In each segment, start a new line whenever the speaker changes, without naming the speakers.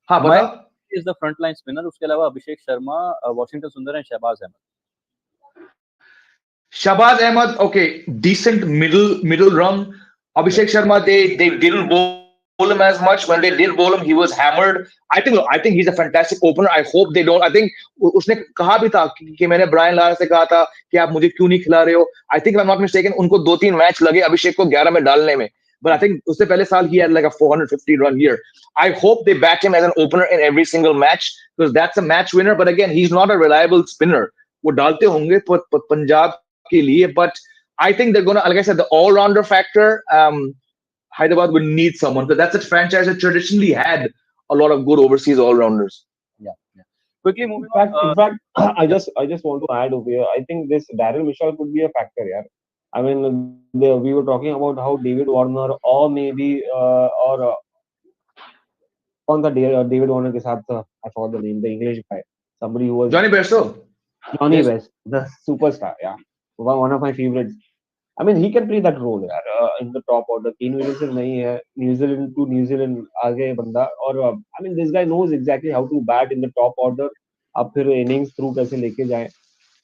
हाँ बता।
Is the front line spinner, उसके अलावा Abhishek Sharma, Washington Sundar and Shahbaz Ahmed.
Shabazz Ahmed, okay, decent middle run. Abhishek Sharma, they didn't bowl him as much. When they did bowl him, he was hammered. I think he's a fantastic opener. I hope they don't. I think उसने कहा भी था कि मैंने Brian Lara से कहा था कि आप मुझे क्यों नहीं खिला रहे हो. I think if I'm not mistaken, उनको 2-3 मैच लगे अभिषेक को 11 में डालने में. But I think उससे पहले साल he had like a 450 run year. I hope they back him as an opener in every single match because that's a match winner. But again, he's not a reliable spinner. वो डालते होंगे पंजाब के लिए, but I think they're gonna, like I said, the all-rounder factor. Hyderabad will need someone because that's a franchise that traditionally had a lot of good overseas all-rounders.
Yeah. Quickly moving
In
on.
fact, I just want to add over here. I think this Daryl Mitchell could be a factor, yeah. I mean, we were talking about how David Warner or maybe कौन था David Warner के साथ था, I forgot the name, the English guy, somebody who was
Johnny Bairstow.
Johnny West, the superstar, yeah, one of my favorites. I mean, he can play that role in the top order. Kane Williamson नहीं है, New Zealand आगे बंदा, और I mean, this guy knows exactly how to bat in the top order. अब फिर innings through कैसे लेके जाए.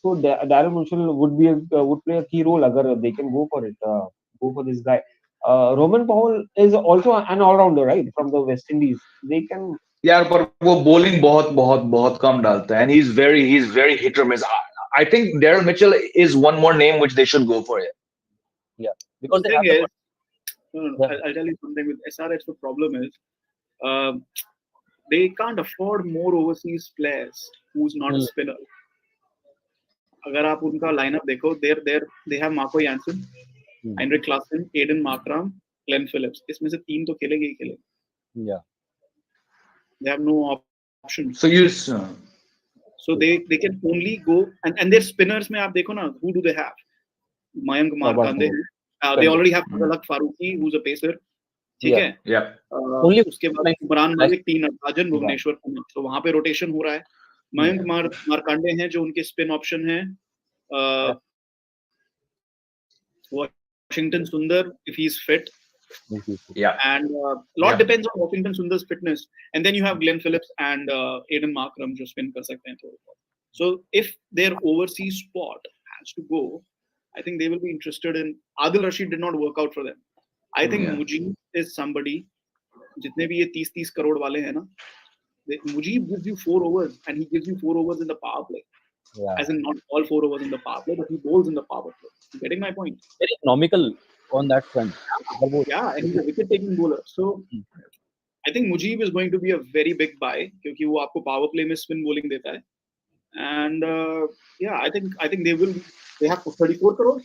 So Darren Mitchell would play a key role अगर they can go for it, go for this guy. Roman Powell is also an all-rounder, right, from the West Indies. They can.
यार पर वो bowling बहुत कम डालता है, and he's very hit or miss. I think Daryl Mitchell is one more name which they should go for it.
Yeah, because
the thing is, I'll tell you something with SRH. The problem is they can't afford more overseas players who's not a spinner. अगर आप उनका lineup देखो, they have Marco Jansen, Heinrich Klaasen, Aiden Markram, Glenn Phillips. इसमें से 3 तो खेलेंगे ही खेलेंगे.
Yeah.
They have no options.
So
they can only go and their spinners में आप देखो ना, who do they have? Mayank Markande. They already have Fazalak Farooqi, who's a pacer. ठीक है.
Yeah.
उसके बाद इमरान मलिक, 3 नटराजन, भुवनेश्वर कुमार. तो वहाँ पे रोटेशन हो रहा है. मयंक मार्कंडे हैं जो उनके स्पिन ऑप्शन हैं. Washington Sundar, if he's fit.
Yeah.
And lot depends on Washington Sundar's fitness. And then you have Glenn Phillips and Aiden Markram जो spin कर सकते हैं थोड़ा. So if their overseas spot has to go, I think they will be interested in. Adil Rashid did not work out for them. I think Mujib is somebody. जितने भी ये 30 करोड़ वाले हैं ना, Mujib gives you 4 overs and he gives you 4 overs in the power play. Yeah. As in not all 4 overs in the power play, but he bowls in the power play. You getting my point?
Very economical on that front.
Yeah, and he's a wicket-taking bowler. So I think Mujib is going to be a very big buy क्योंकि वो आपको power play में spin bowling देता है. And yeah, I think they have 34 crores.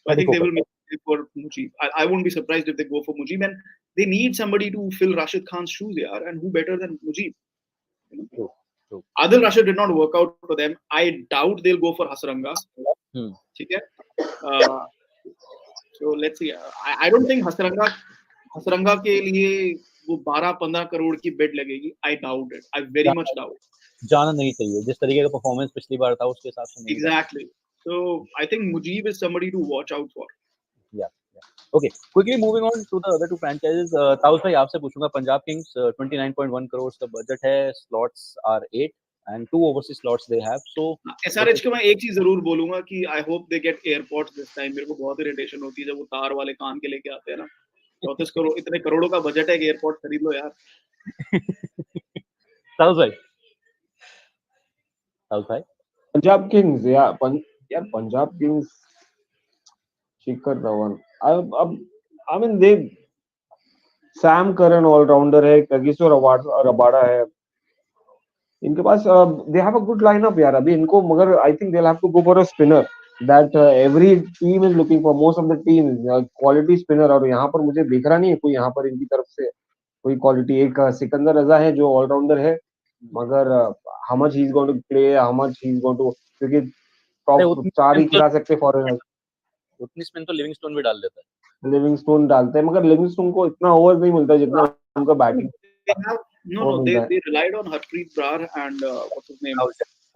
So I think they will make it for Mujib. I won't be surprised if they go for Mujib, and they need somebody to fill Rashid Khan's shoes here, and who better than Mujib? You know? True. Adil Rashid did not work out for them. I doubt they'll go for Hasranga. ठीक है? So let's see. I don't think Hasranga के लिए वो 12-15 करोड़ की बेट लगेगी. I doubt it. I very much doubt.
जाना नहीं चाहिए. जिस तरीके का परफॉर्मेंस पिछली बार था उसके हिसाब से नहीं.
Exactly. So I think Mujib is somebody to watch out for.
Yeah. Okay. Quickly moving on to the other 2 franchises. Taus भाई आपसे पूछूंगा. पंजाब किंग्स 29.1 करोड़ का बजट है. Slots are 8 and 2 overseas slots they have. So
SRH को मैं एक चीज जरूर बोलूंगा कि I hope they get airports this time. मेरे को बहुत इरिटेशन होती है जब वो तार वाले कान के लेके आते हैं ना. 34 करोड़, इतने करोड़ों का बजट है कि एयरपोर्ट खरीद लो यार.
ताउस भाई.
Punjab Kings, yeah, Punjab Kings, Shikhar Dhawan. I mean, Sam Curran all-rounder है, Kagiso Rabada है. इनके पास they have a good lineup यार. अभी इनको मगर I think they'll have to go for a spinner that every team is looking for. Most of the teams quality spinner, और यहाँ पर मुझे दिख रहा नहीं है कोई यहाँ पर इनकी तरफ से कोई quality. एक सिकंदर रजा है जो all-rounder है, मगर how much he's going to play, how much he's going to, क्योंकि टॉप 4 ही खिला सकते फॉरेनर.
उतनी स्पिन तो लिविंगस्टोन भी डाल देता है.
लिविंगस्टोन डालते हैं मगर लिविंगस्टोन को इतना ओवर नहीं मिलता जितना उनका batting.
They relied on Harpreet Brar and what's his name,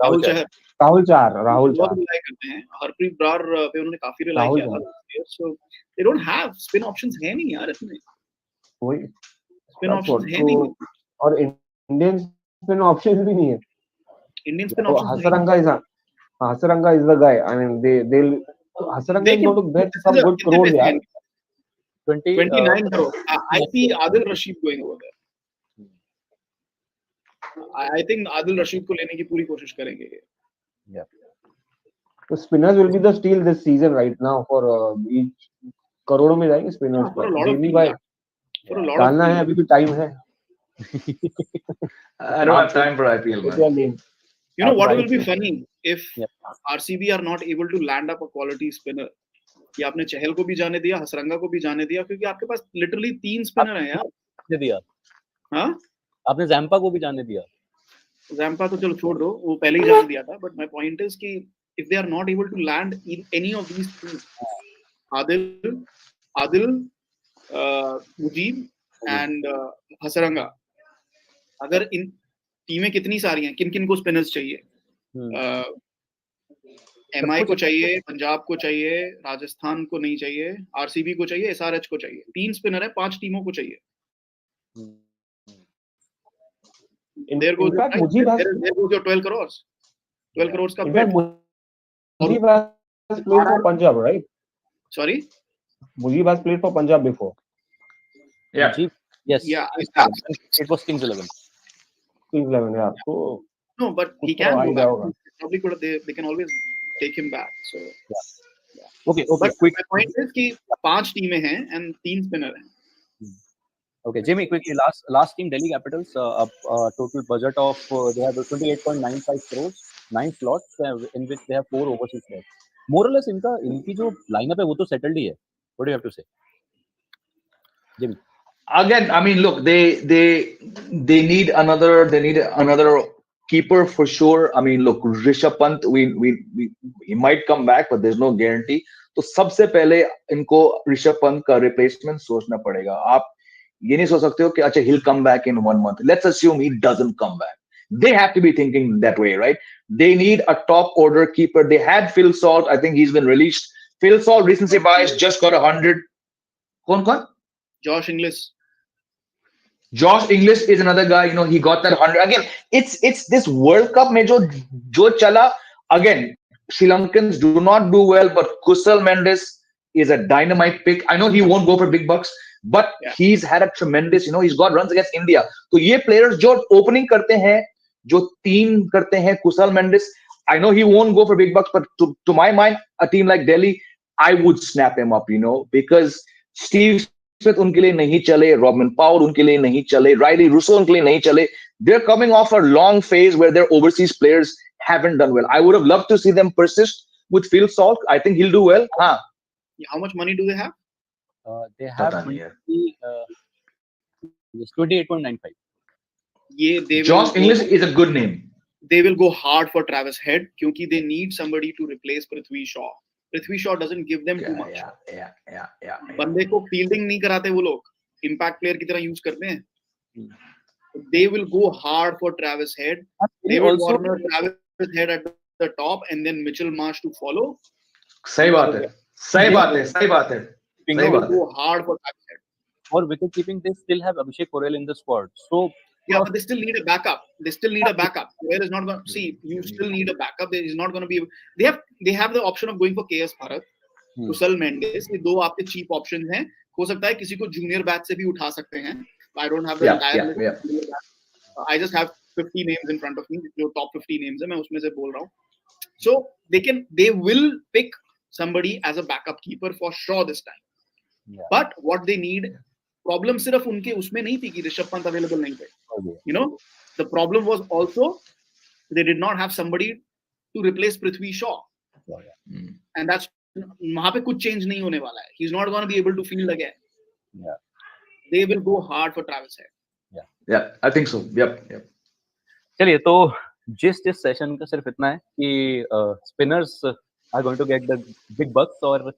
Rahul चार
रिलाई करते हैं. हरप्रीत ब्रार पे उन्होंने काफी रिलाई किया था. So they don't have spin options है नहीं यार इसमें.
वही
spin options है नहीं.
और इंडियन स्पिन ऑप्शन भी नहीं है.
इंडियन स्पिन
तो
ऑप्शंस नहीं.
Hasaranga is the guy. I mean, they'll Hasaranga
They
is
can.
going to get
This is
some
a
good
कितने
crores,
पैसे
यार.
हैं?
20
29 crore. I see Adil Rashid going over there. I think Adil Rashid को लेने की पूरी कोशिश करेंगे.
So spinners will be the steal this season right now for each करोड़ों में जाएंगे spinners.
For a lot of
Daily
teams.
भाई
For a lot of
डालना है,
teams.
अभी भी टाइम है.
I don't have time for IPL, man.
You know what
Right.
will be funny if
Yep.
RCB are not able to land up a quality spinner. कि आपने चहल को भी जाने दिया, हसरंगा को भी जाने दिया, क्योंकि आपके पास लिटरली 3 स्पिनर हैं यार.
ने दिया.
हाँ,
आपने जैम्पा को भी जाने दिया.
जैम्पा तो चलो छोड़ दो, वो पहले ही जाने दिया था. बट माय पॉइंट इज कि if they are not able to land in any of these three, Adil, Mujib and Hasaranga, अगर इन टीमें कितनी सारी हैं, किन किन को स्पिनर्स चाहिए? MI को चाहिए, पंजाब को चाहिए, राजस्थान को नहीं चाहिए, RCB को चाहिए, SRH को चाहिए. 3 स्पिनर है, 5 टीमों को चाहिए. There goes your 12 crores. 12 crores का bet.
Mujib has played for Punjab, right?
Sorry?
Mujib has played for Punjab before.
Yeah.
Yes.
Yeah.
It was Kings 11.
Kings 11, yeah. So
No, but he
कुछ तो
can
uh he
go back.
जाएगा.
Probably could they can always take him back. So
Okay.
but
Quick.
my point is कि 5 टीमें हैं and 3 spinner हैं.
Okay, Jimmy, quickly, last team, Delhi Capitals, total budget of they have 28.95 crores, 9 slots in which they have 4 overseas players. More or less, इनकी जो lineup है वो तो settled ही है. What do you have to say, Jimmy?
Again, I mean, look, they need another keeper for sure. I mean, look, Rishabh Pant, he might come back, but there's no guarantee. तो सबसे पहले इनको ऋषभ पंत का replacement सोचना पड़ेगा. आप ये नहीं सोच सकते हो कि अच्छा he'll come back in 1 month. Let's assume he doesn't come back. They have to be thinking that way, right? They need a top order keeper. They had Phil Salt. I think he's been released. Phil Salt recency bias just got 100. कौन?
Josh Inglis.
Josh Inglis is another guy, you know, he got that 100. Again, it's this World Cup mein jo chala. Again, Sri Lankans do not do well, but Kusal Mendes is a dynamite pick. I know he won't go for big bucks, but he's had a tremendous, you know, he's got runs against India. So ye players jo opening karte hain, jo team karte hain, Kusal Mendes, I know he won't go for big bucks, but to my mind, a team like Delhi, I would snap him up, you know, because Steve Smith उनके लिए नहीं चले, Robin Powell उनके लिए नहीं चले, Riley Russo उनके लिए नहीं चले. They're coming off a long phase where their overseas players haven't done well. I would have loved to see them persist with Phil Salt. I think he'll do well.
How much money do they have?
They have 28.95.
Josh Inglis is a good name.
They will go hard for Travis Head क्योंकि they need somebody to replace Prithvi Shaw. Prithvi Shaw doesn't give them too much. बंदे को fielding नहीं कराते वो लोग, impact player की तरह use करते हैं. They will go hard for Travis Head. David Warner, Travis Head at the top, and then Mitchell Marsh to follow.
सही बात है.
They will go hard for Travis Head.
For wicket keeping, they still have Abhishek Porel in the squad. So
yeah, but they still need a backup. Porel is not going to see. You still need a backup. There is not going to be. They have the option of going for KS Bharat, Kusal Mendes. ये दो आपके cheap options हैं. हो सकता है किसी को junior batch से भी उठा सकते हैं. I don't have the entire list. I just have 50 names in front of me. जो top 50 names है, मैं उसमें से बोल रहा हूँ. So they will pick somebody as a backup keeper for sure this time. But what they need, problem सिर्फ उनके उसमें नहीं थी कि ऋषभ पंत available नहीं थे. You know, the problem was also they did not have somebody to replace Prithvi Shaw. And that's वहाँ पे कुछ change नहीं होने वाला है. He's not going to be able to field again. They will go hard for Travis Head.
Yeah, I think so. Yep.
चलिए तो जिस सेशन का सिर्फ इतना है कि spinners are going to get the big bucks और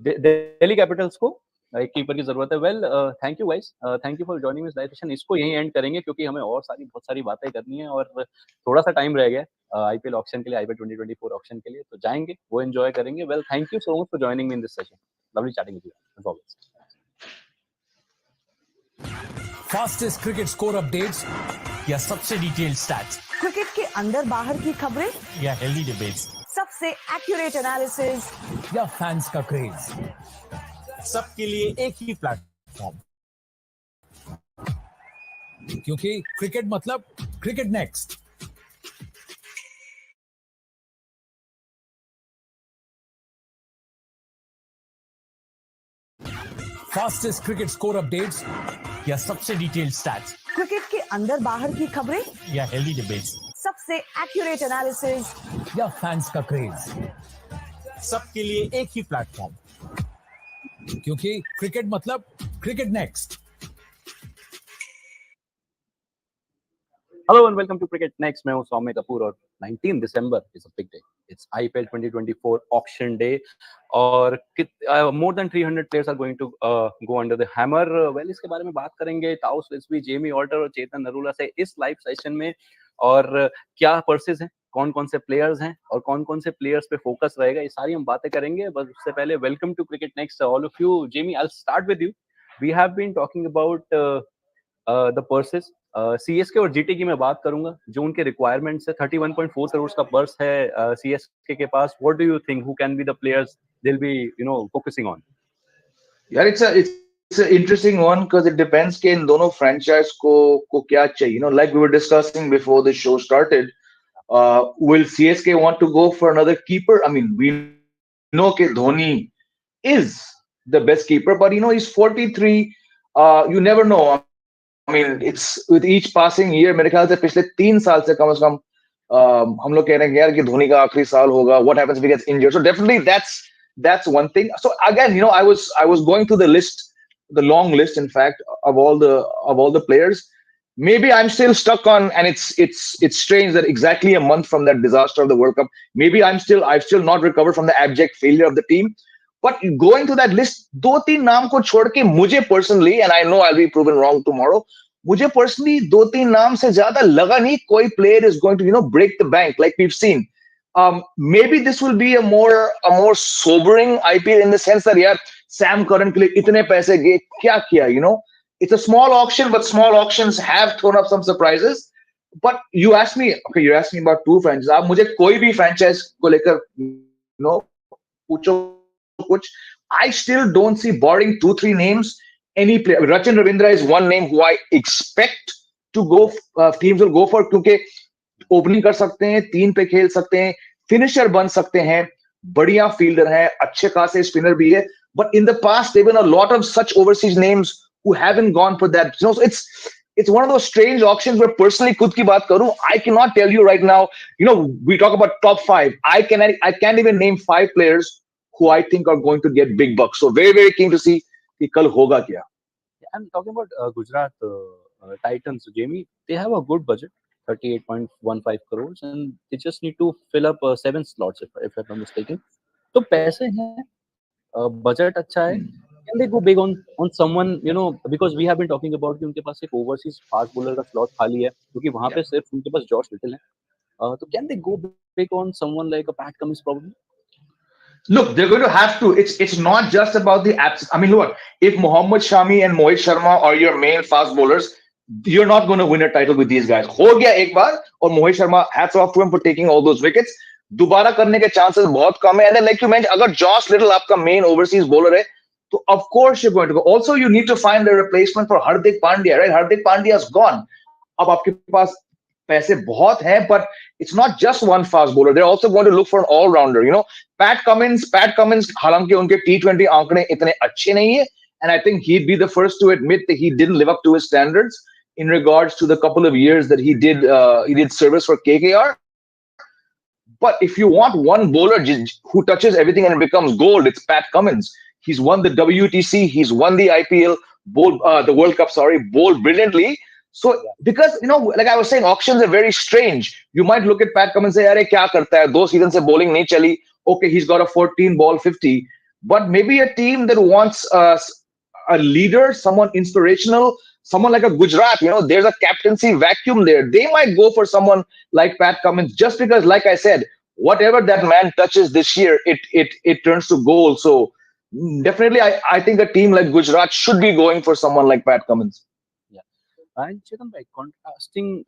दिल्ली कैपिटल्स को एक कीपर की जरूरत है. Well, thank you guys, thank you for joining this live session. इसको यहीं एंड करेंगे क्योंकि हमें और बहुत सारी बातें करनी है और थोड़ा सा टाइम रह गया आईपीएल ऑक्शन के लिए, आईपीएल 2024 ऑक्शन के लिए. तो जाएंगे, वो एंजॉय करेंगे. Well, thank you so much for joining me in this session. Lovely chatting with you as always.
Fastest cricket score updates या सबसे डिटेल्ड स्टैट्स,
क्रिकेट के अंदर बाहर की खबरें
या हेल्दी डिबेट्स,
सबसे एक्यूरेट एनालिसिस
या फैंस का क्रेज, सबके लिए एक ही प्लेटफॉर्म, क्योंकि क्रिकेट मतलब cricket next. Fastest cricket score updates या सबसे डिटेल्ड स्टैट्स,
क्रिकेट के अंदर बाहर की खबरें
या हेल्दी डिबेट्स,
सबसे एक्यूरेट एनालिसिस
या फैंस का क्रेज, सबके लिए एक ही प्लेटफॉर्म, क्योंकि क्रिकेट मतलब cricket next.
Hello and welcome to cricket next. मैं हूं सौम्य कपूर और 19 December is a big day. It's IPL 2024 auction day और more than 300 players are going to go under the hammer. Well, इसके बारे में बात करेंगे ताउस रिजवी, जेमी ऑल्टर और चेतन नरूला से इस लाइव सेशन में। और क्या पर्सेस हैं, कौन कौन से प्लेयर्स हैं और कौन कौन से प्लेयर्स पे फोकस रहेगा, ये सारी हम बातें करेंगे। बस उससे पहले welcome to cricket Next all of you. Jamie, I will start with you. We have been talking about the purses. CSK और जीटी की मैं बात करूंगा, जो उनके रिक्वायरमेंट्स है। 31.4 करोड़ का पर्स है सीएसके के पास। What do you think, who can be the players they will be focusing on?
यार it's a interesting one because it depends कि इन दोनों franchise को क्या चाहिए. Like we were discussing before the show started, will CSK want to go for another keeper? I mean, we know कि Dhoni is the best keeper, but he's 43. You never know. I mean, it's with each passing year. मेरे ख्याल से पिछले 3 साल से कम हम लोग कह रहे हैं यार कि धोनी का आखिरी साल होगा. What happens if he gets injured? So definitely that's one thing. So again, I was going through the list, the long list, in fact, of all the players. Maybe I'm still stuck on, and it's strange that exactly a month from that disaster of the World Cup, maybe I've still not recovered from the abject failure of the team. But going to that list, दो तीन नाम को छोड़ के मुझे personally, and I know I'll be proven wrong tomorrow, मुझे personally दो तीन नाम से ज्यादा लगा नहीं कोई player is going to break the bank like we've seen. Maybe this will be a more sobering IPL in the sense that यार Sam Curran के लिए इतने पैसे गए, क्या किया? It's a small auction, but small auctions have thrown up some surprises. But you're asking me about two franchises. आप मुझे कोई भी franchise को लेकर पूछो कुछ, I still don't see, barring 2-3 names, any player. Rachin Ravindra is one name who I expect to go. Teams will go for क्योंकि opening कर सकते हैं, 3 पे खेल सकते हैं, फिनिशर बन सकते हैं, बढ़िया फील्डर है, अच्छे खासे स्पिनर भी है. But in the past, there have been a lot of such overseas names who haven't gone for that. So it's one of those strange auctions where personally, खुद की बात करूं, I cannot tell you right now. We talk about top 5. I can't even name 5 players who I think are going to get big bucks. So very very keen to see कि कल होगा क्या.
I'm talking about Gujarat Titans, Jamie. They have a good budget, 38.15 crores, and they just need to fill up 7 slots, if I'm not mistaken. तो पैसे हैं, budget अच्छा है. Can they go big on someone, because we have been talking about कि उनके पास एक overseas fast bowler का slot खाली है, क्योंकि वहाँ पे सिर्फ उनके पास जॉश लिटिल है. तो can they go big on someone like a Pat Cummins probably?
Look, they're going to have to. It's not just about the apps. I mean, look, if Mohammad Shami and Mohit Sharma are your main fast bowlers, you're not going to win a title with these guys. हो गया एक बार, और Mohit Sharma, hats off to him for taking all those wickets. दोबारा करने के chances बहुत कम है. And then, like you mentioned, अगर Josh Little आपका main overseas bowler है, तो of course you're going to go. Also, you need to find a replacement for Hardik Pandya, right? Hardik Pandya's gone. अब आपके पास पैसे बहुत हैं, but it's not just one fast bowler. They're also going to look for an all-rounder. Pat Cummins, हालांकि उनके T20 आंकड़े इतने अच्छे नहीं है, and I think he'd be the first to admit that he didn't live up to his standards in regards to the couple of years that he did service for KKR. But if you want one bowler who touches everything and it becomes gold, it's Pat Cummins. He's won the WTC, he's won the IPL, the World Cup, bowled brilliantly. So, because, like I was saying, auctions are very strange. You might look at Pat Cummins and say, अरे क्या करता है, 2 seasons से bowling नहीं चली. Okay, he's got a 14-ball 50. But maybe a team that wants a leader, someone inspirational, someone like a Gujarat, there's a captaincy vacuum there. They might go for someone like Pat Cummins just because, like I said, whatever that man touches this year, it turns to gold. So definitely, I think a team like Gujarat should be going for someone like Pat Cummins.
Yeah. And Chetan bhai, contrasting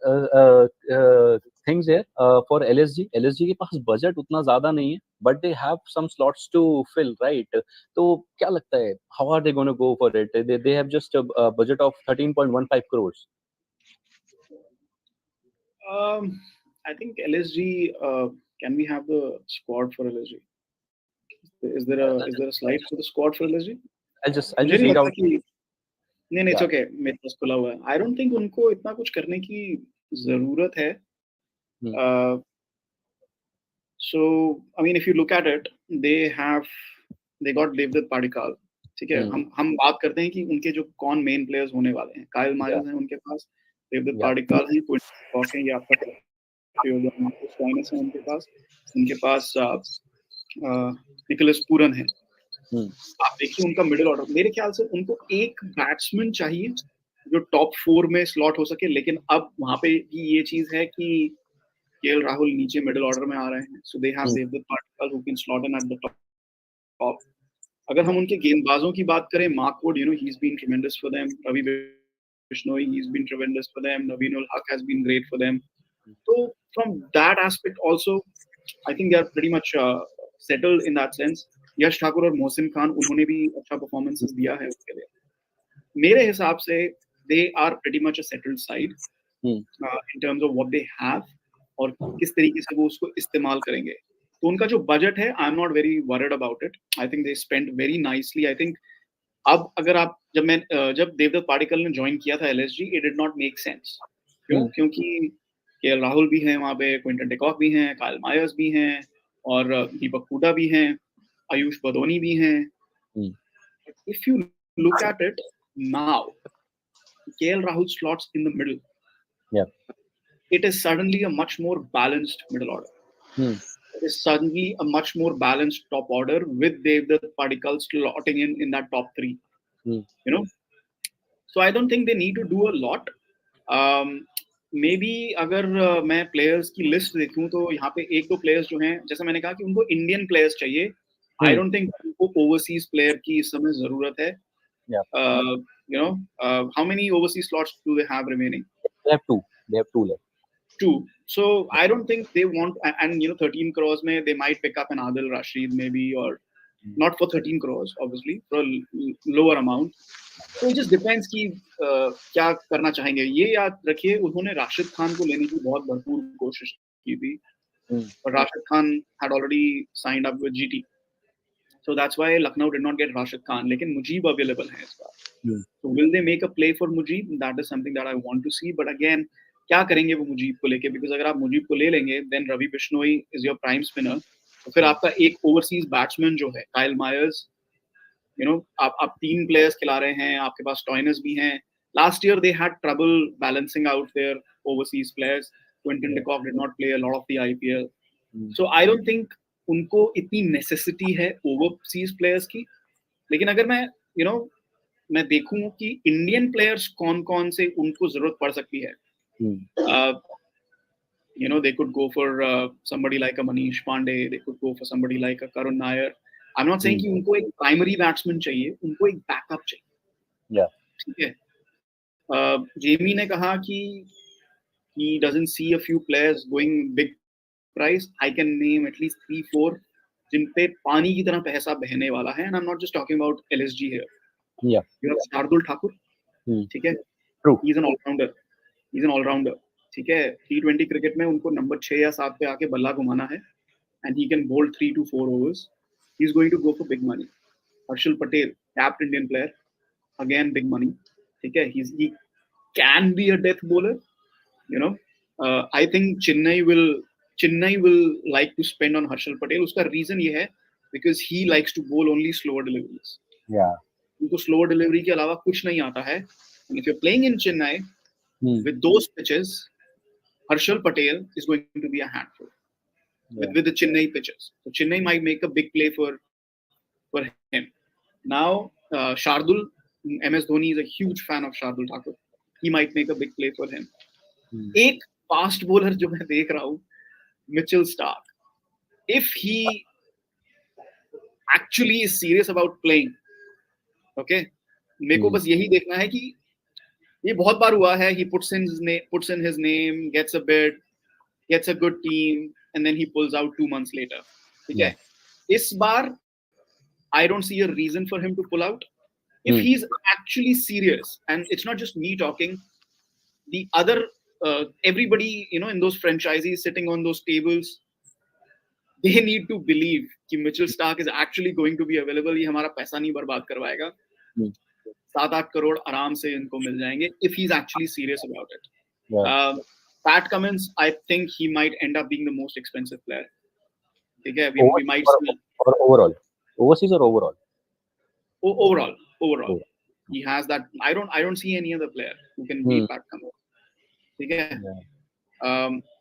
things here for LSG. LSG के पास budget उतना ज्यादा नहीं है, but they have some slots to fill, right? तो क्या लगता है, how are they going to go for it? They have just a budget of 13.15 crores.
I think LSG. Can we have the squad for LSG? Is there a slide for the squad for LSG?
I'll just
मुझे नहीं
read
लगता
out.
कि नहीं it's
Yeah.
okay, मेरे पास खुला हुआ है. I don't think उनको इतना कुछ करने की जरूरत है.
Hmm.
So I mean, if you look at it, they got Devdutt Padikkal. ठीक है, हम बात करते हैं कि उनके जो कौन मेन प्लेयर्स होने वाले हैं. काइल मायर्स हैं उनके पास, देवदत्त
Yeah.
पाडिक्कल हैं, क्विंटन डि कॉक हैं, ये आपका मार्कस स्टॉइनिस है उनके पास निकोलस पूरन है. आप देखिए उनका मिडिल ऑर्डर, मेरे ख्याल से उनको एक बैट्समैन चाहिए जो टॉप 4 में स्लॉट हो सके. लेकिन अब वहां पे भी ये चीज है कि केएल राहुल नीचे मिडिल ऑर्डर में आ रहे हैं. So they have Devdutt Padikkal who can slot in at the top. अगर हम उनके गेंदबाजों की बात करें, Mark Wood, he is been tremendous for them. Ravi Bishnoi, he is been tremendous for them. Naveen ul Haq has been great for them. So from that aspect also, I think they are pretty much settled in that sense. यश ठाकुर और मोहसिन खान, उन्होंने भी अच्छा performances दिया है उसके लिए. मेरे हिसाब से they are pretty much a settled side in terms of what they have और किस तरीके से वो उसको इस्तेमाल करेंगे. तो उनका जो बजट है, I am not very worried about it. I think they spent very nicely. I think अब अगर आप जब देवदत्त पाडिक्कल ने ज्वाइन किया था LSG, it did not make sense. क्यों? क्योंकि केएल राहुल भी हैं वहाँ पे, क्विंटन डि कॉक भी हैं, काइल मायर्स भी हैं और दीपक हुडा भी हैं, आयुष बदोनी भी हैं. If you look at it now, KL Rahul slots in the middle.
Yeah.
It is suddenly a much more balanced middle order. It is suddenly a much more balanced top order with Devdutt Padikkal slotting in that top 3. You know, so I don't think they need to do a lot. Maybe अगर मैं players की list देखूं तो यहाँ पे एक दो players जो हैं, जैसा मैंने कहा कि उनको इंडियन प्लेयर्स चाहिए. आई डोंट थिंक उनको ओवरसीज प्लेयर की इस समय जरूरत है. You know, how many overseas slots do they have remaining?
They have two left.
2. So I don't think they want, and 13 crores mein they might pick up an Adil Rashid maybe, or not for 13 crores obviously, for a lower amount. So it just depends कि क्या करना चाहेंगे. ये याद रखिए, उन्होंने राशिद खान को लेने की बहुत भरपूर कोशिश की थी, but Rashid Khan had already signed up with GT. So that's why Lucknow did not get Rashid Khan. लेकिन मुजीब available है इस बार. So will they make a play for Mujib? That is something that I want to see. But again, क्या करेंगे वो मुजीब को लेके? Because अगर आप मुजीब को ले लेंगे, then Ravi Bishnoi is your prime spinner. तो फिर आपका एक ओवरसीज बैट्समैन जो है काइल मायर्स, आप 3 प्लेयर्स खिला रहे हैं, आपके पास स्टॉइनस भी हैं. Last year they had trouble balancing out their overseas players. Quinton de Kock did not play a lot of the IPL. So I don't think उनको इतनी नेसेसिटी है ओवरसीज प्लेयर्स की. लेकिन अगर मैं देखूं कि इंडियन प्लेयर्स कौन-कौन से उनको जरूरत पड़ सकती है. They could go for somebody like a Manish Pandey. They could go for somebody like a Karun Nair. I'm not saying कि उनको एक प्राइमरी बैट्समैन चाहिए, उनको एक बैकअप चाहिए. ठीक है. जेमी ने कहा कि he doesn't see a few players going big price. I can name at least 3-4 जिन पे पानी की तरह पैसा बहने वाला है. And I'm not just talking about LSG here.
Yeah.
You have Shardul Thakur. ठीक है.
True.
He's an all-rounder. ठीक है. T20 क्रिकेट में उनको नंबर 6 या 7 पे आके बल्ला घुमाना है, and he can bowl 3 to 4 overs. He's going to go for big money. Harshal Patel, tapped Indian player, again big money. ठीक है. He can be a death bowler. I think Chennai will like to spend on Harshal Patel. उसका reason ये है because he likes to bowl only slower deliveries.
Yeah.
उनको slower delivery के अलावा कुछ नहीं आता है. And if you're playing in Chennai with those pitches, Harshal Patel is going to be a handful with the Chennai pitches. So Chennai might make a big play for him. Now, Shardul, MS Dhoni is a huge fan of Shardul Thakur. He might make a big play for him. एक fast bowler जो मैं देख रहा हूँ, Mitchell Starc. If he actually is serious about playing, okay, मेरे को बस यही देखना है कि ये बहुत बार हुआ है. He puts in his name, gets a bid, gets a good team, and then he pulls out 2 months later. ठीक है. इस बार I don't see a reason for him to pull out. If he's actually serious, and it's not just me talking, the other everybody in those franchises sitting on those tables, they need to believe कि Mitchell Stark is actually going to be available. ये हमारा पैसा नहीं बर्बाद करवाएगा. 7-8 करोड़ आराम से इनको मिल जाएंगे if he's actually serious about it. Pat Cummins, I think he might end up being the most expensive player. ठीक है, we might see.
Or overall, overseas or overall?
Overall, he has that. I don't see any other player who can beat Pat Cummins. ठीक है.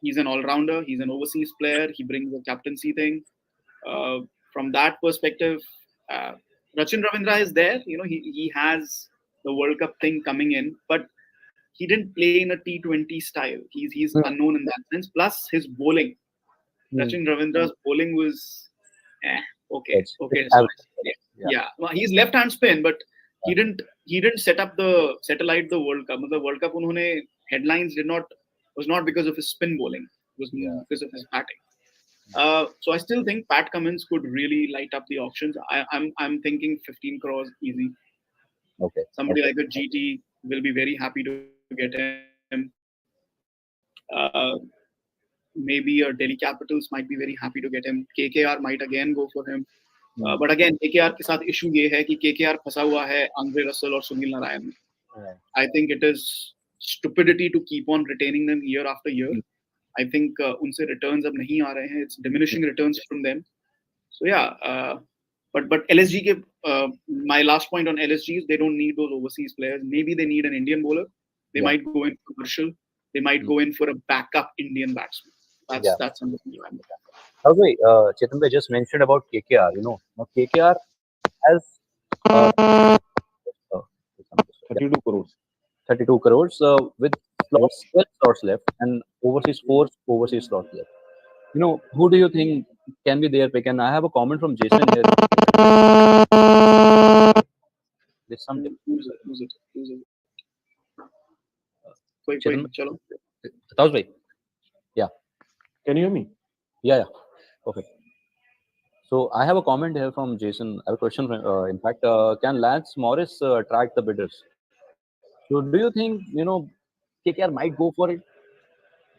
He's an all-rounder. He's an overseas player. He brings the captaincy thing. From that perspective, Rachin Ravindra is there. He has the World Cup thing coming in, but he didn't play in a T20 style. He's unknown in that sense. Plus his bowling. Rachin Ravindra's bowling was okay. Yeah. Well, he's left-hand spin, but he didn't satellite the World Cup. The World Cup unhone headlines was not because of his spin bowling. It was because of his batting. So I still think Pat Cummins could really light up the auctions. I'm thinking 15 crores easy.
Okay.
Somebody like a GT will be very happy to get him. Maybe a Delhi Capitals might be very happy to get him. KKR might again go for him. But again, KKR के साथ issue ये है कि KKR फंसा हुआ है Andre Russell और सुनील नारायण में. I think it is stupidity to keep on retaining them year after year. I think उनसे returns अब नहीं आ रहे हैं. It's diminishing returns from them. So yeah, but LSG के my last point on LSGs, they don't need those overseas players. Maybe they need an Indian bowler. They might go in for Marshall. They might go in for a backup Indian batsman. That's something I'm looking at.
Okay, Chetan bhai just mentioned about KKR. Now KKR has
32 crores.
32 crores with 12 slots left and overseas 4 overseas slots left. Who do you think can be their pick? And I have a comment from Jason here. There's something.
Who's it? Chalo.
Tauj bhai. Yeah.
Can you hear me?
Yeah. Perfect. So I have a comment here from Jason. I have a question. In fact, can Lance Morris track the bidders? So do you think KKR might go for it?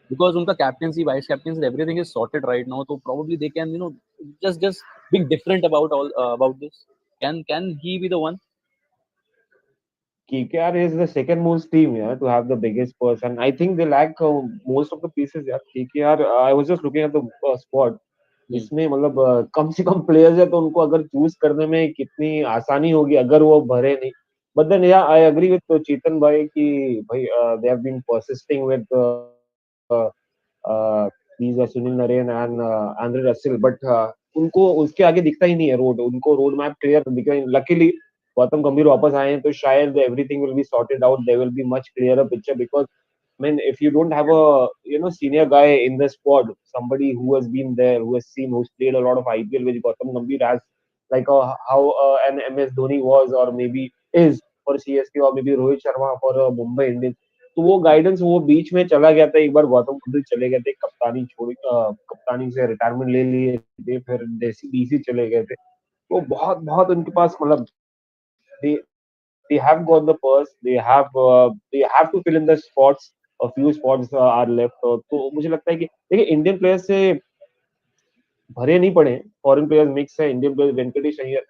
Because unka captaincy, vice captaincy, everything is sorted right now. So probably they can just being different about this. Can he be the one?
KKR is the second most team to have the biggest purse, and I think they lack most of the pieces. KKR, I was just looking at the squad. इसमें मतलब कम से कम players है तो उनको अगर choose करने में कितनी आसानी होगी अगर वो भरे नहीं. But then I agree with चेतन भाई कि भाई they have been persisting with these Sunil Narine and Andre Russell, but उनको उसके आगे दिखता ही नहीं है रोड. उनको रोड मैप क्लियर दिख रहा है. Luckily गौतम गंभीर वापस आए हैं तो शायद everything will be sorted out. There will be much clearer picture because I mean, if you don't have a senior guy in the squad, somebody who has been there, who has seen, who's played a lot of IPL, which Gautam Gambhir has, like how an MS Dhoni was, or maybe is for CSK, or maybe Rohit Sharma for Mumbai Indians. तो वो guidance वो बीच में चला गया था. एक बार गौतम गंभीर चले गए थे, कप्तानी से रिटायरमेंट ले लिए थे, फिर डीसी चले गए थे. तो बहुत उनके पास मतलब they have got the purse. They have to fill in the spots. A few spots are left. तो मुझे लगता है कि देखिए इंडियन प्लेयर्स से भरे नहीं पड़े. फॉरेन प्लेयर्स मिक्स है. Indian players Venkatesh Iyer,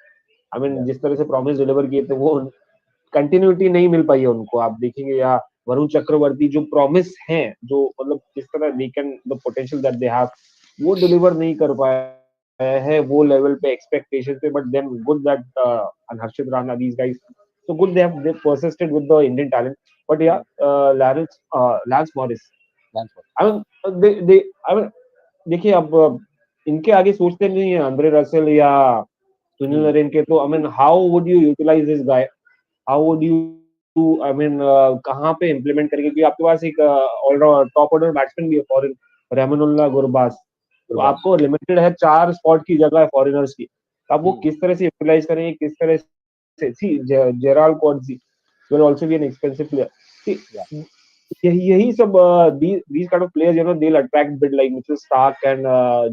I mean जिस तरह से प्रॉमिस डिलीवर किए थे वो कंटिन्यूटी नहीं मिल पाई है उनको. आप देखेंगे या वरुण चक्रवर्ती जो प्रॉमिस हैं, जो मतलब जिस तरह they can the potential that they have, वो डिलीवर नहीं कर पाए है वो लेवल पे एक्सपेक्टेशन पे. But then good that Harshit Rana, these guys, so good they persisted with the Indian talent. But Lance Morris, I mean देखिए अब इनके आगे सोचते नहीं है अंद्रे रसेल या सुनील नरेन के. तो I mean how would you utilize this guy? How would you I mean कहाँ पे इम्प्लीमेंट करेंगे? क्योंकि आपके पास एक ऑलराउंडर टॉप ऑर्डर बैट्समैन भी है फॉरेन, रहमानुल्लाह गुरबाज. तो आपको लिमिटेड है 4 स्पॉट की जगह है फॉरेनर्स की. आप वो किस तरह से यूटिलाइज करेंगे, किस तरह से. See, Gerald Quadzi will also be an expensive player. यही सब these kind of players, they'll attract bit like Mitchell Stark and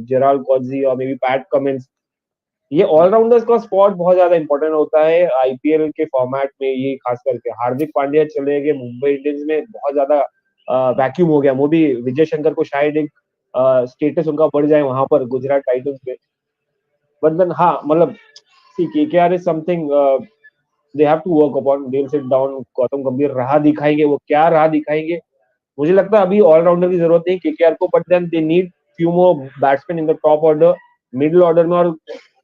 Gerald Coetzee or maybe Pat Cummins. ये ऑलराउंडर्स का स्पॉट बहुत ज्यादा इंपॉर्टेंट होता है आईपीएल के फॉर्मेट में। ये खास करके हार्दिक पांड्या चले गए मुंबई इंडियंस में, बहुत ज्यादा वैक्यूम हो गया। वो भी विजय शंकर को शायद एक स्टेटस उनका बढ़ जाए वहां पर गुजरात टाइटंस पे। बट देन हाँ, मतलब see KKR is something they have to work upon. They will sit down, Gautam Gambhir राह दिखाएंगे, वो क्या राह दिखाएंगे मुझे लगता है अभी ऑलराउंडर की जरूरत नहीं केकेआर को, but then they need few more batsmen in the top order, middle order में, और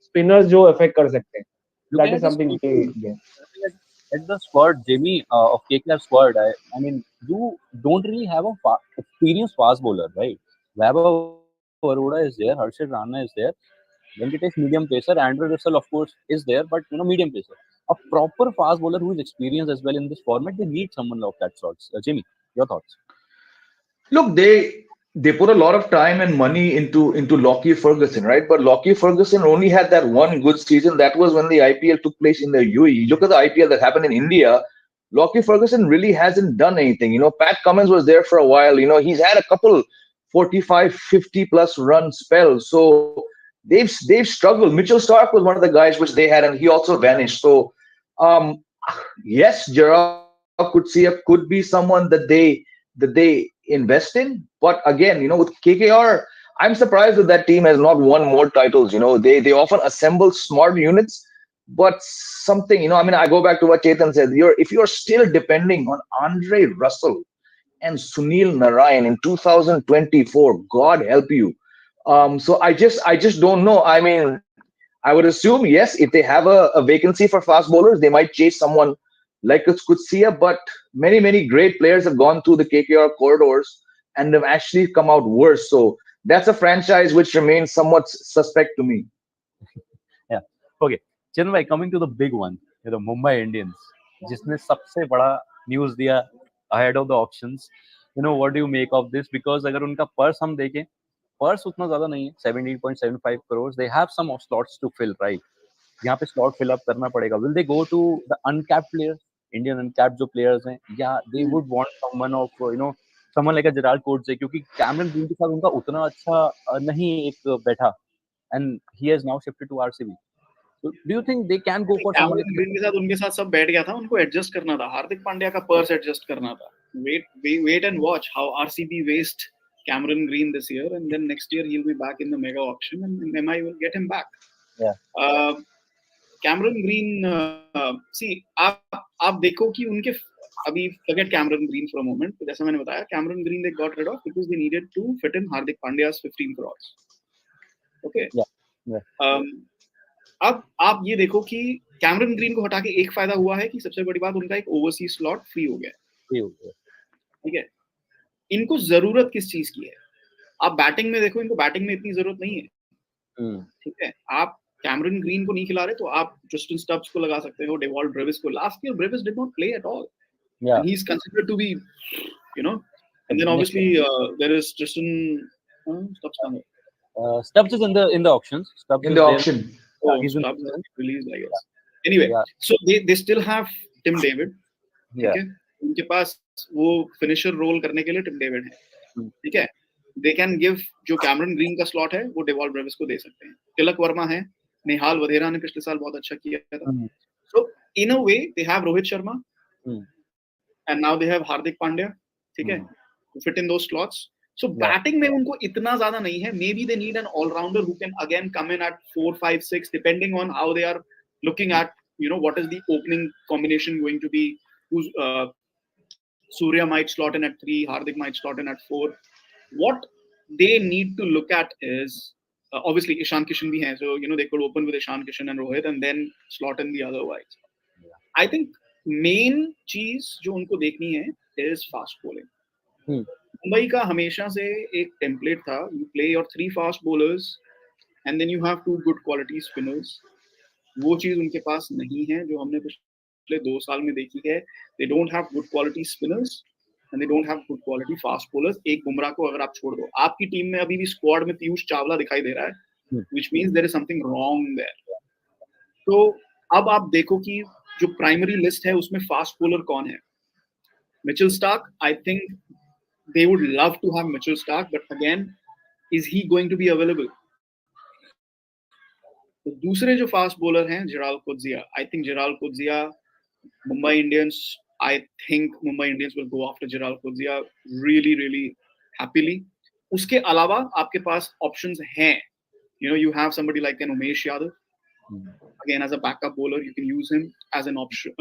स्पिनर्स जो इफेक्ट कर सकते हैं। That
Looking
is
at this,
something
at the squad, Jimmy, of KKR squad, I mean, you don't really have a experienced fast bowler, right? Vaibhav Arora is there, Harshit Rana is there. Venkatesh medium pacer, Andrew Russell of course is there, but medium pacer. A proper fast bowler who is experienced as well in this format, they need someone of that sort. Jimmy, your thoughts?
Look, they put a lot of time and money into Lockie Ferguson, right? But Lockie Ferguson only had that one good season. That was when the IPL took place in the UAE. Look at the IPL that happened in India. Lockie Ferguson really hasn't done anything. Pat Cummins was there for a while. He's had a couple 45, 50 plus run spells. So they've struggled. Mitchell Stark was one of the guys which they had, and he also vanished. So um, yes, Gerard Kutsia could be someone that they invest in. But again, with KKR, I'm surprised that that team has not won more titles. They often assemble smart units, but something, I mean, I go back to what Chetan said. If you're still depending on Andre Russell and Sunil Narayan in 2024, God help you. So I just don't know. I mean, I would assume, yes, if they have a vacancy for fast bowlers, they might chase someone like Kutsia, but many, many great players have gone through the KKR corridors and have actually come out worse. So that's a franchise which remains somewhat suspect to me.
Yeah. Okay. Chetan bhai, coming to the big one, the Mumbai Indians, जिसने सबसे बड़ा news दिया ahead of the auctions. What do you make of this? Because अगर उनका purse हम देखें, purse उतना ज्यादा नहीं है, 17.75 crores. They have some slots to fill, right? यहाँ पे slot fill up करना पड़ेगा. Will they go to the uncapped players, Indian uncapped जो players हैं, या they would want someone of someone like a Gerald Coetzee, क्योंकि Cameron green के साथ उनका उतना अच्छा नहीं एक बैठा, and he has now shifted to RCB. So do you think they can go for someone like
Cameron green के साथ उनके साथ सब बैठ गया था, उनको एडजस्ट करना था, हार्दिक पांड्या का पर्स एडजस्ट करना था. Wait and watch how RCB waste Cameron Green this year, and then next year he'll be back in the mega auction and MI will get him back.
Yeah.
Cameron Green, see, आप देखो कि उनके अभी forget Cameron Green for a moment. जैसा मैंने बताया, Cameron Green they got rid of because they needed to fit in Hardik Pandya's 15 crores. Okay.
Yeah.
अब आप ये देखो कि कैमरन ग्रीन को हटा के एक फायदा हुआ है कि सबसे बड़ी बात उनका एक ओवरसीज स्लॉट फ्री हो गया. ठीक है. इनको जरूरत किस चीज की है? आप बैटिंग में देखो, इनको बैटिंग में इतनी जरूरत नहीं है. ठीक है. आप कैमरन ग्रीन को नहीं खिला रहे तो आप जस्टिन स्टब्स को लगा सकते हो, डेवॉल्ट ब्रेविस को. Last year Brevis did not play at all, and he's considered to be, and then obviously there is Tristan
Stubbs is in the auctions. Stubbs
In the auction.
He's
Stubbs has released, I guess. Anyway, so they still have Tim David. ठीक है. उनके पास वो finisher role करने के लिए Tim David है. ठीक है. They can give जो कैमरन ग्रीन का स्लॉट है वो डेवॉल्ट ब्रेविस को दे सकते हैं. तिलक वर्मा है, निहाल वधेरा ने पिछले साल बहुत अच्छा किया था. So in a way they have Rohit Sharma and now they have Hardik Pandya. ठीक है. To fit in those slots. So batting में उनको इतना ज्यादा नहीं है. Maybe they need an all-rounder who can again come in at 4, 5, 6 depending on how they are looking at, what is the opening combination going to be. Who's Surya might slot in at 3, Hardik might slot in at 4. What they need to look at is obviously Ishan Kishan bhi hai, so they could open with Ishan Kishan and Rohit and then slot in the other wides. I think main चीज जो उनको देखनी है is fast bowling. Mumbai का हमेशा से एक template था, you play your 3 fast bowlers and then you have 2 good quality spinners. वो चीज उनके पास नहीं है जो हमने पिछले 2 साल में देखी है. They don't have good quality spinners and they don't have good quality fast bowlers. एक बुमराह को अगर आप छोड़ दो, आपकी टीम में अभी भी स्क्वाड में पीयूष चावला दिखाई दे रहा है, which means there is something wrong there. तो अब आप देखो कि जो प्राइमरी लिस्ट है उसमें फास्ट बॉलर कौन है. Mitchell Stark, I think they would love to have Mitchell Stark, but again, is he going to be available? तो दूसरे जो फास्ट बॉलर हैं Gerald Coetzee, I think Gerald Coetzee, Mumbai Indians, I think Mumbai Indians will go after Gerald Coetzee really really happily. उसके अलावा आपके पास options हैं. You know, you have somebody like an Umesh Yadav. Again, as a backup bowler, you can use him as an option.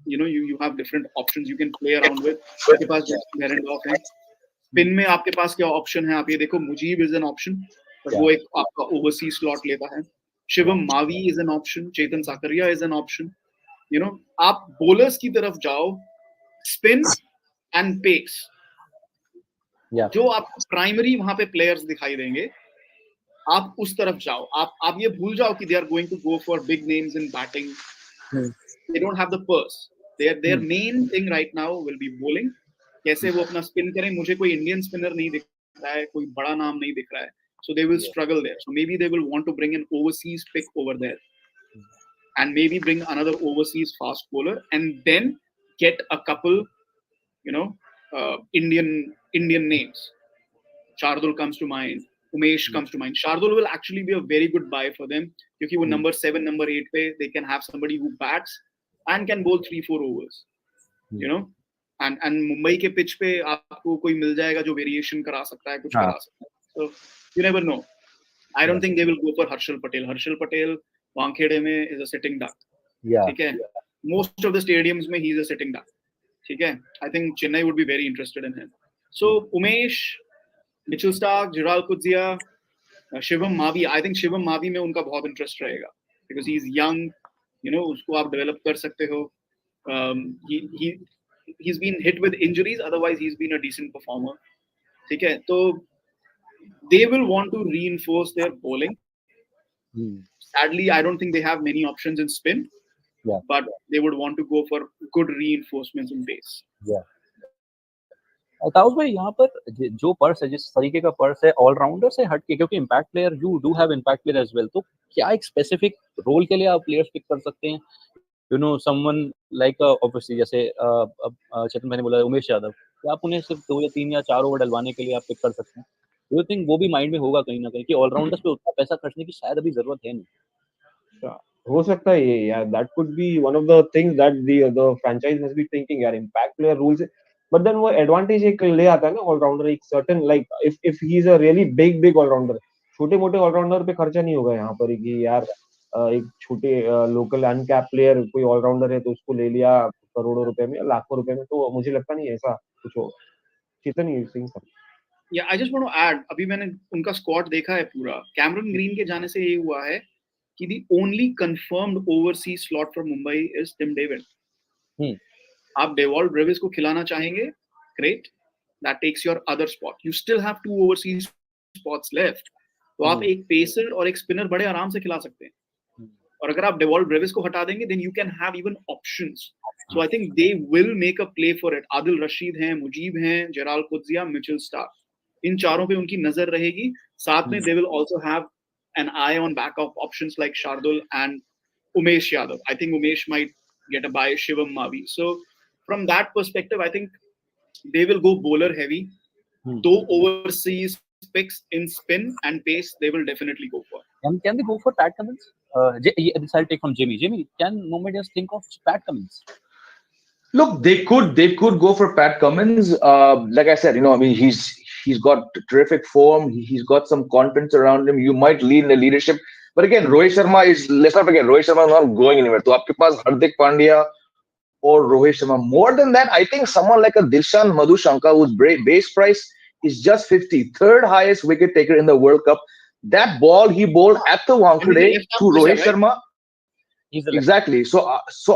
You know, you have different options you can play around with. आपके पास Justin Herendorf है. Spin में आपके पास क्या option है? आप ये देखो, Mujeeb is an option, but वो एक आपका ओवरसीज स्लॉट लेता है. Shivam Mavi is an option. Chetan Sakariya is an option. You know, आप बॉलर्स की तरफ जाओ, स्पिन एंड पेस. जो आपको प्राइमरी वहां पे प्लेयर्स दिखाई देंगे, आप उस तरफ जाओ. आप ये भूल जाओ कि they are going to go for big names in batting. They don't have the purse. Their main thing right now will be bowling. कैसे वो अपना स्पिन करें. मुझे कोई इंडियन स्पिनर नहीं दिख रहा है, कोई बड़ा नाम नहीं दिख रहा है. So they will struggle there. So maybe they will want to bring an overseas pick over there, and maybe bring another overseas fast bowler, and then get a couple, you know, Indian names. Shardul comes to mind. Umesh comes to mind. Shardul will actually be a very good buy for them, because वो number 7, number 8 पे they can have somebody who bats and can bowl 3-4 overs. You know, and Mumbai के pitch पे आपको कोई मिल जाएगा जो variation करा सकता है, कुछ करा सकता है. So you never know. I don't think they will go for Harshal Patel. Harshal Patel Wankhede में is a sitting duck. ठीक है. Most of the stadiums में he is a sitting duck. ठीक है. I think Chennai would be very interested in him. So Umesh, Mitchell Stark, Jiral Kudzia, Shivam Mavi. I think Shivam Mavi में उनका बहुत interest रहेगा, because he's young. You know, उसको आप develop कर सकते हो. He's been hit with injuries. Otherwise, he's been a decent performer. ठीक है. तो they will want to reinforce their bowling. Sadly, I don't think they have many options in spin. But they would want to go for good reinforcements in pace.
Taus भाई, यहाँ पर जो purse है, जिस तरीके का पर्स है, ऑलराउंडर से हट के, क्योंकि impact player, you do have impact player as well, तो क्या एक स्पेसिफिक रोल के लिए आप प्लेयर्स पिक कर सकते हैं? You know, someone like obviously, जैसे चेतन भाई ने बोला उमेश यादव, क्या आप उन्हें सिर्फ 2 या 3 या 4 ओवर डलवाने के लिए आप पिक कर सकते हैं? डू यू थिंक वो भी माइंड में होगा कहीं ना कहीं कि ऑलराउंडर्स पे उतना पैसा खर्चने की शायद अभी जरूरत है नहीं?
हो सकता है ये, यार that could be one of the things that the franchise must be thinking. यार impact player rules, but then वो एडवांटेज एक ले आता है ना ऑलराउंडर, एक certain, like if he is a really big allrounder. छोटे मोटे ऑलराउंडर पे खर्चा नहीं होगा यहाँ पर कि यार एक छोटे लोकल अनकैप प्लेयर कोई ऑलराउंडर है तो उसको ले लिया करोड़ों रुपए में, लाखों रुपए में. तो मुझे लगता नहीं ऐसा कुछ होगा. Chetan, you think?
Yeah, I just want to add, अभी मैंने उनका स्क्वाड देखा है पूरा. कैमरन ग्रीन के जाने से ये हुआ है कि the only confirmed overseas slot for Mumbai is Tim David. आप डेवॉल्ट ब्रेविस को खिलाना चाहेंगे, great, that takes your other spot. You still have 2 overseas spots left. तो आप एक पेसर और एक स्पिनर बड़े आराम से खिला सकते हैं. और अगर आप डेवॉल्ट ब्रेविस को हटा देंगे, then you can have even options. So I think they will make a play for it. Adil Rashid हैं, मुजीब हैं, जेराल कुद्जिया, मिचेल स्टार्क, इन चारों पे उनकी नजर रहेगी. साथ में they will also have an eye on backup options like Shardul and Umesh Yadav. I think Umesh might get a buy, Shivam Mavi. So from that perspective, I think they will go bowler heavy. Though overseas picks in spin and pace, they will definitely go for.
Can they go for Pat Cummins? This I'll take from Jimmy. Jimmy, can Mumbai just think of Pat Cummins?
Look, they could go for Pat Cummins. Like I said, you know, I mean, he's got terrific form. He's got some confidence around him. You might lead in the leadership, but again, Rohit Sharma is. Let's not forget, Rohit Sharma is not going anywhere. So, आपके पास Hardik Pandya or Rohit Sharma. More than that, I think someone like a Dilshan Madhushanka, whose base price is just 50, third highest wicket taker in the World Cup. That ball he bowled at the Wankhede to Rohit Sharma. Exactly. So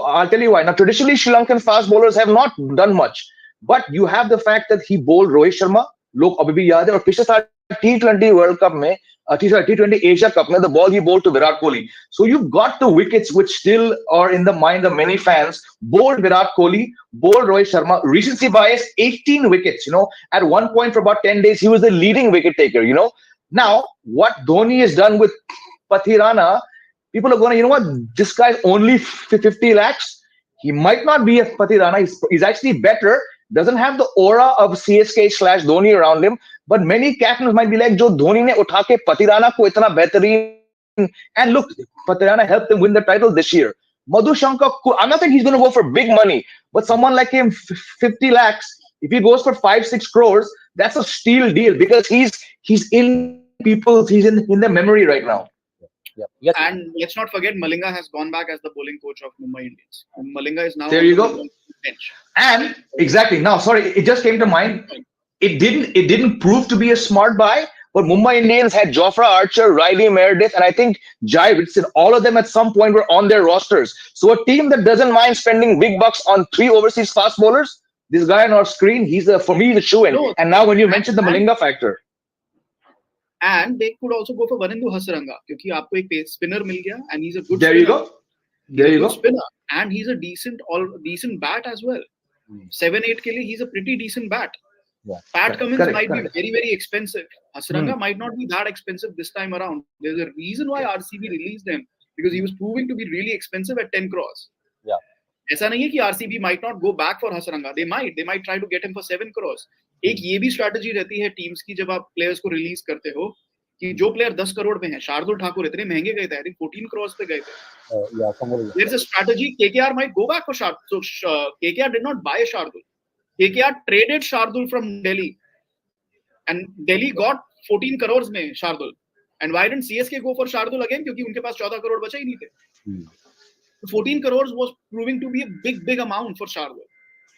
I'll tell you why. Now, traditionally, Sri Lankan fast bowlers have not done much, but you have the fact that he bowled Rohit Sharma. Log abhi bhi yaad hai, aur पिछले साल T20 World Cup में, T20 Asia Cup में, the ball he bowled to Virat Kohli. So you've got the wickets which still are in the mind of many fans. Bowled Virat Kohli, bowled Rohit Sharma. Recency bias, 18 wickets. You know, at one point for about 10 days, he was the leading wicket taker. You know, now what Dhoni has done with Pathirana, people are going to, you know what, this guy's only 50 lakhs. He might not be a Pathirana. He's actually better. doesn't have the aura of CSK/Dhoni around him, but many captains might be like, जो धोनी ने उठा के पतिराना को इतना बेहतरीन, and look, Patirana helped them win the title this year. Madhu Shankar, I'm not saying he's going to go for big money, but someone like him, 50 lakhs, if he goes for 5-6 crores, that's a steal deal because he's in people's, he's in the memory right now.
Yeah. Yes.
And let's not forget, Malinga has gone back as the bowling coach of Mumbai Indians. And Malinga is now
There
on
you
the
go.
bench.
And exactly, now sorry, it just came to mind. It didn't prove to be a smart buy, but Mumbai Indians had Jofra Archer, Riley Meredith, and I think Jai Ritson. All of them at some point were on their rosters. So a team that doesn't mind spending big bucks on 3 overseas fast bowlers, this guy on our screen, for me, the shoe-in.
No,
and now when you mentioned the Malinga factor,
and they could also go for Vanindu Hasaranga क्योंकि आपको एक spinner मिल गया, and he's a good
there
spinner.
you go. There you go.
Spinner, and he's a decent bat as well. 7-8 के लिए he's a pretty decent bat.
Yeah.
Pat Cummins
Correct,
might
correct.
be very, very expensive. Hasaranga might not be that expensive this time around. There's a reason why RCB released him, because he was proving to be really expensive at 10 crores.
Yeah.
ऐसा नहीं है कि RCB might not go back for Hasaranga. They might try to get him for 7 crores. एक ये भी strategy रहती है teams की जब आप players को release करते हो कि जो player 10 करोड़ में है, शार्दुल ठाकुर इतने महंगे गए थे, I think 14 crores पे गए थे.
Yeah, somewhere.
There's a strategy. KKR might go back for Shardul. So KKR did not buy Shardul. KKR traded Shardul from Delhi, and Delhi got 14 crores में Shardul. And why didn't CSK go for Shardul again? क्योंकि उनके पास 14 करोड़ बचे ही नहीं थे. 14 crores was proving to be a big amount for Shardul.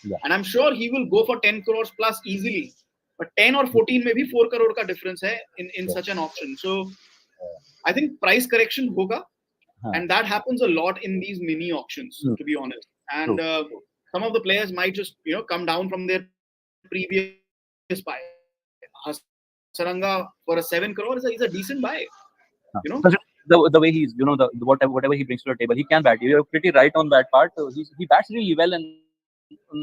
Yeah.
And I'm sure he will go for 10 crores plus easily. But 10 or 14 में भी 4 crore का difference है in such an auction. So I think price correction होगा. And that happens a lot in these mini auctions, to be honest. And some of the players might just, come down from their previous buy. Hasaranga for a 7 crore is a decent buy.
The way he's, whatever he brings to the table, he can bat. You're pretty right on that part. He bats really well in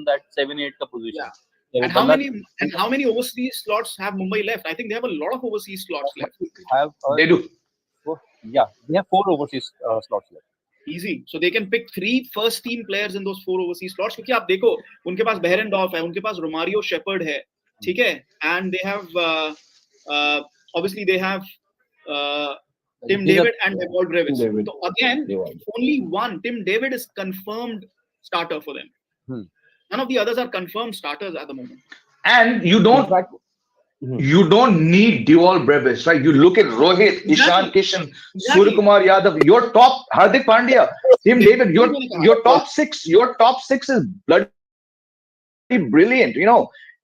that 7-8 position.
Yeah. And how many overseas slots have Mumbai left? I think they have a lot of overseas slots left.
They do.
Yeah, they have 4 overseas slots left.
Easy. So they can pick 3 first team players in those 4 overseas slots. क्योंकि आप देखो, उनके पास Behrendorff है, उनके पास Romario shepherd है, ठीक है? And they have obviously they have Tim David and Devol Brevis. So again, only one Tim David is confirmed starter for them. None of the others are confirmed starters at the moment.
And you don't need Devol Brevis, right? You look at Rohit, Ishan Kishan, Suryakumar Yadav, your top, Hardik Pandya, Tim David, your top six is bloody brilliant.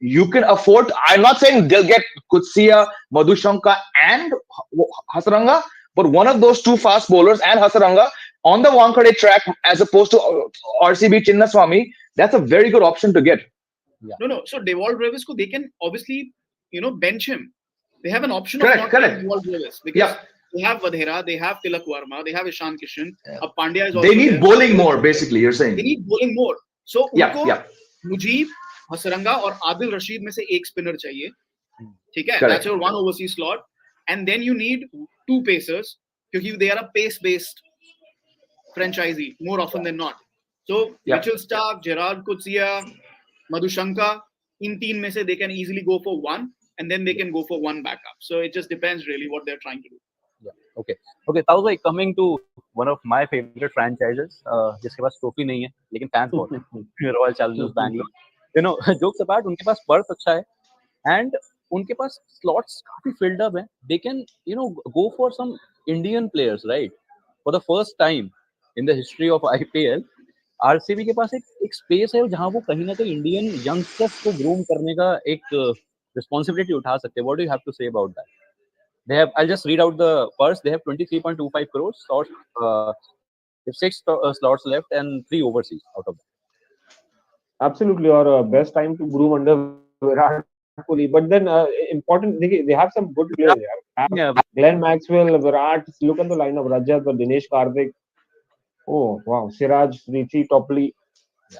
You can afford. I'm not saying they'll get Kutsia, Madhu Shankar, and Hasaranga, but one of those 2 fast bowlers and Hasaranga on the Wankhede track as opposed to RCB Chinnaswamy, that's a very good option to get.
Yeah. No. So Devol Brevis, they can obviously, bench him. They have an option
correct,
of not
correct.
Devol Brevis because they have Vadhera, they have Tilak Verma, they have Ishan Kishan. Pandya is also
they need
there.
bowling more, basically. You're saying
they need bowling more. So
उनको
Mujib, Hasaranga और Adil Rashid में से एक spinner चाहिए. ठीक है?
Correct.
That's your one overseas slot, and then you need 2 pacers because they are a pace-based franchisee more often than not. So Mitchell Stark, Gerard Kutsia, Madhu Shankar, in 3 में से they can easily go for 1, and then they can go for 1 backup. So it just depends really what they're trying to do.
Yeah. Okay. Tauzai, coming to one of my favorite franchises, जिसके पास trophy नहीं है, लेकिन fans बहुत हैं. Royal Challengers Bangalore. Jokes apart, उनके पास Perth अच्छा है, and उनके पास slots काफी filled up हैं. They can, go for some Indian players, right? For the first time in the history of IPL, RCB के पास एक स्पेस है जहां वो कहीं ना कहीं इंडियन यंगस्टर्स को ग्रूम करने का एक रिस्पांसिबिलिटी उठा सकते हैं. What do you have to say about that? They have. I'll just read out the purse. They have 23.25 crores. They have 6 slots left and 3 overseas out of that.
Absolutely, or best time to groom under Virat Kohli. But then important, they have some good players.
Yeah.
Glenn Maxwell, Virat. Look at the lineup: Rajat, Dinesh Karthik. Oh wow, Siraj, Rishi, Topley.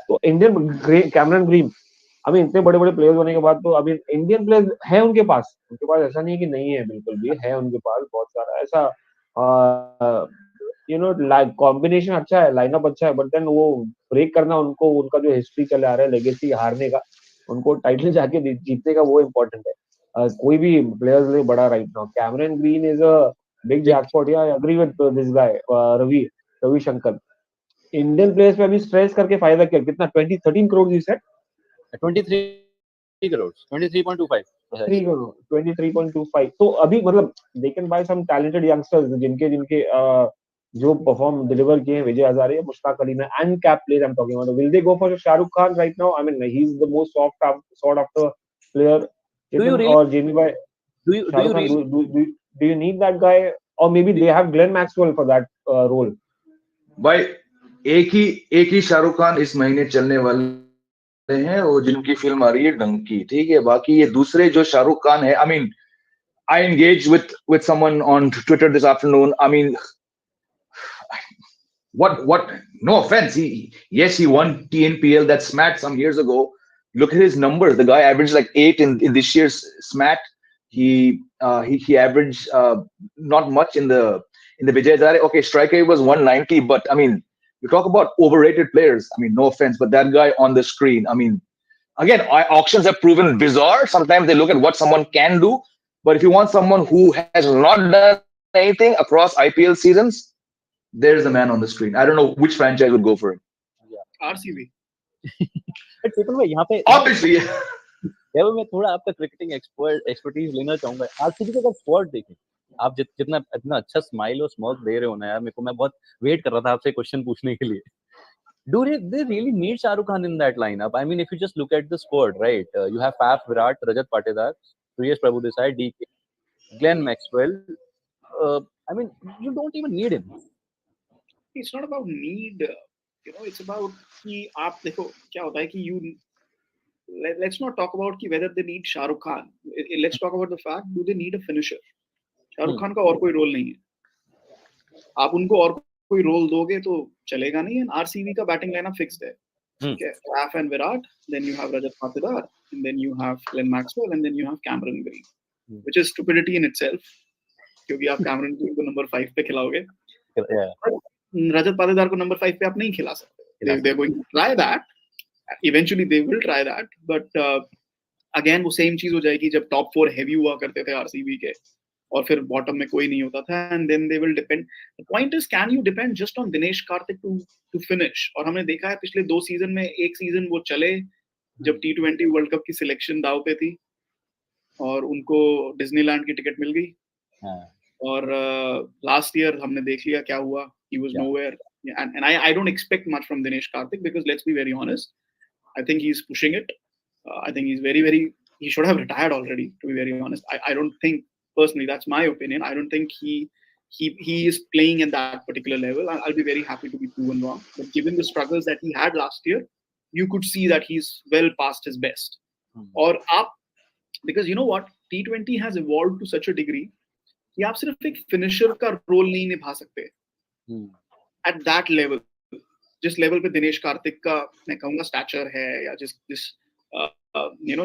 तो Indian Cameron green, इतने बड़े बड़े players होने के बाद तो Indian players है उनके पास ऐसा नहीं है कि नहीं है, बिल्कुल भी है उनके पास बहुत सारा ऐसा कॉम्बिनेशन अच्छा है, लाइनअप अच्छा है, बट देन वो ब्रेक करना उनका जो हिस्ट्री चले आ रहा है लेगेसी हारने का, उनको टाइटल जाके जीतने का वो इम्पोर्टेंट है. कोई भी प्लेयर्स नहीं बड़ा right now. Cameron Green is a big jackpot. Yeah I agree with this guy Ravi Shankar. Indian players पे अभी स्ट्रेस करके फायदा क्या? कितना 13 crore you said?
23 crores, 23.25.
3 crore 23.25. तो अभी मतलब they can buy some talented youngsters जिनके जो परफॉर्म डिलीवर किए हैं. Vijay Hazare, Mushtaq Ali, and cap player I am talking about. Will they go for Shahrukh Khan right now? I mean he is the most soft after player.
Do you
Chetan
really?
or Jamie by
Do you
Shahrukh Khan,
really?
do you need that guy? Or maybe they have Glenn Maxwell for that role.
भाई एक ही शाहरुख खान इस महीने चलने वाले हैं, वो जिनकी film आ रही है डंकी, ठीक है. बाकी ये दूसरे जो शाहरुख खान है, I mean I engaged with someone on Twitter this afternoon. I mean, what? No offense. Yes, he won TNPL, that SMAT some years ago. Look at his numbers. The guy averaged like 8 in this year's SMAT. He averaged not much in the Vijay Hazare. Okay, striker was 190, but I mean, you talk about overrated players. I mean, no offense, but that guy on the screen. I mean, again, auctions have proven bizarre. Sometimes they look at what someone can do, but if you want someone who has not done anything across IPL seasons, there's the man on the screen. I don't know which franchise would go for him.
RCB.
But चेतन भाई यहाँ पे
Obviously,
यार मैं थोड़ा आपका cricketing expertise लेना चाहूंगा. RCB का स्क्वाड देखें, आप जितना इतना अच्छा स्माइल और स्मॉग दे रहे हो ना यार, मेरे को मैं बहुत वेट कर रहा था आपसे क्वेश्चन पूछने के लिए. Do they really need Shah Rukh Khan in that lineup? I mean, if you just look at the squad, right? You have Faf, Virat, Rajat Patidar, Suresh Prabhudesai, DK, Glenn Maxwell. I mean, you don't even need him.
It's not about need, it's about कि आप देखो क्या होता है कि let's not talk about कि whether they need Shah Rukh Khan. Let's talk about the fact, do they need a finisher? Shah Rukh Khan का और कोई रोल नहीं है. आप उनको और कोई रोल दोगे तो चलेगा नहीं. एंड आरसीबी का बैटिंग लाइनअप फिक्स्ड है. ठीक है, Faf and Virat, then you have Rajat Patidar, and then you have Glenn Maxwell, and then you have Cameron Green, which is stupidity in itself, क्योंकि आप Cameron Green को number 5 पे खिलाओगे. रजत पाटीदार को number 5 पे आप नहीं खिला सकते. They're going to try that. Eventually they will try that, but again वो सेम चीज हो जाएगी जब टॉप 4 हैवी हुआ करते थे आरसीबी के और फिर बॉटम में कोई नहीं होता था. And then they will depend. The point is, can you depend just on Dinesh Karthik to finish? और हमने देखा है पिछले 2 सीजन में, एक सीजन वो चले जब T20 वर्ल्ड कप की सिलेक्शन दाव पे थी और उनको डिज्नीलैंड की टिकट मिल गई. और लास्ट ईयर हमने देख लिया क्या हुआ. He was nowhere. And I don't expect much from Dinesh Karthik, because let's be very honest, I think he is pushing it. I think he is very very, he should have retired already, to be very honest. I don't think, personally, that's my opinion, I don't think he is playing at that particular level. I'll be very happy to be proven wrong, but given the struggles that he had last year, you could see that he's well past his best. Or up, because you know what, T20 has evolved to such a degree कि आप सिर्फ एक finisher का role नहीं निभा सकते at that level. जिस level पे दिनेश कार्तिक का मैं कहूंगा स्टैचर है, या जिस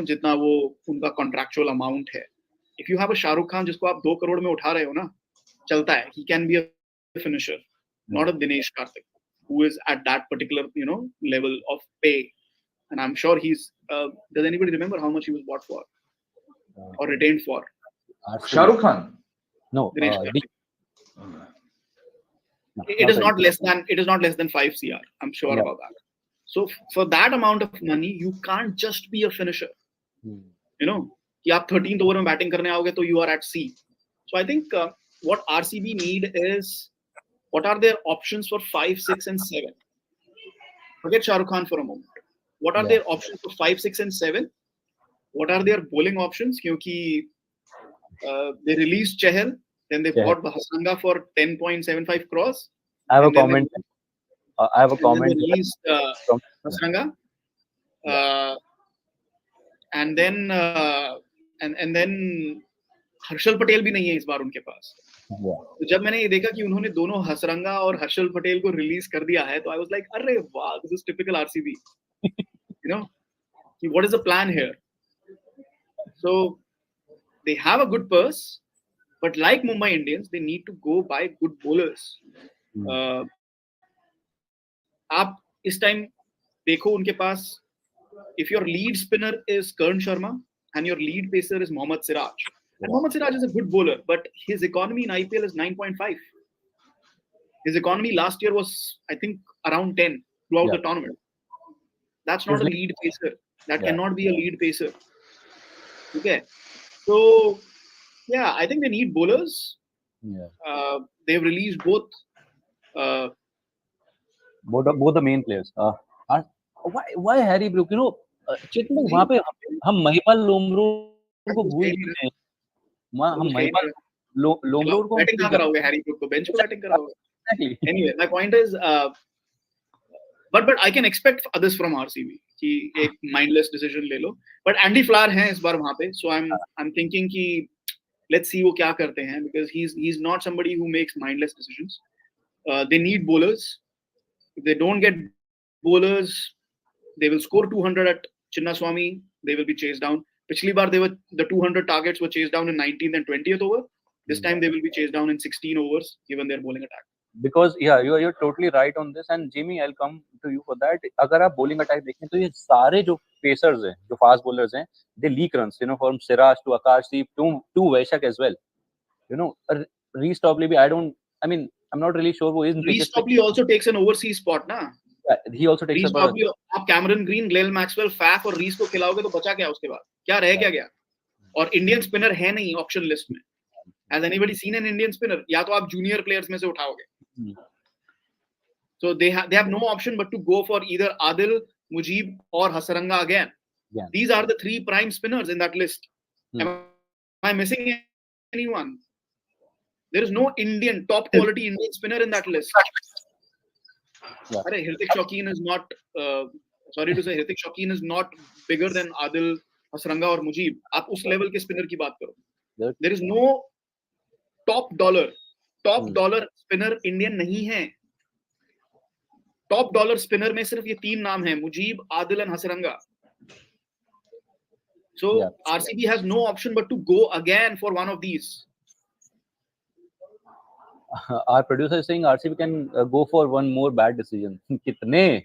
जितना वो उनका कॉन्ट्रैक्चुअल अमाउंट है. If you have a Shahrukh Khan जिसको आप 2 करोड़ में उठा रहे हो ना, चलता है. He can be a finisher, not a Dinesh Karthik who is at that particular level of pay. And I'm sure he's does anybody remember how much he was bought for or retained for?
Shahrukh Khan.
No,
it is not less than 5 CR. I'm sure about that. So for that amount of money, you can't just be a finisher. कि आप 13th over में batting करने आओगे तो you are at sea. So I think what RCB need is, what are their options for 5, 6 and 7? Forget Shah Rukh Khan for a moment. What are their options for 5, 6 and 7? What are their bowling options? क्योंकि they released Chahal, then they bought Bahasanga for 10.75 crores.
I have a comment. I have a comment.
Then they released Bahasanga, and then Harshal Patel भी नहीं है इस बार उनके पास. तो जब मैंने ये देखा कि उन्होंने दोनों हसरंगा और हर्षल पटेल को रिलीज कर दिया है, तो आई वाज लाइक, अरे वाह, this is typical RCB. what is the plan here? So they have a good purse, but like Mumbai Indians, they need to go buy good bowlers. आप इस टाइम देखो उनके पास if your lead spinner is Karan Sharma and your lead pacer is Mohammad Siraj, and Mohammad Siraj is a good bowler, but his economy in IPL is 9.5. His economy last year was, I think, around 10 throughout the tournament. That's not a lead pacer. That cannot be a lead pacer. Okay. So, yeah, I think they need bowlers. They've released both.
Both the main players. Why Harry Brook? You know, Chetan, वहाँ पे हम महिपाल लोमरोर को भूल गए हैं. हम महिपाल लोमरोर को
batting कहाँ कराओगे हैरी ब्रूक को? बेंच पे बैटिंग कराओगे? Anyway, my point is, but I can expect others from RCB कि एक mindless decision ले लो. But Andy Flower हैं इस बार वहाँ पे, so I'm thinking कि let's see वो क्या करते हैं, because he's not somebody who makes mindless decisions. They need bowlers. If they don't get bowlers, they will score 200 at Chinnaswamy. They will be chased down. पिछली बार the 200 targets were chased down in 19th and 20th over. This time they will be chased down in 16 overs given their bowling attack.
Because you're totally right on this, and Jamie, I'll come to you for that. अगर आप bowling attack देखें तो ये सारे जो pacers हैं, जो fast bowlers हैं, they leak runs, you know, from Siraj to Akashdeep to Vaishak as well. You know, Reece Topley, I'm not really sure who is.
Reece Topley also takes an overseas spot, na?
Yeah, he also takes
Reece Topley, आप Cameron Green, Glenn Maxwell, Faf और Reece को खिलाओगे तो बचा क्या उसके बाद? क्या रह क्या गया? और Indian spinner है नहीं auction list में. Has anybody seen an Indian spinner? या तो आप junior players में से उठाओगे. So they have no option but to go for either Adil, Mujib or Hasaranga again. Yeah. These are the three prime spinners in that list. Am I missing anyone? There is no Indian top quality Indian spinner in that list. Yeah. Hrithik Shauqeen is not. Sorry to say, Hrithik Shauqeen is not bigger than Adil, Hasaranga or Mujib. आप उस level के spinner की बात करो. There is no top dollar spinner Indian नहीं है. Top dollar spinner में सिर्फ ये तीन नाम हैं, Mujib, Adil and Hasaranga. So RCB has no option but to go again for one of these.
Our producer is saying RCB can go for one more bad decision. कितने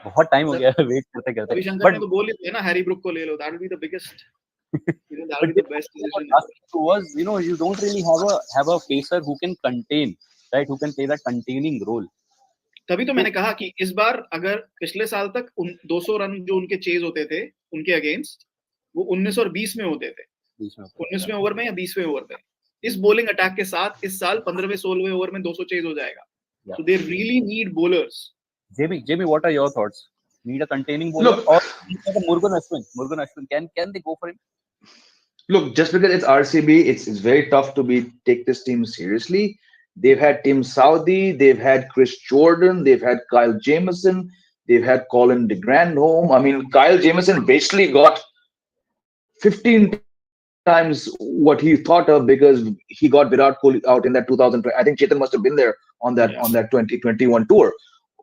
बहुत time हो गया वेट करते करते.
रविशंकर ने तो बोल ही दिया ना, हैरी ब्रुक को ले लो. That will be the biggest. That will be the best decision.
Was, you know, you don't really have a pacer who can contain, right? Who can play that containing role.
तभी तो मैंने कहा कि इस बार अगर पिछले साल तक 200 रन जो उनके चेज होते थे उनके अगेंस्ट वो 19 और 20 में होते थे, 19वें ओवर में या 20वें ओवर में. इस बॉलिंग अटैक के साथ इस साल 15वें 16वें ओवर में 200 चेज हो जाएगा. So they really need bowlers.
Jamie, what are your thoughts? Need a containing bowler or Murugan Ashwin? Can they go for him?
Look, just because it's RCB, it's very tough to take this team seriously. They've had Tim Southee, they've had Chris Jordan, they've had Kyle Jamieson, they've had Colin de Grandhomme. I mean, Kyle Jamieson basically got 15 times what he thought of because he got Virat Kohli out in that 2020. I think Chetan must have been there on that 2021 tour.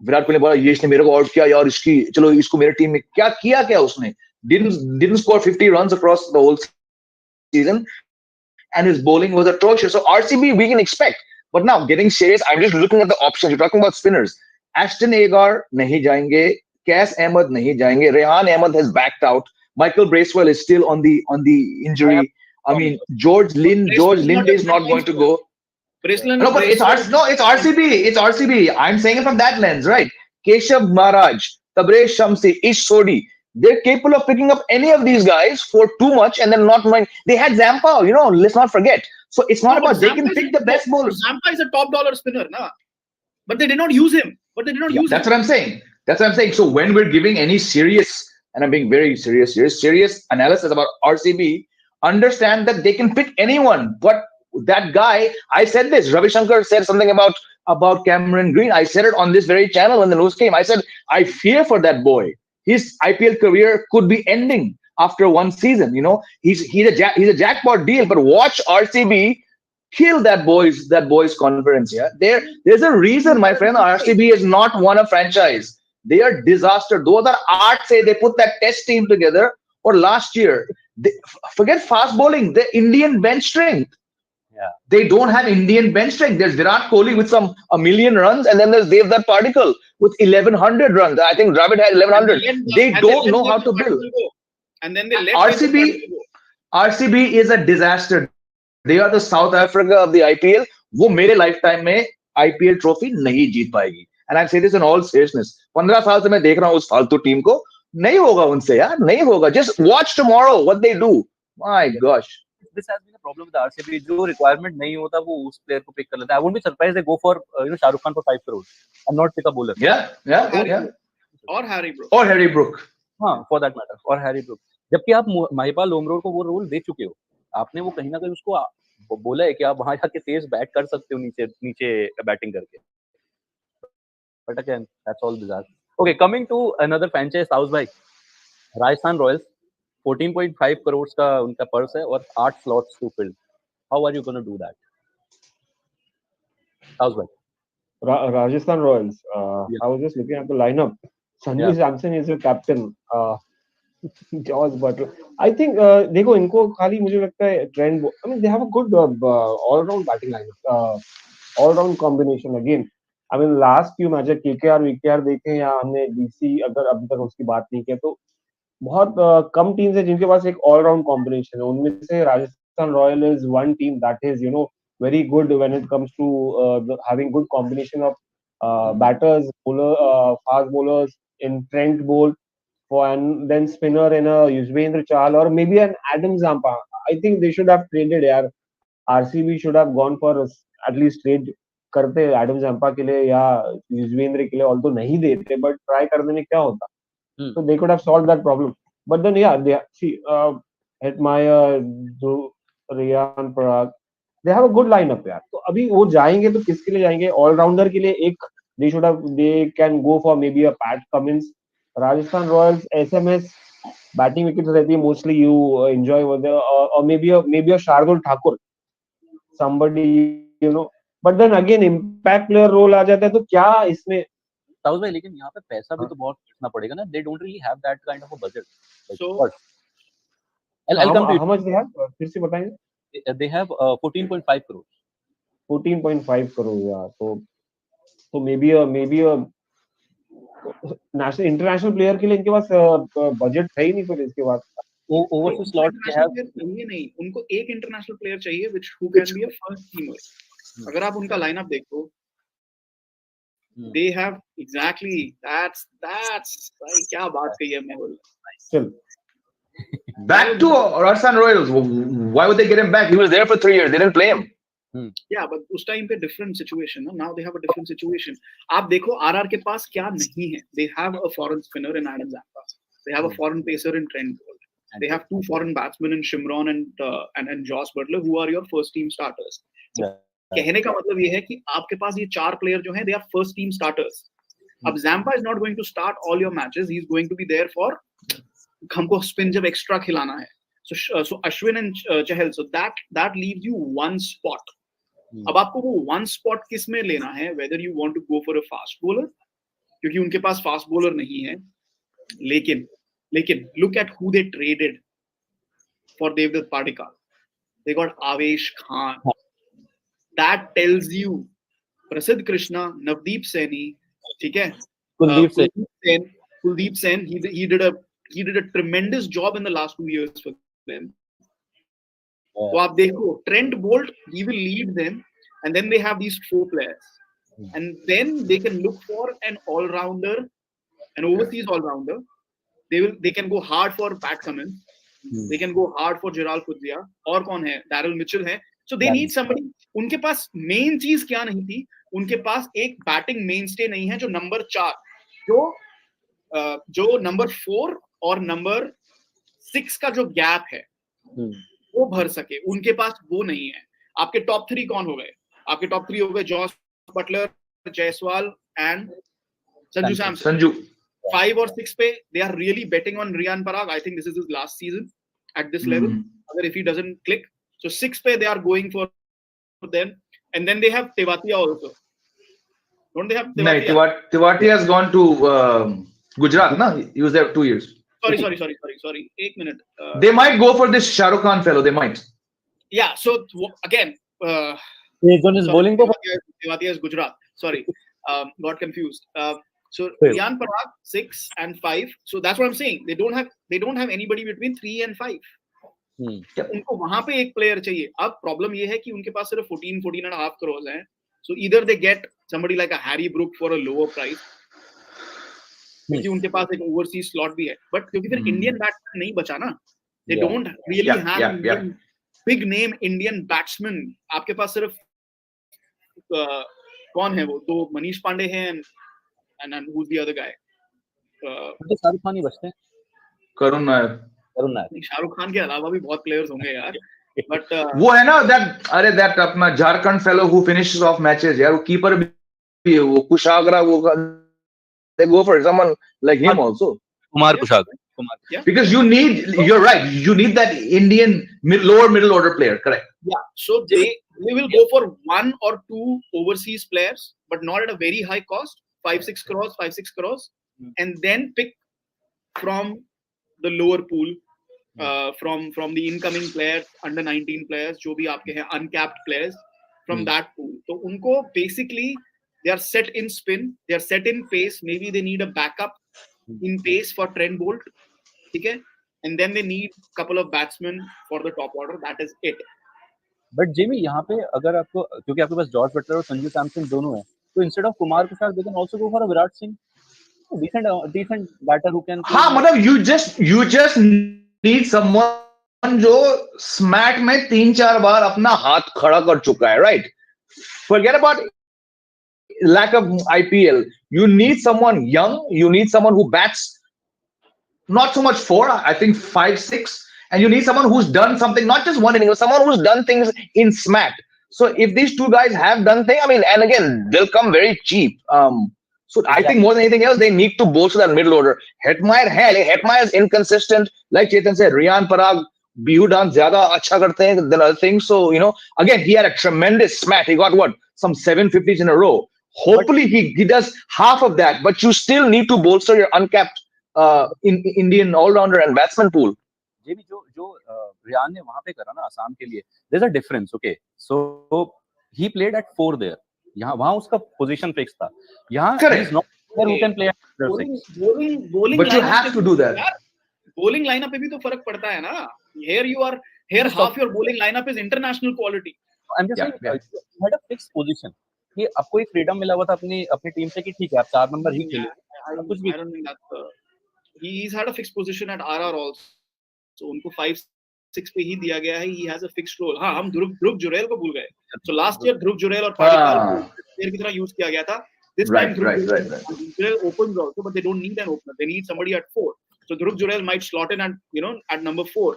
Virat Kohli बोला ये इसने मेरे को out किया यार, इसकी चलो इसको मेरे टीम में क्या उसने didn't score 50 runs across the whole season, and his bowling was atrocious. So RCB we can expect. But now, getting serious, I'm just looking at the options. You're talking about spinners. Ashton Agar nahi jayenge. Cas Ahmed nahi jayenge. Rehan Ahmed has backed out. Michael Bracewell is still on the injury. I mean, George Linde is not going to go. No, but it's RCB. It's RCB. I'm saying it from that lens, right? Keshav Maharaj, Tabrez Shamsi, Ish Sodhi. They're capable of picking up any of these guys for too much and then not mind. They had Zampa, you know, let's not forget. So it's not about they can pick the best bowlers.
Zampa is a top dollar spinner, na? But they did not use him.
That's what I'm saying. So when we're giving any serious, and I'm being very serious analysis about RCB, understand that they can pick anyone. But that guy, I said this, Ravi Shankar said something about Cameron Green. I said it on this very channel when the news came. I said, I fear for that boy. His IPL career could be ending after one season. You know, he's a jackpot deal. But watch RCB kill that boys conference. Yeah, there's a reason, my friend. RCB has not won a franchise. They are disaster. 2008 say they put that test team together, or last year. Forget fast bowling. The Indian bench strength.
Yeah.
They don't have Indian bench strength. There's Virat Kohli with a million runs, and then there's Devdutt Padikkal with 1100 runs. I think Dravid had 1100. They don't know how to build.
And then they let
RCB RCB is a disaster. They are the South Africa of the IPL. वो मेरे lifetime में IPL trophy नहीं जीत पाएगी. And I say this in all seriousness. 15 साल से मैं देख रहा हूँ उस फालतू टीम को. नहीं होगा उनसे यार, नहीं होगा. Just watch tomorrow what they do. My gosh.
This has been a problem with RCB. जो requirement नहीं होता वो उस player को pick कर लेता है. I wouldn't be surprised they go for Shah Rukh Khan for 5 crores and not pick a bowler.
Yeah.
Or Harry Brook.
Or Harry Brook.
हाँ, for that matter. और Harry Brook. जबकि आप महिपाल लोमरोड को वो रोल दे चुके हो. आपने वो कहीं ना कहीं उसको बोला है कि आप वहां जाके तेज बैट कर सकते हो नीचे बैटिंग करके. But again, that's all bizarre. Okay, coming to another franchise, House भाई, Rajasthan Royals, 14.5 crores का उनका पर्स है और 8 slots to fill. How are you going to do that? House भाई.
Rajasthan Royals.
Yeah.
I was just looking at the lineup. Sanju Samson is your captain. Josh Butler. I think देखो इनको खाली मुझे लगता है trend. I mean they have a good all-round batting lineup. All-round combination again. I mean last few matches KKR VKR देखे या हमने DC अगर अभी तक उसकी बात नहीं की तो बहुत कम टीम्स है जिनके पास एक all-round combination है. उनमें से Rajasthan Royal is one team that is very good when it comes to having good combination of batters, fast bowlers in Trent Bolt. And then spinner in a Yuzvendra Chahal or maybe an Adam Zampa. I think they should have traded. यार RCB should have gone for at least trade करते Adam Zampa के लिए या Yuzvendra के लिए. Although नहीं देते, but try करने में क्या होता? So they could have solved that problem. But then Hetmeyer, Riyan Parag, they have a good lineup यार. तो अभी वो जाएंगे तो किसके लिए जाएंगे? All rounder के लिए एक they can go for maybe a Pat Cummins. Rajasthan Royals SMS batting wickets रहती है mostly you enjoy with or maybe a Shardul Thakur, somebody but then again impact player role आ जाता है तो क्या इसमें
साउथ भाई लेकिन यहाँ पे पैसा भी तो बहुत खर्चना पड़ेगा ना. They don't really have that kind of a budget.
So
I'll come to
how much they have? फिर से बताएंगे.
They have 14.5 crores.
14.5 crores यार. So maybe a international player के लिए इनके पास बजट है ही नहीं. फिर इसके बाद
overseas slot they have
नहीं, उनको एक इंटरनेशनल प्लेयर चाहिए who can be a first teamer. अगर आप उनका लाइनअप देखो, they have exactly that's भाई क्या बात कही है Mehul.
Still
back to Rajasthan Royals. Why would they get him back? He was there for 3 years. They didn't play him.
Yeah, but उस टाइम पे different situation. Now they have a different situation. आप देखो RR के पास क्या नहीं है. They have a foreign spinner in Adam Zampa. They have a foreign pacer in Trent Bolt. They have 2 foreign batsmen in Shimron and Josh Butler who are your first team starters. So कहने का मतलब ये है कि आपके पास ये 4 player जो हैं they are first team starters. अब Zampa is not going to start all your matches. He's going to be there for हमको spin जब extra खिलाना है. So Ashwin and Chahal. So that leaves you one spot. अब आपको वो one spot किस में लेना है? Whether you want to go for a fast bowler, क्योंकि उनके पास fast bowler नहीं है. लेकिन look at who they traded for Devdutt Padikkal. They got Avesh Khan. That tells you Prasidh Krishna, Navdeep Saini, ठीक है? Kuldeep Sen. He did a tremendous job in the last 2 years for them. तो आप देखो Trent Bolt, he will lead them, and then they have these 4 players, and then they can look for an all-rounder, an overseas all-rounder. They can go hard for Pat Cummins, they can go hard for Gerald Pudia, और कौन है? Daryl Mitchell है. So they need somebody. उनके पास main चीज क्या नहीं थी? उनके पास एक बैटिंग mainstay नहीं है जो नंबर 4 जो नंबर 4 और नंबर 6 का जो गैप है वो भर सके. उनके पास वो नहीं है. आपके टॉप 3 कौन हो गए? आपके टॉप 3 हो गए Jos Buttler, Jaiswal and Sanju Samson. 5 और 6 पे they are really betting on Riyan Parag. I think this is his last season at this level. Agar if he doesn't click, so 6 पे they are going for them, and then they have Tewatia also. Don't they have Tewatia?
No, Tewatia has gone to Gujarat. No, he was there 2 years.
Sorry. 1 minute.
They might go for this Shah Rukh Khan fellow. They might.
Yeah. So again,
Based on his bowling performance.
Tewatia is Gujarat. Sorry, got confused. So
Fair.
Riyan Parag 6 and 5. So that's what I'm saying. They don't have anybody between 3 and 5.
Hmm.
उनको वहां पे एक player चाहिए. अब problem ये है कि उनके पास सिर्फ 14.5 crores हैं. So either they get somebody like a Harry Brook for a lower price, क्योंकि उनके पास एक ओवरसीज स्लॉट भी है. बट क्योंकि फिर इंडियन बैट्समैन नहीं बचा ना. They
Yeah.
don't really
Yeah,
have
yeah, yeah.
big name Indian batsman. आपके पास सिर्फ कौन है वो? तो मनीष पांडे हैं and who's the other guy?
तो शाहरुख खान ही बचते हैं.
करुण नायर.
करुण नायर.
शाहरुख खान के अलावा भी बहुत प्लेयर्स होंगे यार. बट
वो है ना that अपना Jharkhand fellow who finishes off matches यार, वो कीपर भी है, वो कुशाग्रा, वो they go for someone like him also.
Kumar
Yeah.
Kushagra. Kumar.
Yeah.
Because you're right, you need that Indian lower middle order player, correct?
Yeah, so they will go for 1 or 2 overseas players, but not at a very high cost, 5-6 crores, and then pick from the lower pool, from the incoming players, under 19 players, जो भी आपके हैं uncapped players, from that pool. तो उनको basically they are set in spin, they are set in pace. Maybe they need a backup in pace for Trent Bolt, ठीक है? And then they need couple of batsmen for the top order. That is it.
But Jamie यहाँ पे अगर आपको, क्योंकि आपके पास George Buttler और संजू सैमसन दोनों है, तो instead of Kumar Kushagra they can also go for Virat Singh, decent batter who can.
हाँ, मतलब you just need someone जो स्मैट में 3-4 बार अपना हाथ खड़ा कर चुका है, right? Forget about lack of IPL. You need someone young. You need someone who bats not so much 4, I think 5, 6, and you need someone who's done something, not just one inning, but someone who's done things in smack. So if these two guys have done things, I mean, and again, they'll come very cheap. So I think more than anything else, they need to bolster that middle order. Hetmeyer is inconsistent. Like Chetan said, Riyan Parag, Bihu dance zyada acha karte hain than other things. So, again, he had a tremendous smack. He got some 750s in a row. Hopefully he does half of that, but you still need to bolster your uncapped in Indian all-rounder and batsman pool.
ये भी जो रियान ने वहां पे करा ना आसाम के लिए, there's a difference. Okay, so he played at 4 there. यहाँ वहां उसका पोजीशन फिक्स था. यहाँ he's not there who can play at 6.
Bowling
But you have to do that.
Bowling lineup पे भी तो फर्क पड़ता है ना. Here half your bowling lineup is international quality.
I'm just saying, you had a fixed position. कि आपको एक फ्रीडम मिला हुआ था अपनी टीम से कि ठीक है आप 4 number he Khelo.
I don't think that he's had a fixed position at RR also. So उनको 5-6 पे ही दिया गया है. He has a fixed role. हाँ, हम ध्रुव जुरैल को भूल गए. So last year ध्रुव जुरैल और पारिकाल को प्लेयर की तरह यूज किया गया था. This time Dhruv Jurel opens also, but they don't need an opener. They need somebody at 4. So Dhruv Jurel might slot in at number 4.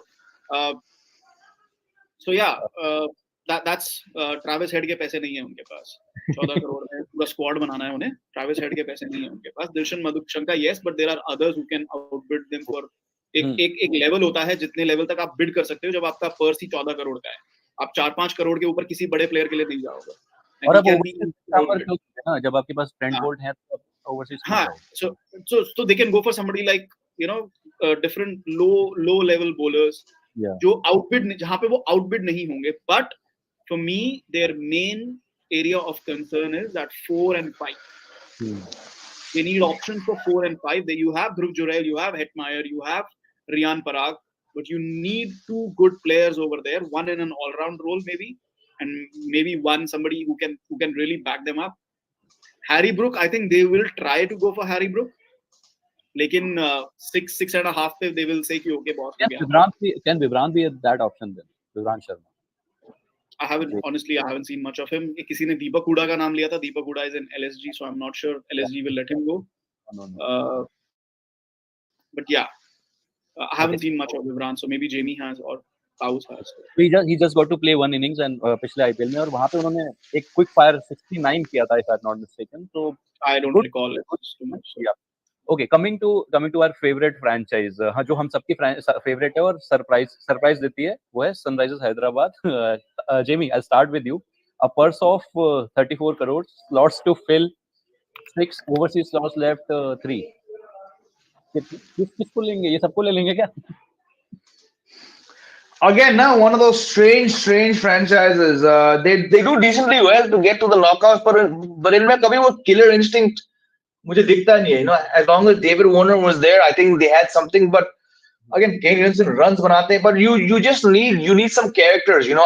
So yeah, that's Travis head के पैसे नहीं है उनके पास. 14 करोड़ में पूरा स्क्वाड बनाना है उन्हें. ट्रैविस हेड के पैसे नहीं है उनके पास. Dilshan Madushanka yes, but there are others who can outbid them for एक लेवल होता है जितने लेवल तक आप बिड कर सकते हो जब आपका पर्स ही 14 करोड़ का है. आप 4-5 करोड़ के ऊपर किसी बड़े प्लेयर के लिए नहीं जाओगे.
और अब ना जब आपके पास ट्रेंट बोल्ट है तो ओवरसीज.
हाँ, so they can go for somebody like different low level bowlers जो outbid, जहाँ पे वो outbid नहीं होंगे. But for me their main area of concern is that 4 and 5. They need options for 4 and 5. You have Dhruv Jurel, you have Hetmeyer, you have Riyan Parag, but you need 2 good players over there. One in an all-round role maybe, and maybe one somebody who can really back them up. Harry Brook, I think they will try to go for Harry Brook. लेकिन 6.5 पे they will say कि okay boss.
Can Vivrant be that option then? Vivrant Sharma.
I haven't seen much of him. किसी ने दीपक हुडा का नाम लिया था. दीपक Hooda is in LSG, so I'm not sure LSG will let him go. No. But yeah, I haven't seen much of Vivrant, so maybe Jamie has or Taus has.
He just got to play one innings and पिछले IPL में, और वहाँ पे उन्होंने एक quick fire 69 किया था if I'm not mistaken. So
I don't recall it too much.
Yeah. Okay, coming to our favorite franchise, हाँ जो हम सबकी favorite है और surprise देती है, वो है Sunrisers Hyderabad. Jamie, I'll start with you. A purse of 34 crores, slots to fill, 6 overseas slots left, 3. किसको लेंगे? ये सबको ले लेंगे क्या?
again, now one of those strange franchises. They do decently well to get to the knockouts, but इनमें कभी वो killer instinct मुझे दिखता नहीं है. You know, as long as David Warner was there, I think they had something. But again, Kane Williamson runs बनाते हैं, but you just need some characters. You know,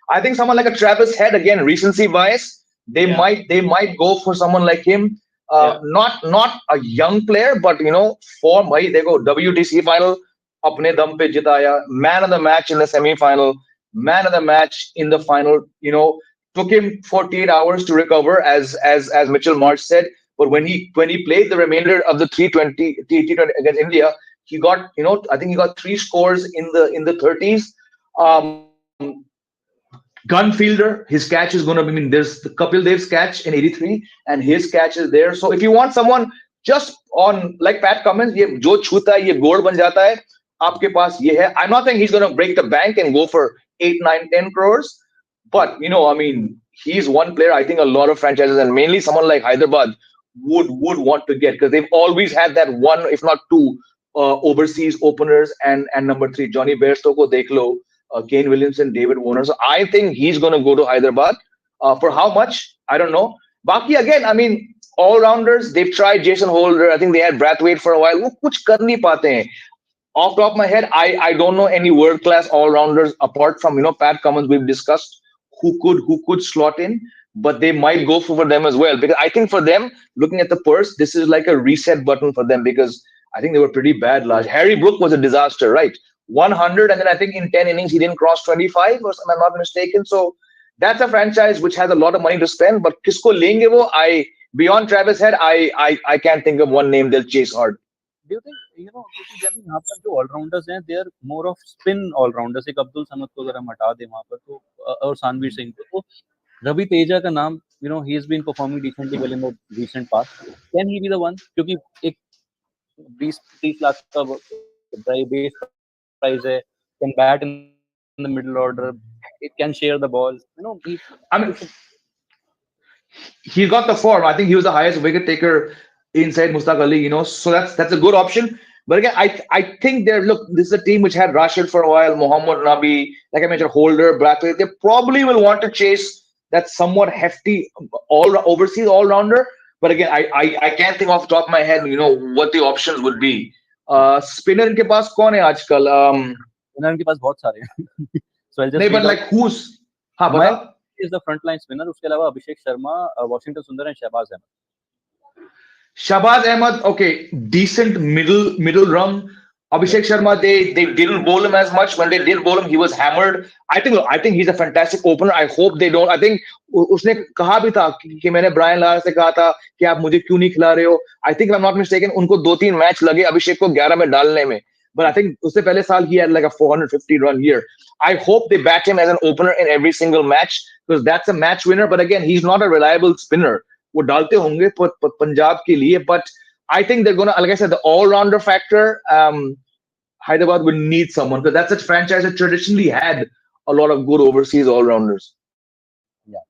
I think someone like a Travis Head, again, recency bias. They might go for someone like him. Not a young player, but you know, form. भाई देखो WTC final अपने दम पे जिताया, man of the match in the semi-final, man of the match in the final. You know, took him 48 hours to recover, as Mitchell Marsh said. But when he played the remainder of the 320 T20 against India, he got, you know, I think he got 3 scores in the 30s. Gun fielder, his catch is going to be, I mean, there's the Kapil Dev's catch in 83 and his catch is there. So if you want someone just on like Pat Cummins, ये जो छूता है ये gold बन जाता है, आपके पास ये है. I'm not saying he's going to break the bank and go for 8, 9, 10 crores, but you know, I mean, he's one player I think a lot of franchises and mainly someone like Hyderabad would want to get, because they've always had that one, if not two, overseas openers, and number 3 Johnny Bairstow ko dekh lo, Kane Williamson, David Warner. So I think he's going to go to Hyderabad. For how much? I don't know. Baki, again, I mean, all rounders. They've tried Jason Holder. I think they had Brathwaite for a while. वो कुछ कर नहीं पाते हैं. Off the top of my head, I don't know any world class all rounders apart from, you know, Pat Cummins we've discussed who could slot in, but they might go for them as well, because I think for them, looking at the purse, this is like a reset button for them, because I think they were pretty bad last. Harry Brook was a disaster, right? 100, and then I think in 10 innings he didn't cross 25, or I'm not mistaken. So that's a franchise which has a lot of money to spend, but kisko lenge wo? Beyond Travis Head, I can't think of one name they'll chase hard.
Do you think, you know, क्योंकि जब यहाँ पर जो allrounders हैं, they are more of spin allrounders. एक अब्दुल समद को अगर हम हटा दें वहाँ पर, तो और सानवीर सिंह को, तो रवि तेजा का नाम, you know, he has been performing decently well in the recent past. Can he be the one? क्योंकि एक 20-30 लाख का base price है, can bat in the middle order, it can share the ball. You know,
he's got the form. I think he was the highest wicket taker inside Mustaq Ali, you know, so that's a good option. But again, I think this is a team which had Rashid for a while, Mohammad Nabi, like I mentioned, Holder, Brathwaite. They probably will want to chase that somewhat hefty overseas all-rounder. But again, I can't think off the top of my head, you know, what the options would be. Spinner इनके पास कौन है आजकल?
Spinner इनके पास बहुत सारे हैं. So I'll just
नहीं, but like who's? हाँ बता.
Is the frontline spinner. उसके अलावा Abhishek Sharma, Washington Sundar and Shahbaz Ahmed.
Shahbaz Ahmed, okay, decent middle rung. Abhishek Sharma, they didn't bowl him as much. When they did bowl him, he was hammered. I think he's a fantastic opener. I hope they don't. I think उसने कहा भी था कि मैंने Brian Lara से कहा था कि आप मुझे क्यों नहीं खिला रहे हो. I think if I'm not mistaken, उनको 2-3 मैच लगे अभिषेक को 11 में डालने में. But I think उससे पहले साल he had like a 450 run year. I hope they bat him as an opener in every single match, because that's a match winner. But again, he's not a reliable spinner. वो डालते होंगे पंजाब के लिए, but I think they're gonna, like I said, the all-rounder factor. Hyderabad will need someone, because that's a franchise that traditionally had a lot of good overseas all-rounders.
Yeah.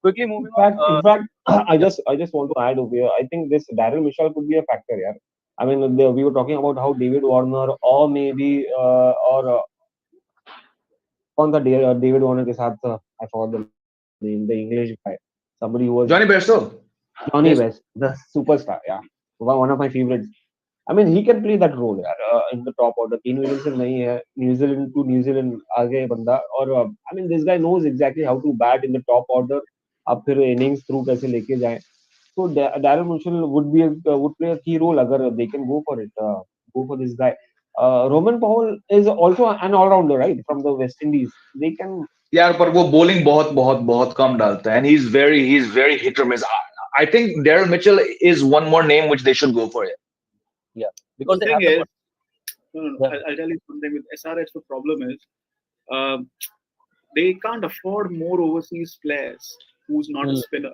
Quickly moving
on.
on.
In fact, I just want to add over here. I think this Daryl Mitchell could be a factor here. I mean, we were talking about how David Warner or maybe on the David Warner के साथ, I forgot the name, the English guy, somebody who was
Johnny Bairstow.
Johnny West, the superstar, yeah, one of my favorites. I mean, he can play that role in the top order. Kane Williamson नहीं है, New Zealand आगे बंदा, और I mean, this guy knows exactly how to bat in the top order. अब फिर innings through कैसे लेके जाएं. So Daryl Mitchell would play a key role अगर they can go for it, go for this guy. Roman Powell is also an all-rounder, right, from the West Indies. They can.
Yeah, but वो bowling बहुत कम डालता है, and he's very hit or miss. I think Daryl Mitchell is one more name which they should go for it.
Yeah, because
the thing is, I'll tell you something with SRH. The problem is, they can't afford more overseas players who's not a spinner.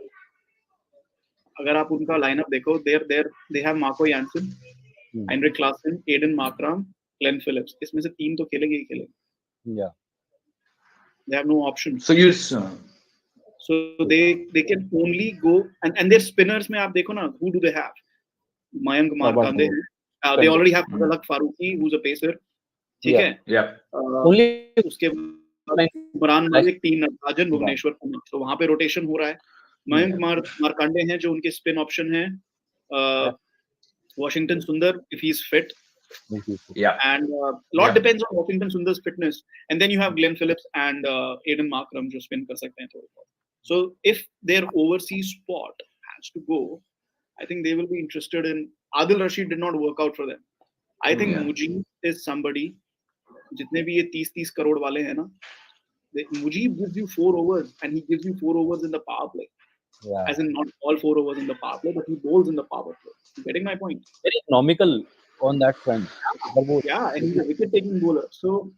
अगर आप उनका lineup देखो, they have Marco Jansen, Heinrich Klaasen, Aiden Markram, Glenn Phillips. इसमें से 3 तो खेलेंगे ही खेलेंगे.
Yeah.
They have no option.
So
they can only go, and their spinners में आप देखो ना, who do they have? Mayank Markande. They already have Fazalak Farooqi, who's a pacer. ठीक है
Yeah.
Only
उसके बाद इमरान मालिक 3 नटराजन भुवनेश्वर कुमार, तो वहां पे रोटेशन हो रहा है। मयंक मार्कंडे हैं जो उनके स्पिन ऑप्शन है, वॉशिंगटन सुंदर if he's fit,
Yeah.
and lot depends on Washington Sundar's fitness, and then you have Glenn Phillips and Aiden Markram जो spin कर सकते हैं थोड़ा बहुत। So if their overseas spot has to go, I think they will be interested in Adil Rashid. Did not work out for them. I think Mujib is somebody, जितने भी ये 30 करोड़ वाले हैं ना, Mujib gives you 4 overs and he gives you 4 overs in the power play.
Yeah.
As in not all 4 overs in the power play, but he bowls in the power play. You getting my point?
Very economical on that front.
Yeah, and he's a wicket-taking bowler. So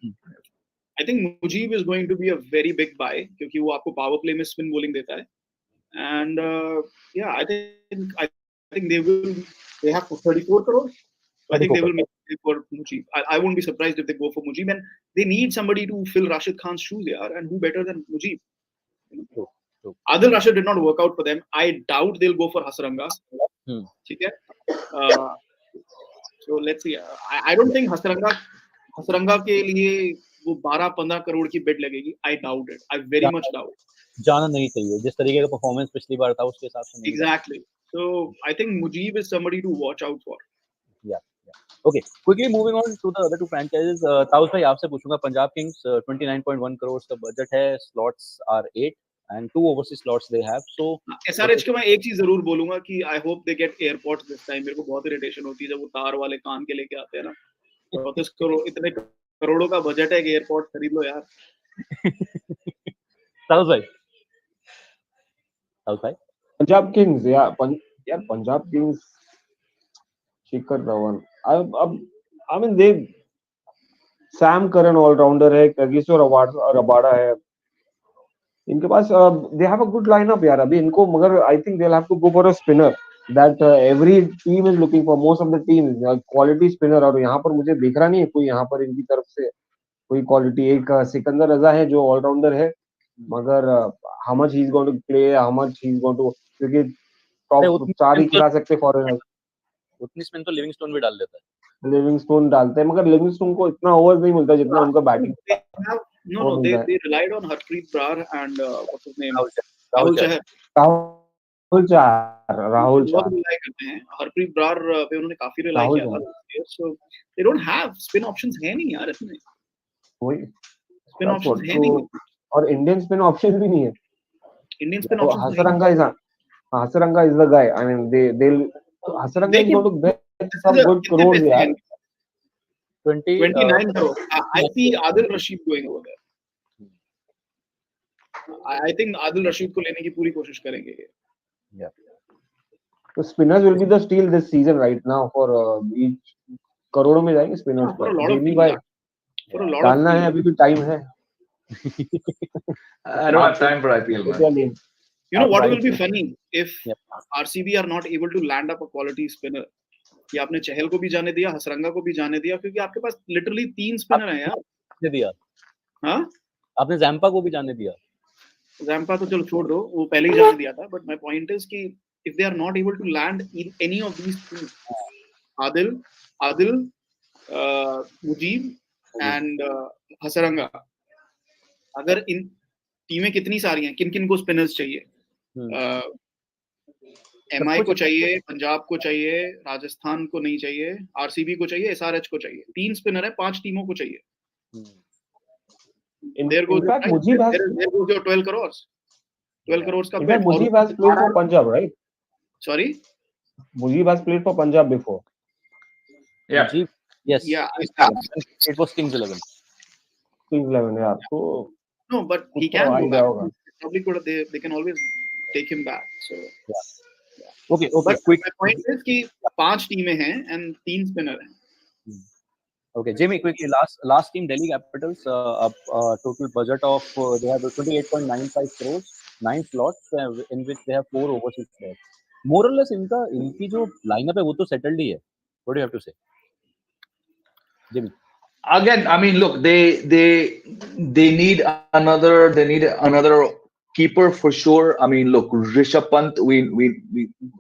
I think Mujib is going to be a very big buy क्योंकि वो आपको power play में spin bowling देता है. And yeah, I think they have 34 crores. So I think they will make it for Mujib. I won't be surprised if they go for Mujib, and they need somebody to fill Rashid Khan's shoes there, and who better than Mujib?
True.
Adil Rashid did not work out for them. I doubt they'll go for Hasranga. ठीक है? So let's see. I don't think Hasranga के लिए वो 12-15 करोड़ की bid लगेगी. I doubt it. I very much doubt.
जाना नहीं चाहिए, जिस तरीके का परफॉर्मेंस पिछली बार था उसके हिसाब से नहीं।
Exactly. So I think Mujib is somebody to watch out for.
Yeah. Okay. Quickly moving on to the other two franchises. Taus भाई आपसे पूछूंगा, पंजाब किंग्स 29.1 करोड़ का बजट है, slots are 8 and 2 overseas slots they have. So
SRH के मैं एक चीज जरूर बोलूंगा कि I hope they get airports this time. मेरे को बहुत इरिटेशन होती है जब वो तार वाले कान के लेके आते हैं ना। 34 करोड़, इतने करोड़ों का बजट है कि एयरपोर्ट खरीद लो यार।
ताउस भाई
पंजाब किंग्स यार Punjab Kings Shikhar Dhawan, I mean they Sam Curran allrounder है, कगिसो रबाडा है इनके पास, they have a good lineup यार अभी इनको, मगर I think they will have to go for a spinner that every team is looking for, most of the team quality spinner, और यहाँ पर मुझे दिख रहा नहीं है कोई यहाँ पर इनकी तरफ से कोई क्वालिटी। एक सिकंदर रजा है जो ऑलराउंडर है, मगर how much he is going to play, how much he is going to, क्योंकि टॉप 4 ही खिला सकते फॉरेनर।
उतनी स्पिन तो लिविंगस्टोन भी डाल देता है,
लिविंगस्टोन डालते हैं, मगर लिविंगस्टोन को इतना ओवर नहीं मिलता जितना उनका batting.
No, they relied on Harpreet Brar and what's his name?
Rahul Chahar.
Rahul
बहुत रिलाई करते हैं हरप्रीत ब्रार पे, उन्होंने काफी रिलाई किया था। So they don't have spin options है नहीं यार इसमें,
कोई
spin options है नहीं,
और इंडियन स्पिन ऑप्शन भी नहीं है।
Indian spin options
Hasaranga is the guy. I mean Hasaranga is going to get some good crores यार।
29
crore. I see Adil Rashid going over there. I think Adil Rashid को लेने की पूरी कोशिश करेंगे ये।
Yeah.
So spinners will be the steal this season right now for each, करोड़ों में जाएंगे spinners
For a lot of
भाई,
for a lot
डालना
of
है, अभी भी टाइम है।
I don't have time for IPL, man.
You know what will be funny if RCB are not able to land up a quality spinner, कि आपने चहल को भी जाने दिया, हसरंगा को भी जाने दिया, क्योंकि आपके पास लिटरली 3 स्पिनर हैं यार।
ने दिया,
हाँ
आपने जैम्पा को भी जाने दिया।
जैम्पा तो चलो छोड़ दो, वो पहले ही जाने दिया था, बट माय पॉइंट इज कि if they are not able to land in any of these two, Adil, Mujib and Hasaranga, अगर इन टीमें कितनी सारी हैं, किन किन को स्पिनर्स चाहिए? MI को चाहिए, पंजाब को चाहिए, राजस्थान को नहीं चाहिए, RCB को चाहिए, SRH को चाहिए, 3 स्पिनर है, 5 टीमों को चाहिए। There goes your 12 crores. 12 crores का bet.
Mujib has played for Punjab, right?
Sorry?
Mujib has played for Punjab before.
Yeah.
Mujib, yes.
Yeah.
It was Kings 11.
Kings 11, yeah. So
no, but he can go back. Probably could they can always take him back. So
yeah. Okay.
But
Quick.
My point is कि 5 टीमें हैं and 3 spinner हैं.
Okay, Jimmy, quickly, last team, Delhi Capitals, total budget of they have 28.95 crores, 9 slots in which they have 4 overseas players. More or less, इनकी जो lineup है वो तो settled ही है. What do you have to say, Jimmy?
Again, I mean, look, they need another keeper for sure. I mean, look, Rishabh Pant,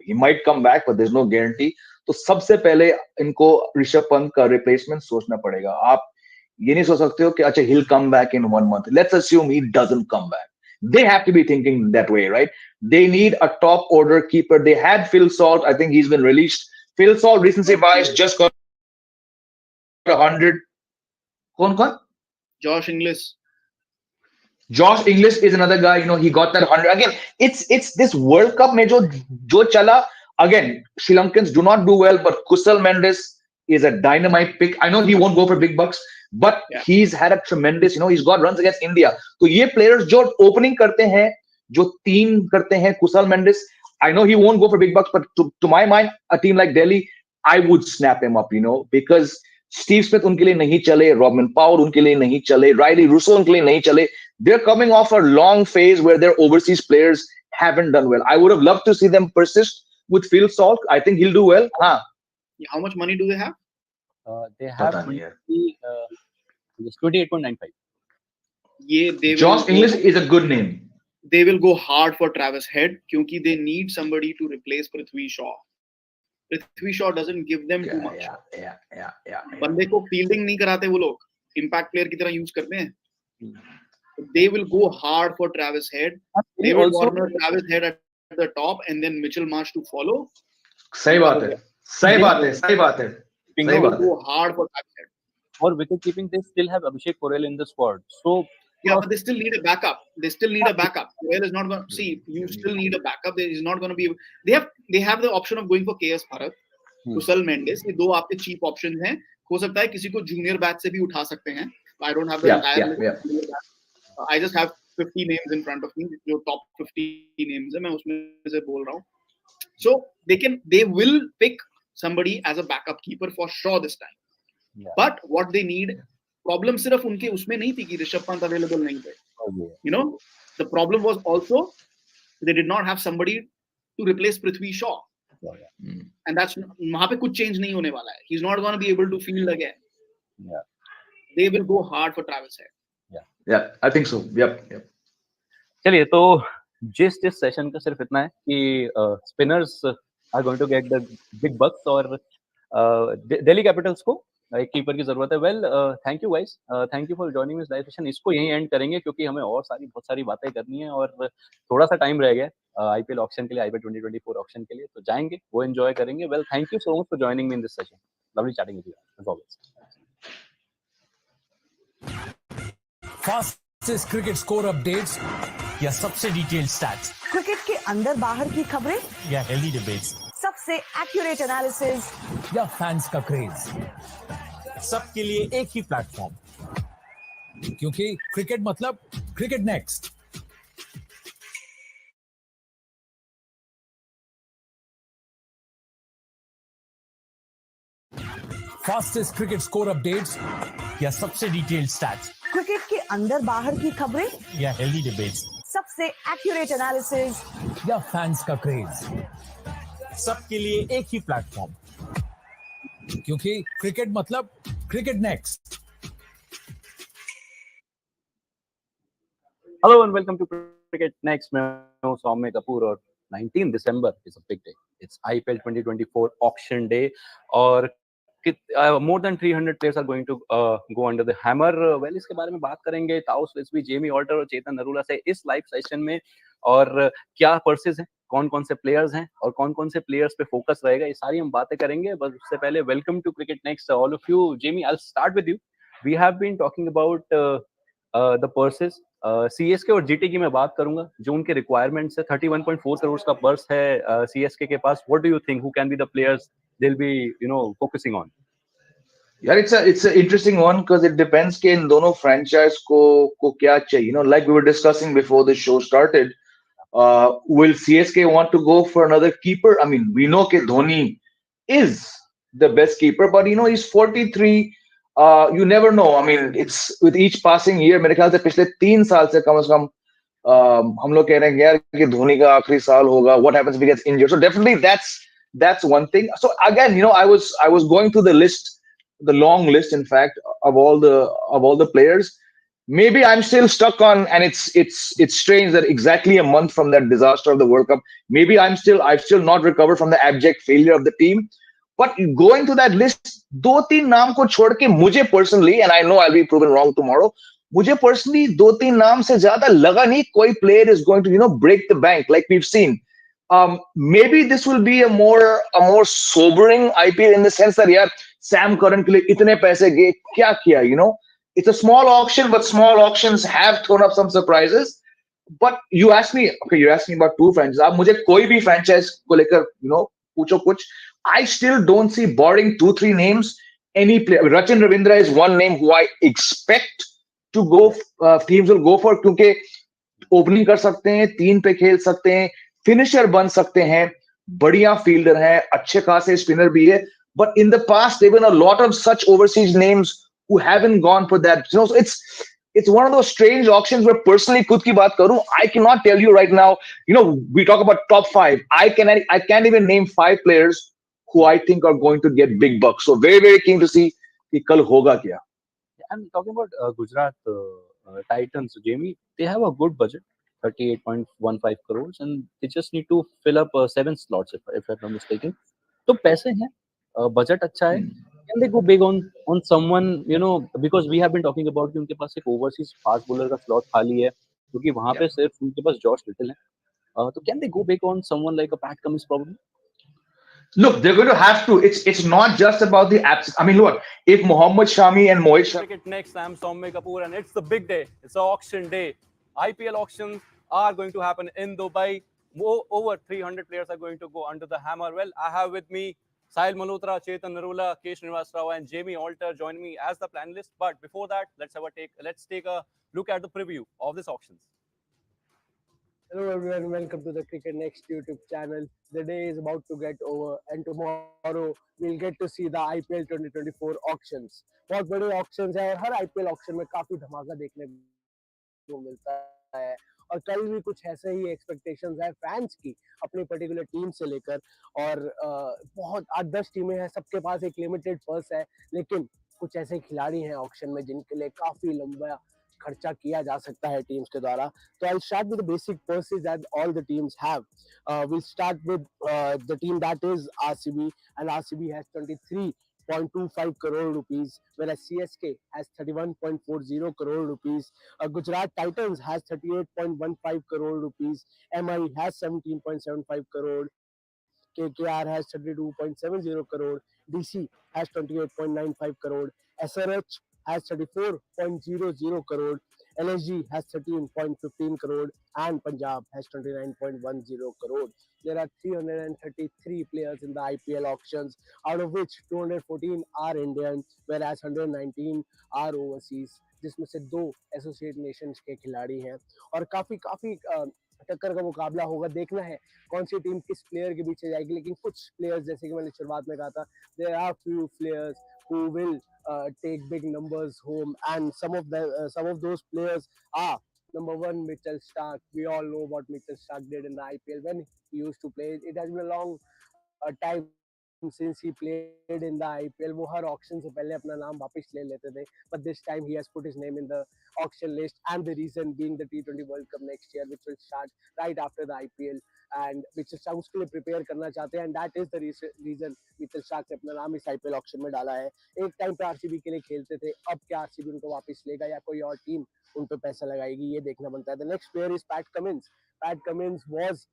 he might come back, but there's no guarantee. तो सबसे पहले इनको ऋषभ पंत का replacement सोचना पड़ेगा। आप ये नहीं सोच सकते हो कि अच्छा he'll come back in 1 month. Let's assume he doesn't come back. They have to be thinking that way, right? They need a top order keeper. They had Phil Salt. I think he's been released. Phil Salt recently biased just got 100. कौन कौन?
Josh Inglis.
Josh Inglis is another guy. He got that 100 again. It's this World Cup में जो चला again. Sri Lankans do not do well, but Kusal Mendes is a dynamite pick. I know he won't go for big bucks, but
Yeah.
he's had a tremendous. He's got runs against India. तो ये players जो opening करते हैं, जो तीन करते हैं, Kusal Mendes. I know he won't go for big bucks, but to my mind, a team like Delhi, I would snap him up. Because Steve Smith उनके लिए नहीं चले, Robin Powell उनके लिए नहीं चले, Riley Russo उनके लिए नहीं चले. They're coming off a long phase where their overseas players haven't done well. I would have loved to see them persist with Phil Salt. I think he'll do well.
How much money do they have?
They have
पता नहीं यार.
28.95.
They
Josh
will
Inglis
go,
is a good name.
they will go hard for Travis Head क्योंकि they need somebody to replace Prithvi Shaw. Prithvi Shaw doesn't give them too much.
Yeah.
बंदे को fielding नहीं कराते वो लोग, impact player की तरह use करते हैं. They will go hard for Travis Head. They will corner Travis Head at the top and then Mitchell Marsh to follow.
सही बात है.
They will
Bingo.
go hard for Travis Head.
For wicket keeping, they still have Abhishek Porel in the squad. So
Yeah, but they still need a backup. Porel is not going to see. You still need a backup. There is not going to be. They have the option of going for KS Bharat, Kusal Mendes. ये दो आपके cheap options हैं. हो सकता है किसी को junior batch से भी उठा सकते हैं. I don't have the entire list. I just have 50 names in front of me. जो top 50 names है मैं उसमें से बोल रहा हूँ. So they will pick somebody as a backup keeper for sure this time.
Yeah.
But what they need, problem सिर्फ उनके उसमें नहीं थी कि ऋषभ पंत available नहीं थे. The problem was also they did not have somebody to replace Prithvi Shaw. And that's वहाँ पे कुछ change नहीं होने वाला है. He's not going to be able to field again.
Yeah.
They will go hard for Travis Head.
Yeah, I think so. Yep.
चलिए तो जिस सेशन का सिर्फ इतना है कि spinners are going to get the big bucks और Delhi Capitals को एक कीपर की जरूरत है. Well thank you guys, thank you for joining this live session. इसको यहीं एंड करेंगे क्योंकि हमें और बहुत सारी बातें करनी है और थोड़ा सा टाइम रह गया आईपीएल ऑक्शन के लिए, आईपीएल 2024 ऑक्शन के लिए. तो जाएंगे, वो एंजॉय करेंगे. Well thank you so much for joining me in this session. Lovely chatting with you as always.
Fastest cricket score updates या सबसे डिटेल्ड स्टैट्स,
क्रिकेट के अंदर बाहर की खबरें
या हेल्दी डिबेट्स,
सबसे एक्यूरेट एनालिसिस
या फैंस का क्रेज, सबके लिए एक ही प्लेटफॉर्म, क्योंकि क्रिकेट मतलब cricket next. Fastest cricket score updates या सबसे डिटेल्ड स्टैट्स,
क्रिकेट के अंदर बाहर की खबरें
या हेल्दी डिबेट्स,
सबसे एक्यूरेट एनालिसिस
या फैंस का क्रेज, सबके लिए एक ही प्लेटफॉर्म, क्योंकि क्रिकेट मतलब cricket next.
Hello and welcome to cricket next. मैं हूं सौम्य कपूर और 19 December is a big day. It's IPL 2024 auction day और more than 300 players are going to go under the hammer. Well, इसके बारे में बात करेंगे ताउस रिस्वी, जेमी ऑल्टर और चेतन नरूला से इस लाइव सेशन में. और क्या पर्सेस हैं, कौन कौन से प्लेयर्स हैं और कौन कौन से प्लेयर्स पे फोकस रहेगा, ये सारी हम बातें करेंगे. बस उससे पहले welcome to cricket Next all of you. Jamie, I will start with you. We have been talking about the purses. CSK और जीटी की मैं बात करूंगा जो उनके रिक्वायरमेंट्स है. 31.4 करोड़ का पर्स है सीएसके के पास. What do you think, who can be the players they'll be focusing on?
Yeah, it's a interesting one because it depends कि इन दोनों franchise को क्या चाहिए. Like we were discussing before the show started, will CSK want to go for another keeper? I mean, we know कि Dhoni is the best keeper, but he's 43. You never know. I mean, it's with each passing year. मेरे ख्याल से पिछले 3 साल से कम हम लोग कह रहे हैं यार कि धोनी का आखिरी साल होगा. What happens if he gets injured? So definitely that's one thing. So again, I was going through the list, the long list, in fact, of all the players. Maybe I'm still stuck on, and it's strange that exactly a month from that disaster of the World Cup, maybe I've still not recovered from the abject failure of the team. But going to that list, दो तीन नाम को छोड़ के मुझे personally, and I know I'll be proven wrong tomorrow, मुझे personally दो तीन नाम से ज्यादा लगा नहीं कोई player is going to break the bank like we've seen. Maybe this will be a more sobering IPL in the sense that यार Sam Curran के लिए इतने पैसे गए क्या किया, it's a small auction, but small auctions have thrown up some surprises. But you asked me, okay, you're asking about two franchises. आप मुझे कोई भी franchise को लेकर पूछो कुछ. I still don't see, barring two three names, any player. Rachin Ravindra is one name who I expect to go. Teams will go for क्योंकि opening कर सकते हैं, तीन पे खेल सकते हैं, फिनिशर बन सकते हैं, बढ़िया फील्डर है, अच्छे खासे स्पिनर भी है. But in the past, there have been a lot of such overseas names who haven't gone for that. So it's one of those strange auctions where personally, खुद की बात करूं, I cannot tell you right now. We talk about top five. I can't even name five players who I think are going to get big bucks. So very very keen to see कि कल होगा क्या.
I'm talking about Gujarat Titans, Jamie. They have a good budget, 38.15 crores, and they just need to fill up seven slots, if I'm not mistaken. तो पैसे हैं, budget अच्छा है. Can they go big on someone, because we have been talking about कि उनके पास एक overseas fast bowler का slot खाली है, क्योंकि वहाँ पे सिर्फ उनके पास जॉश लिटिल है. तो can they go big on someone like a Pat Cummins probably?
Look, they're going to have to. It's not just about the absence. I mean, look, if Mohammad Shami and Mohit Shami.
Cricket next, I'm Soumya Kapoor, and it's the big day. It's an auction day. IPL auctions are going to happen in Dubai. Over 300 players are going to go under the hammer. Well, I have with me Sahil Malhotra, Chetan Narula, K. Srinivas Rao, and Jamie Alter join me as the panelists. But before that, let's take a look at the preview of this auctions.
Hello everyone, welcome to the Cricket Next YouTube channel. The day is about to get over and tomorrow we'll get to see the IPL 2024 auctions. बहुत बड़े auctions हैं और हर IPL auction में काफी धमाका देखने को मिलता है और कल भी कुछ ऐसे ही expectations है fans की अपनी particular team से लेकर और बहुत 8-10 टीमें हैं, सबके पास एक limited purse है, लेकिन कुछ ऐसे खिलाड़ी हैं auction में जिनके लिए काफी लंबा खर्चा किया जा सकता है टीम्स के द्वारा. So I'll start with the basic purses that all the teams have. We'll start with the team that is RCB, and RCB has 23.25 crore rupees, whereas CSK has 31.40 crore rupees. Gujarat Titans has 38.15 crore rupees. MI has 17.75 crore. KKR has 32.70 crore. DC has 28.95 crore. SRH has 34.00 crore. LSG has 13.15 crore, and Punjab has 29.10 crore. There are 333 players in the IPL auctions, out of which 214 are Indian, whereas 119 are overseas, जिसमें से 2 associate Nations के खिलाड़ी हैं और काफी काफी टक्कर का मुकाबला होगा. देखना है कौन सी टीम किस प्लेयर के पीछे जाएगी, लेकिन कुछ प्लेयर्स जैसे कि मैंने शुरुआत में कहा था, there are few players who will take big numbers home, and some of those players are number one, Mitchell Stark. We all know what Mitchell Stark did in the IPL when he used to play. It has been a long time since he played in the IPL. वो हर auction से पहले अपना नाम वापस ले लेते थे, but this time he has put his name in the auction list, and the reason being the T20 World Cup next year, which will start right after the IPL, and Mitchell Stark उसके लिए prepare करना चाहते हैं, and that is the reason Mitchell Stark ने अपना नाम इस IPL auction में डाला है. एक टाइम पे आरसीबी के लिए खेलते थे, अब क्या आरसीबी उनको वापस लेगा या कोई और टीम उन पे पैसा लगाएगी, ये देखना बनता है. The next player is Pat Cummins. Pat Cummins was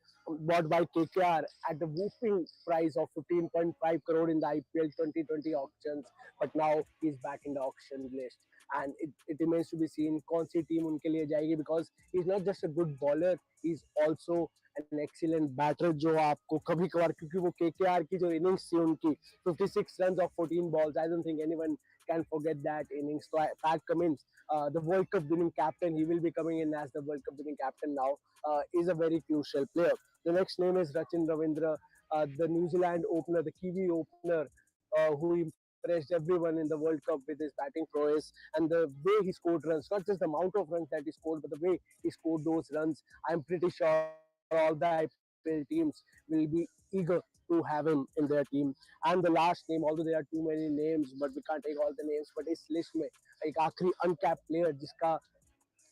bought by KKR at the whooping price of 15.5 crore in the IPL 2020 auctions, but now he's back in the auction list, and it remains to be seen कौन सी team उनके लिए जाएगी, because he's not just a good bowler, he's also an excellent batter जो आपको कभी कभार, क्योंकि वो केकेआर की जो इनिंग्स थी उनकी 56 runs of 14 balls, I don't think anyone can forget that innings. So Pat Cummins, the World Cup winning captain, he will be coming in as the World Cup winning captain now, is a very crucial player. The next name is Rachin Ravindra, the New Zealand opener, the Kiwi opener, who impressed everyone in the World Cup with his batting prowess and the way he scored runs, not just the amount of runs that he scored, but the way he scored those runs. I'm pretty sure all the IPL teams will be eager to have him in their team. And the last name, although there are too many names, but we can't take all the names, but इस list में एक आखिरी uncapped player जिसका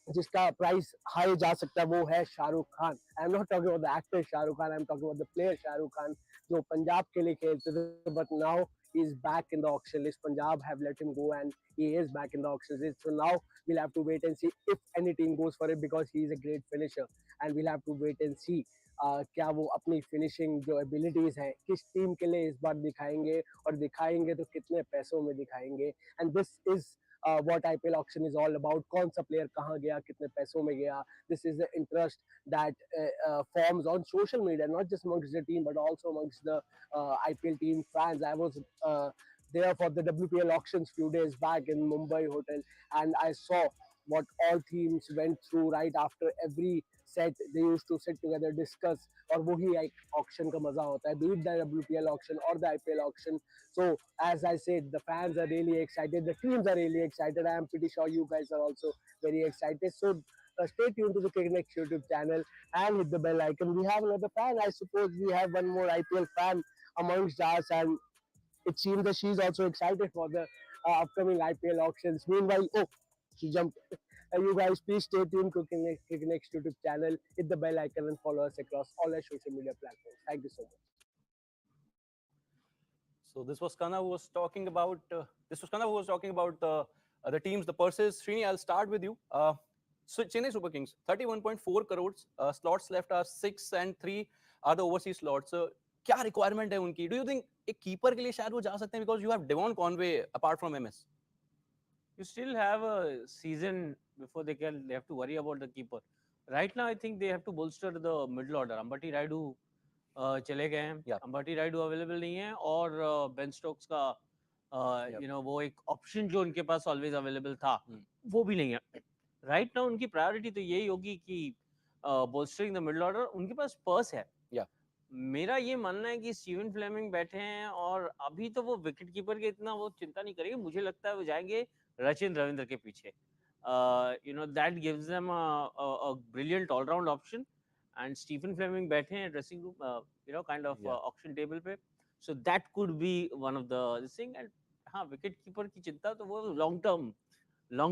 जिसका price high जा सकता है वो है Shahrukh Khan. I am not talking about the actor Shahrukh Khan, I am talking about the player Shahrukh Khan जो पंजाब के लिए खेलते थे, but now he is back in the auction list. Punjab have let him go and he is back in the auction list. So now we'll have to wait and see if any team goes for it because he is a great finisher and we'll have to wait and see क्या वो अपनी finishing जो abilities हैं किस team के लिए इस बार दिखाएंगे और दिखाएंगे तो कितने पैसों में दिखाएंगे. And this is what IPL auction is all about. कौन सा प्लेयर कहाँ गया कितने पैसों में गया. This is the interest that forms on social media, not just amongst the team but also amongst the IPL team fans. I was there for the WPL auctions few days back in Mumbai hotel, and I saw what all teams went through right after every set. They used to sit together, discuss, और वही एक auction का मजा होता है, be it the WPL auction or the IPL auction. So as I said, the fans are really excited, the teams are really excited. I am pretty sure you guys are also very excited. So stay tuned to the Cricket Next YouTube channel and hit the bell icon. We have another fan. I suppose we have one more IPL fan amongst us, and it seems that she's also excited for the upcoming IPL auctions. Meanwhile, oh, she jumped. You guys, please stay tuned to Cricket Next YouTube channel, hit the bell icon, and follow us across all our social media platforms. Thank you so much.
So this was Kana who was talking about. The teams, the purses. Srini, I'll start with you. So Chennai Super Kings, 31.4 crores. Slots left are 6 and 3 are the overseas slots. क्या requirement है उनकी? Do you think एक keeper के लिए शायद वो जा सकते हैं because you have Devon Conway apart from MS?
You still have a season before they have to worry about the keeper. Right now, I think they have to bolster the middle order. Ambati Raidu चले गए हैं.
Yeah.
Ambati Raidu available नहीं है और Ben Stokes का you know वो एक option जो उनके पास always available था वो भी नहीं है. Right now उनकी priority तो यही होगी कि bolstering the middle order. उनके पास पर्स है.
Yeah.
मेरा ये मानना है कि स्टीवन फ्लेमिंग बैठे हैं और अभी तो वो विकेट कीपर के इतना वो चिंता नहीं करेंगे. मुझे लगता है वो जाएंगे रचिन रविंद्र के पीछे. You know that gives them a brilliant all-round option. And Stephen Fleming बैठे हैं dressing room, you know, kind of auction table पे. So that could be one of the this thing. And हाँ wicket keeper की चिंता तो वो long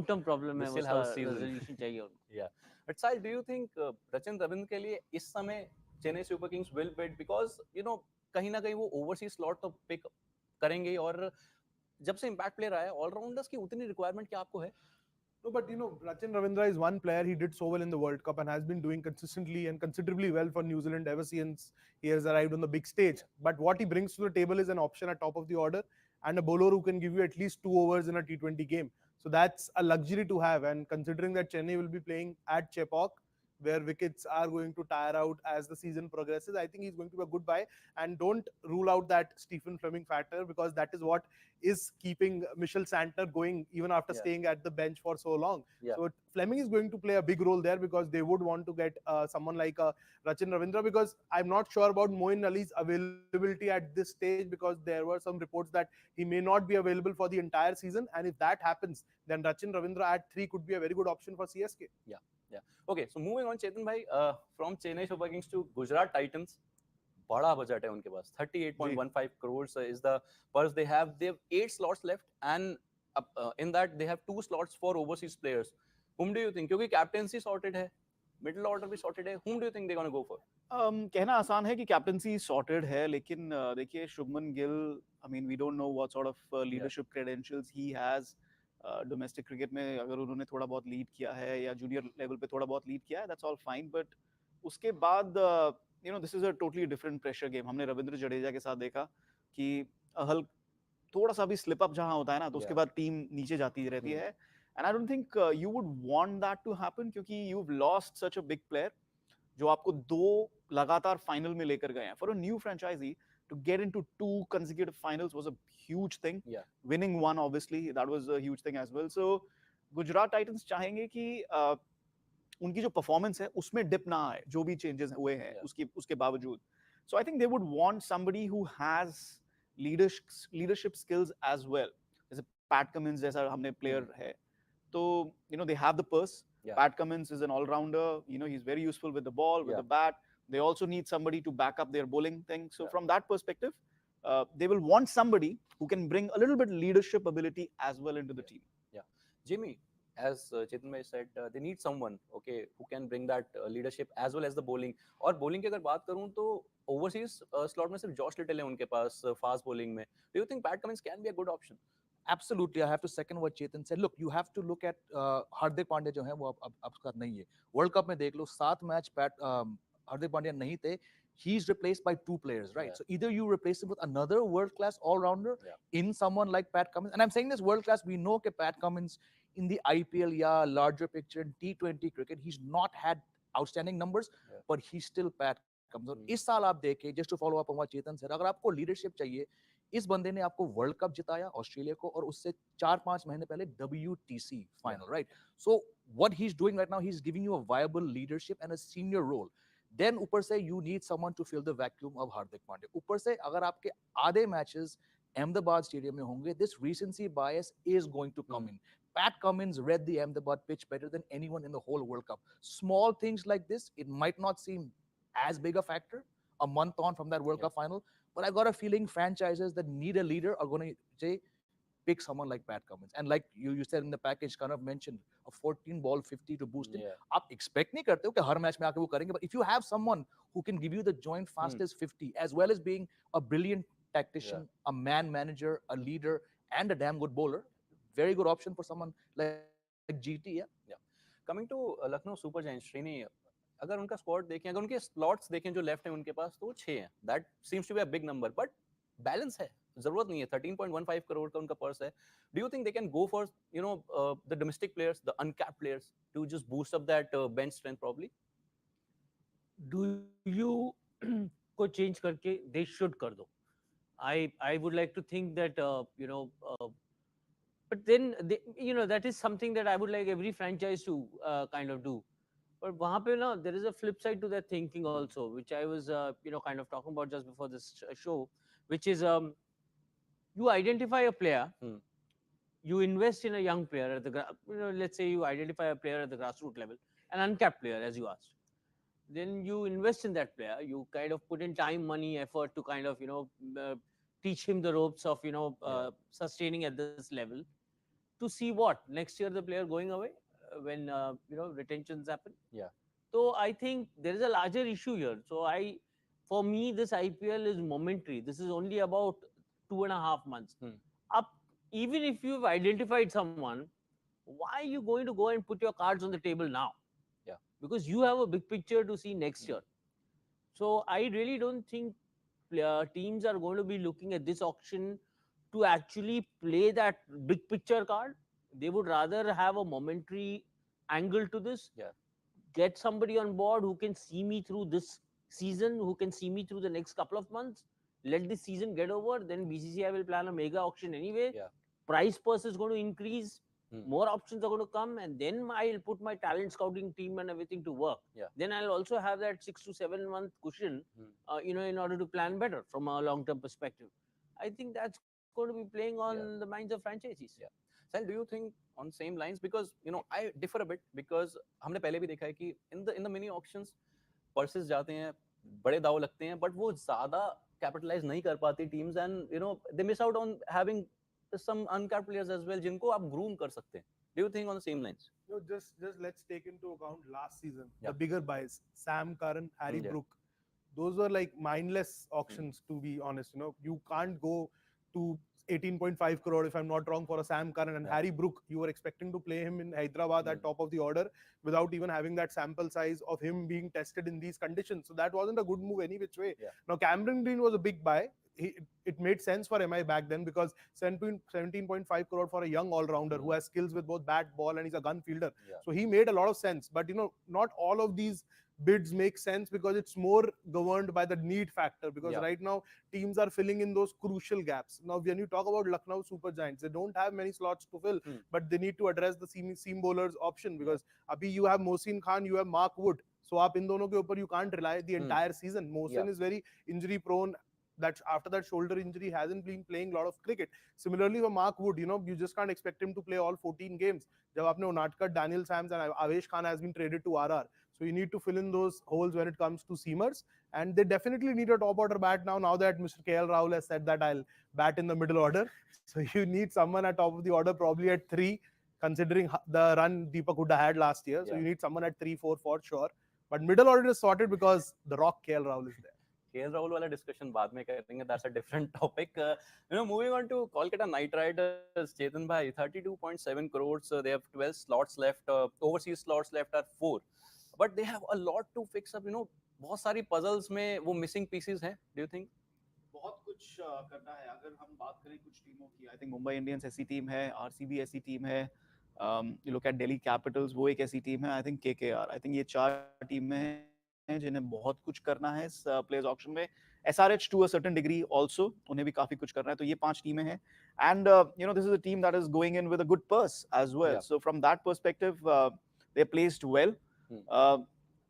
term problem है.
Still
उसका
have a season.
resolution चाहिए उनको.
Yeah. But Sai, do you think Rachin Ravindra के लिए इस समय Chennai Super Kings will bid because you know कहीं ना कहीं वो overseas slot तो pick करेंगे और जब से impact player आया all-rounders की उतनी requirement क्या आपको है?
No, but you know, Rachin Ravindra is one player. He did so well in the World Cup and has been doing consistently and considerably well for New Zealand ever since he has arrived on the big stage. But what he brings to the table is an option at top of the order and a bowler who can give you at least 2 overs in a T20 game. So that's a luxury to have. And considering that Chennai will be playing at Chepauk, where wickets are going to tire out as the season progresses, I think he's going to be a good buy. And don't rule out that Stephen Fleming factor because that is what is keeping Michel Santner going even after staying at the bench for so long.
Yeah.
So Fleming is going to play a big role there because they would want to get someone like Rachin Ravindra, because I'm not sure about Moeen Ali's availability at this stage because there were some reports that he may not be available for the entire season. And if that happens, then Rachin Ravindra at 3 could be a very good option for CSK.
Yeah. Okay, so moving on, Chetan bhai, from Chennai Super Kings to Gujarat Titans, बड़ा budget है उनके पास. 38.15 crores is the purse they have. They have 8 slots left, and in that they have 2 slots for overseas players. Whom do you think? क्योंकि captaincy sorted है, middle order भी sorted है. Whom do you think they're going to go for?
कहना आसान है कि captaincy sorted है, लेकिन देखिए Shubman Gill, I mean we don't know what sort of leadership credentials he has. Domestic cricket में अगर उन्होंने थोड़ा बहुत लीड किया है या जूनियर लेवल पे थोड़ा बहुत लीड किया है, दैट्स ऑल फाइन. बट उसके बाद you know this is a totally different pressure game. हमने रविंद्र जडेजा के साथ देखा कि हल्क थोड़ा सा भी स्लिप अप जहां होता है ना, तो उसके बाद टीम नीचे जाती रहती है. And I don't think you would want that to happen, क्योंकि you have lost such a big player जो आपको 2 लगातार फाइनल में लेकर गए हैं. For a new franchise to get into 2 consecutive finals was a huge thing. Winning one, obviously, that was a huge thing as well. So Gujarat Titans चाहेंगे कि उनकी जो परफॉर्मेंस है उसमें डिप ना आए, जो भी चेंजेस हुए हैं उसके बावजूद. So I think they would want somebody who has leadership skills as well. जैसे Pat Cummins जैसा हमने player है, तो you know they have the purse. Pat Cummins is an all-rounder. You know, he's very useful with the ball, with the bat. They also need somebody to back up their bowling thing. So from that perspective, they will want somebody who can bring a little bit leadership ability as well into the team.
Yeah. Jimmy, as Chetan bhai said, they need someone, okay, who can bring that leadership as well as the bowling. और bowling की अगर बात करूं तो overseas slot में सिर्फ Josh little है उनके पास fast bowling में. Do you think Pat Cummins can be a good option?
Absolutely, I have to second what Chetan said. Look, you have to look at Hardik Pandya जो है वो अब उसका नहीं है. वर्ल्ड कप में देख लो 7 मैच पैट हार्दिक पांड्या नहीं थे. He's replaced by 2 players, right?
Yeah.
So either you replace him with another world-class all-rounder
Yeah.
in someone like Pat Cummins, and I'm saying this world-class. We know that Pat Cummins in the IPL, yeah, larger picture in T20 cricket, he's not had outstanding numbers,
Yeah.
but he's still Pat Cummins. और इस साल आप देखें, just to follow up on what Chetan said, अगर आपको leadership चाहिए, इस बंदे ने आपको वर्ल्ड कप जिताया ऑस्ट्रेलिया को, और उससे 4-5 महीने पहले WTC final, right? So what he is doing right now, he is giving you a viable leadership and a senior role. Then ऊपर से you need someone to fill the vacuum of Hardik Pandya. ऊपर से अगर आपके आधे मैचेस अहमदाबाद स्टेडियम में होंगे, this recency bias is going to come in. Pat Cummins read the Ahmedabad pitch better than anyone in the whole World Cup. Small things like this, it might not seem as big a factor a month on from that World Cup final, but I got a feeling franchises that need a leader are going to say pick someone like Pat Cummins. And like you said in the package, kind of mentioned a 14 ball 50 to boost in. आप expect नहीं करते हो कि हर match में आके वो करेंगे, but if you have someone who can give you the joint fastest 50 as well as being a brilliant tactician, a man manager, a leader, and a damn good bowler, very good option for someone like GT.
Yeah. Coming to Lucknow Super Giants, Srini, अगर उनका squad देखें, अगर उनके slots देखें जो left है उनके पास, तो 6 हैं. That seems to be a big number, but balance है, जरूरत नहीं है. 13.15 करोड़ का उनका पर्स है. Do you think they can go for the domestic players, the uncapped players, to just boost up that bench strength probably?
Do you को change करके they should कर दो. I would like to think that but then that is something that I would like every franchise to kind of do. But वहाँ पे ना there is a flip side to that thinking also, which I was kind of talking about just before this show, which is you identify a player, you invest in a young player at the let's say you identify a player at the grassroots level, an uncapped player as you asked. Then you invest in that player, you kind of put in time, money, effort to kind of teach him the ropes of sustaining at this level, to see what next year the player going away when retentions happen.
Yeah.
So I think there is a larger issue here. So for me, this IPL is momentary. This is only about 2.5 months. Up, even if you've identified someone, why are you going to go and put your cards on the table now?
Yeah.
Because you have a big picture to see next year. So I really don't think teams are going to be looking at this auction to actually play that big picture card. They would rather have a momentary angle to this.
Yeah.
Get somebody on board who can see me through this season, who can see me through the next couple of months. Let this season get over. Then BCCI will plan a mega auction anyway.
Yeah.
Price purse is going to increase. More options are going to come, and then I'll put my talent scouting team and everything to work.
Yeah.
Then I'll also have that 6 to 7 month cushion, in order to plan better from a long term perspective. I think that's going to be playing on the minds of franchises.
Yeah. Sahil, do you think on same lines? Because I differ a bit, because हमने पहले भी देखा है कि in the mini auctions purses जाते हैं, बड़े दाव लगते हैं, but वो ज़्यादा capitalize नहीं कर पाती teams, and they miss out on having some uncapped players as well जिनको आप groom कर सकते हैं. Do you think on the same lines?
Just let's take into account last season, the bigger buys, Sam Curran, Harry Brook. Those were like mindless auctions, to be honest. You can't go to 18.5 crore, if I'm not wrong, for a Sam Curran and Harry Brook. You were expecting to play him in Hyderabad at top of the order without even having that sample size of him being tested in these conditions. So that wasn't a good move any which way.
Yeah.
Now, Cameron Green was a big buy. It made sense for MI back then, because 17.5 crore for a young all-rounder who has skills with both bat, ball, and he's a gun fielder.
Yeah.
So he made a lot of sense. But, not all of these bids make sense, because it's more governed by the need factor, because right now teams are filling in those crucial gaps. Now, when you talk about Lucknow Super Giants, they don't have many slots to fill, but they need to address the seam bowlers option, because abhi you have Mohsin Khan, you have Mark Wood. So आप इन दोनों के ऊपर you can't rely the entire season. Mohsin is very injury prone. That after that shoulder injury hasn't been playing a lot of cricket. Similarly for Mark Wood, you just can't expect him to play all 14 games. जब आपने Unatkar, Daniel Sams and Avesh Khan has been traded to RR. So you need to fill in those holes when it comes to seamers. And they definitely need a top order bat now that Mr. KL Rahul has said that I'll bat in the middle order. So you need someone at top of the order, probably at 3. considering the run Deepak Hooda had last year. So
Yeah.
you need someone at 3-4 for sure. But middle order is sorted because the Rock KL Rahul is there.
KL Rahul वाला discussion बाद में करेंगे. That's a different topic. Moving on to Kolkata Knight Riders, Chetan bhai, 32.7 crores. They have 12 slots left. Overseas slots left are 4. But they have a lot to fix up. बहुत सारी puzzles में वो missing pieces हैं. Do you think?
बहुत कुछ करना है. अगर हम बात करें कुछ टीमों की, आई थिंक मुंबई इंडियंस ऐसी टीम है, आरसीबी ऐसी टीम है, you look at Delhi Capitals, वो एक ऐसी टीम है. I think KKR, I think ये 4 टीमें हैं जिन्हें बहुत कुछ करना है इस प्लेयर्स ऑक्शन में. SRH to a certain degree also, उन्हें भी काफी कुछ करना है. तो ये 5 टीमें हैं. And this is a team that is going in with a good purse as well. So from that perspective they placed well.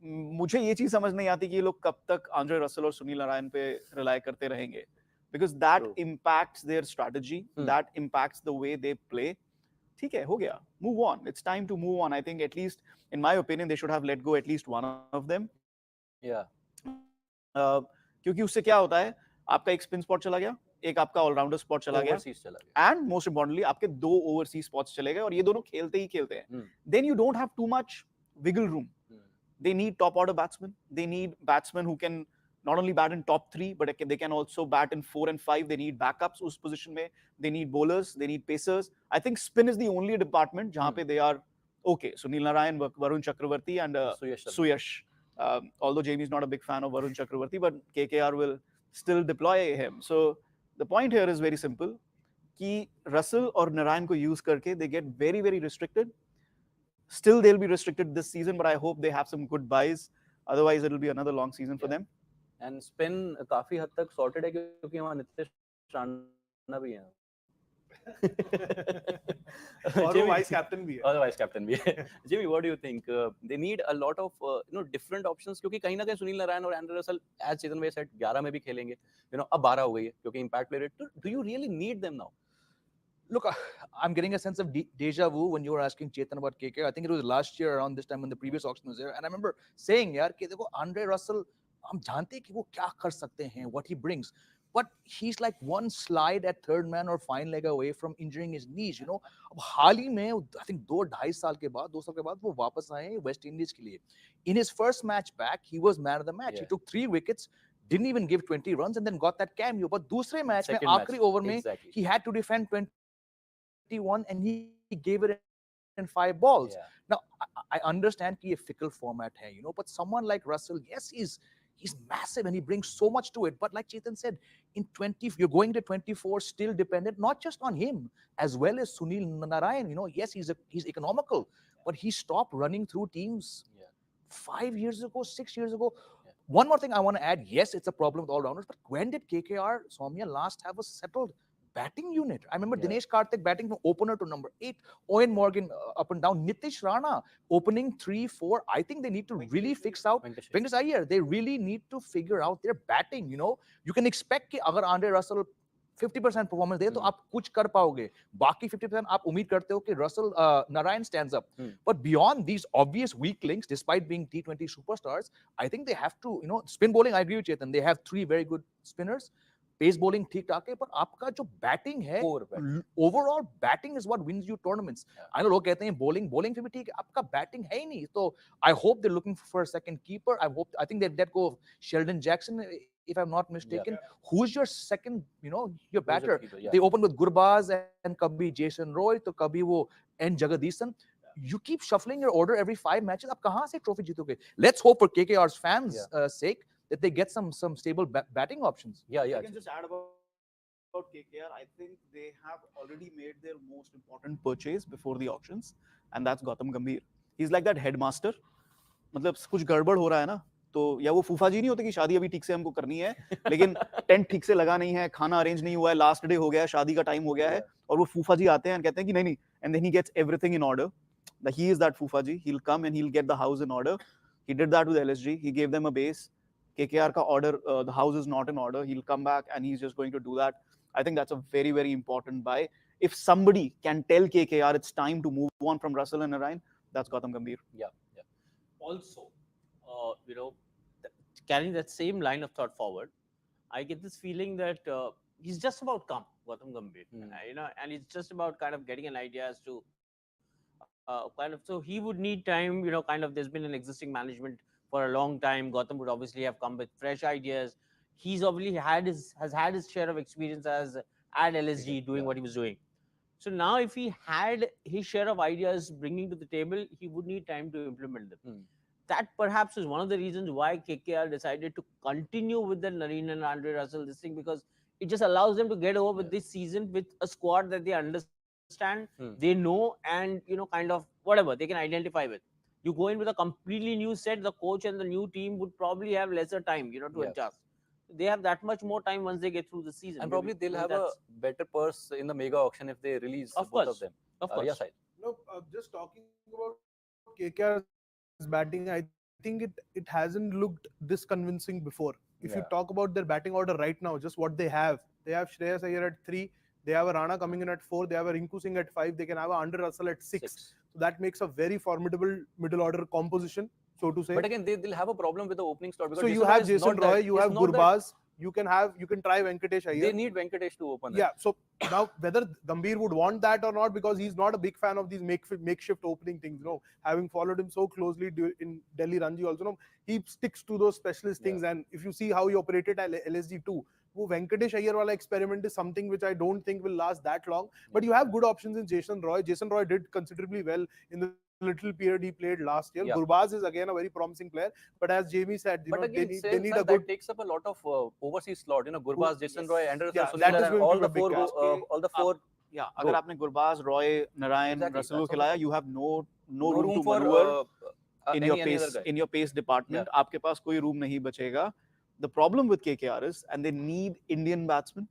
मुझे ये चीज समझ नहीं आती कि ये लोग कब तक आंद्रे रसल और सुनील नारायण पे रिलाय करते रहेंगे, because that impacts their strategy, that impacts the way they play. ठीक है, हो गया, move on. It's time to move on. I think at least, in my opinion, they should have let go at least one of them.
Yeah.
क्योंकि उससे क्या होता है, आपका एक स्पिन स्पॉट चला गया, एक आपका ऑलराउंडर स्पॉट चला गया, एंड मोस्ट इंपॉर्टेंटली आपके 2 ओवरसीज स्पॉट्स चले गए, और ये दोनों खेलते ही खेलते हैं. Then you don't have too much wiggle room. They need top order batsmen. They need batsmen who can not only bat in top 3, but they can also bat in 4 and 5. They need backups उस position में. They need bowlers. They need pacers. I think spin is the only department जहाँ पे they are okay. Sunil Narayan, Varun Chakravarti, and Suyash. Although Jamie is not a big fan of Varun Chakravarti, but KKR will still deploy him. So the point here is very simple. कि Russell और Narayan को use करके they get very, very restricted. Still, they'll be restricted this season, but I hope they have some good buys. Otherwise, it'll be another long season for them.
And spin काफी हद तक sorted है क्योंकि वहाँ नितिश राणा भी हैं.
और वो vice captain भी है.
और vice captain भी है. Jimmy, what do you think? They need a lot of different options, क्योंकि कहीं ना कहीं सुनील नारायण और Andre Russell, as Chetan bhai said, 11 में भी खेलेंगे. अब 12 हो गई है क्योंकि impact play rate. Do you really need them now?
Look, I'm getting a sense of deja vu when you were asking Chetan about KK. I think it was last year around this time when the previous auction was there. And I remember saying, yaar, कि देखो, Andre Russell, हम जानते हैं कि वो क्या कर सकते हैं, what he brings. But he's like one slide at third man or fine leg away from injuring his knees, अब हाल ही में, I think 2-2.5 साल के बाद, 2 साल के बाद वो वापस आए हैं West Indies के लिए. In his first match back, he was man of the match. He took 3 wickets, didn't even give 20 runs, and then got that cameo. But दूसरे match में, आखिरी over में, he had to defend 21 and he gave it in 5 balls. Now, I understand कि ये fickle format है, but someone like Russell, yes, he's massive and he brings so much to it. But like Chetan said, in 20, you're going to 24, still dependent not just on him, as well as Sunil Narayan. Yes, he's economical, but he stopped running through teams 5 years ago, 6 years ago. One more thing I want to add, yes, it's a problem with all-rounders, but when did KKR, Soumya, last have a settled batting unit? I remember Dinesh Karthik batting from opener to number 8, Owen Morgan up and down, Nitish Rana opening 3, 4. I think they need to really fix out Venkatesh Iyer. They really need to figure out their batting. You can expect कि अगर Andre Russell 50% performance दे तो आप कुछ कर पाओगे. बाकी 50% आप उम्मीद करते हो कि Russell Narayan stands up. But beyond these obvious weak links, despite being T20 superstars, I think they have to, spin bowling. I agree with Chetan. They have 3 very good spinners. Pace bowling ठीक ठाक है, पर आपका जो batting है, overall batting is what wins you tournaments. I know लोग कहते हैं बॉलिंग फिर भी ठीक है, आपका बैटिंग है ही नहीं. तो I hope they looking for a second keeper. I think they let go Sheldon Jackson, if I'm not mistaken. Who's your second, your batter? They open with Gurbaz and kabhi Jason Roy, to kabhi wo N Jagadisan. You keep shuffling your order every 5 matches. आप कहाँ से trophy जीतोगे? Let's hope for KKR's fans' sake that they get some stable batting options.
I can just add about KKR. I think they have already made their most important purchase before the auctions, and that's Gautam Gambhir. He's like that headmaster. मतलब कुछ गड़बड़ हो रहा है ना, तो या वो फूफा जी नहीं होते कि शादी अभी ठीक से हमको करनी है, लेकिन टेंट ठीक से लगा नहीं है, खाना अरेंज नहीं हुआ है, लास्ट डे हो गया है, शादी का टाइम हो गया है, और वो फूफा जी आते हैं और कहते हैं कि नहीं, and then he gets everything in order. He is that फूफा जी. He'll come and he'll get the house in order. He did that with LSG. He gave them a base. KKR ka order, the house is not in order. He'll come back and he's just going to do that. I think that's a very, very important buy. If somebody can tell KKR it's time to move on from Russell and Narayan, that's Gautam Gambhir.
Yeah. Also, carrying that same line of thought forward, I get this feeling that he's just about come, Gautam Gambhir, and it's just about kind of getting an idea as to kind of, so he would need time, kind of, there's been an existing management for a long time. Gotham would obviously have come with fresh ideas. He's obviously has had his share of experience as at LSG doing what he was doing. So now, if he had his share of ideas bringing to the table, he would need time to implement them. That perhaps is one of the reasons why KKR decided to continue with the Nareen and Andre Russell this thing, because it just allows them to get over with this season with a squad that they understand, they know, and kind of whatever they can identify with. You go in with a completely new set, the coach and the new team would probably have lesser time, to adjust. They have that much more time once they get through the season,
and probably they'll have a better purse in the mega auction if they release both of them.
Of course.
Yeah, Sahil.
No, just talking about KKR's batting, I think it hasn't looked this convincing before. If you talk about their batting order right now, just what they have Shreyas Iyer at 3, they have a Rana coming in at 4, they have a Rinku Singh at 5, they can have a Andre Russell at 6. So that makes a very formidable middle order composition, so to say.
But again, they'll have a problem with the opening slot because
so you have Jason Roy, you have Gurbaz, you can try Venkatesh Iyer.
They need Venkatesh to open.
Yeah, so now whether Gambhir would want that or not, because he's not a big fan of these makeshift opening things. Having followed him so closely in Delhi Ranji also, he sticks to those specialist things. And if you see how he operated at LSG too, वो Venkatesh Iyer wala experiment is something which I don't think will last that long. But you have good options in Jason Roy. Jason Roy did considerably well in the little period he played last year. Gurbaz is again a very promising player. But as Jamie said, they need a good...
That takes up a lot of overseas slot. Gurbaz, Jason Roy, Anderson,
all the
four.
Yeah, अगर आपने Gurbaz, Roy, Narayan, Russell को खिलाया, you have no room to maneuver in your pace department. आपके पास कोई room नहीं बचेगा. The problem with KKR is, and they need Indian batsmen.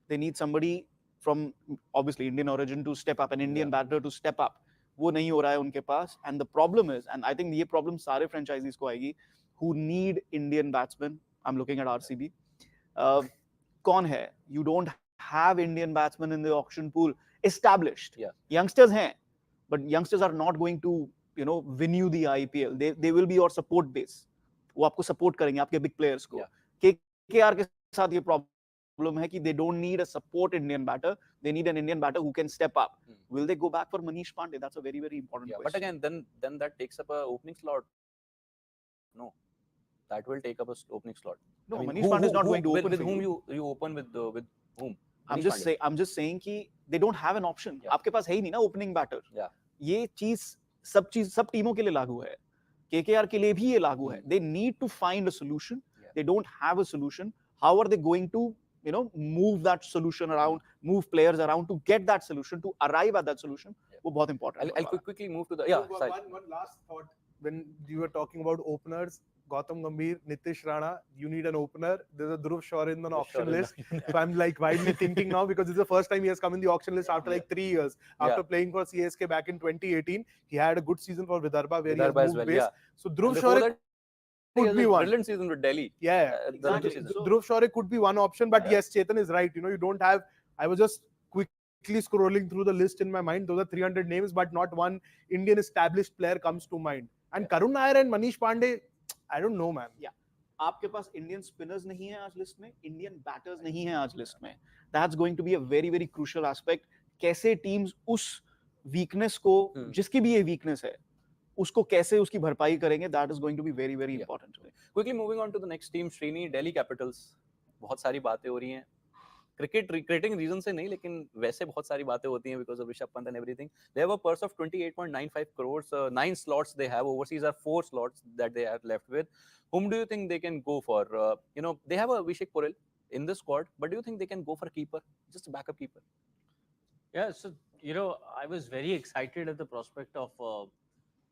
They need somebody from obviously Indian origin to step up, an Indian batter to step up. वो नहीं हो रहा है उनके पास. And the problem is, and I think ये problem सारे franchises को आएगी, who need Indian batsmen. I'm looking at RCB. कौन है? You don't have Indian batsmen in the auction pool established. Youngsters हैं, but youngsters are not going to win you the IPL. They will be your support base. वो आपको support करेंगे आपके big players को. KKR के साथ ये problem है कि they don't need a support Indian batter. They need an Indian batter who can step up. Will they go back for Manish Pandey? That's a very, very important question.
But again, then that takes up a opening slot. No, that will take up a opening slot.
No, Manish Pandey is not going to open
with whom you open with whom?
I'm just saying कि they don't have an option. आपके पास है ही नहीं ना opening batter. ये चीज सब टीमों के लिए लागू है. KKR के लिए भी ये लागू है. They need to find a solution. They don't have a solution. How are they going to move that solution around, move players around to get that solution, to arrive at that solution? वो बहुत important.
I'll quickly move to the
one last thought. When you were talking about openers, Gautam Gambhir, Nitish Rana, you need an opener. There's a Dhruv Shawar in the auction list. So I'm like widely thinking now, because it's the first time he has come in the auction list after like 3 years. After playing for CSK back in 2018, he had a good season for Vidarbha where he has moved base. So Dhruv Shawar could be one.
Brilliant season with Delhi.
Exactly. So Dhruv Shawar could be one option, but yes, Chetan is right. You don't have... I was just quickly scrolling through the list in my mind. Those are 300 names, but not one Indian established player comes to mind. And Karun Nair and Manish Pandey, I don't know, man.
Yeah. आपके पास Indian spinners नहीं है आज list में, Indian batters नहीं है आज list में. That's going to be a very, very crucial aspect. कैसे teams उस weakness को, जिसकी भी ये weakness है, उसको कैसे उसकी भरपाई करेंगे, that is going to be very, very important.
Quickly moving on to the next team, Srini, Delhi Capitals. बहुत सारी बातें हो रही हैं. Cricketing reason से नहीं, लेकिन वैसे बहुत सारी बातें होती हैं because of Rishabh Pant and everything. They have a purse of 28.95 crores. 9 slots they have. Overseas are 4 slots that they are left with. Whom do you think they can go for? They have a Abhishek Porel in the squad, but do you think they can go for a keeper, just a backup keeper?
Yeah, so I was very excited at the prospect of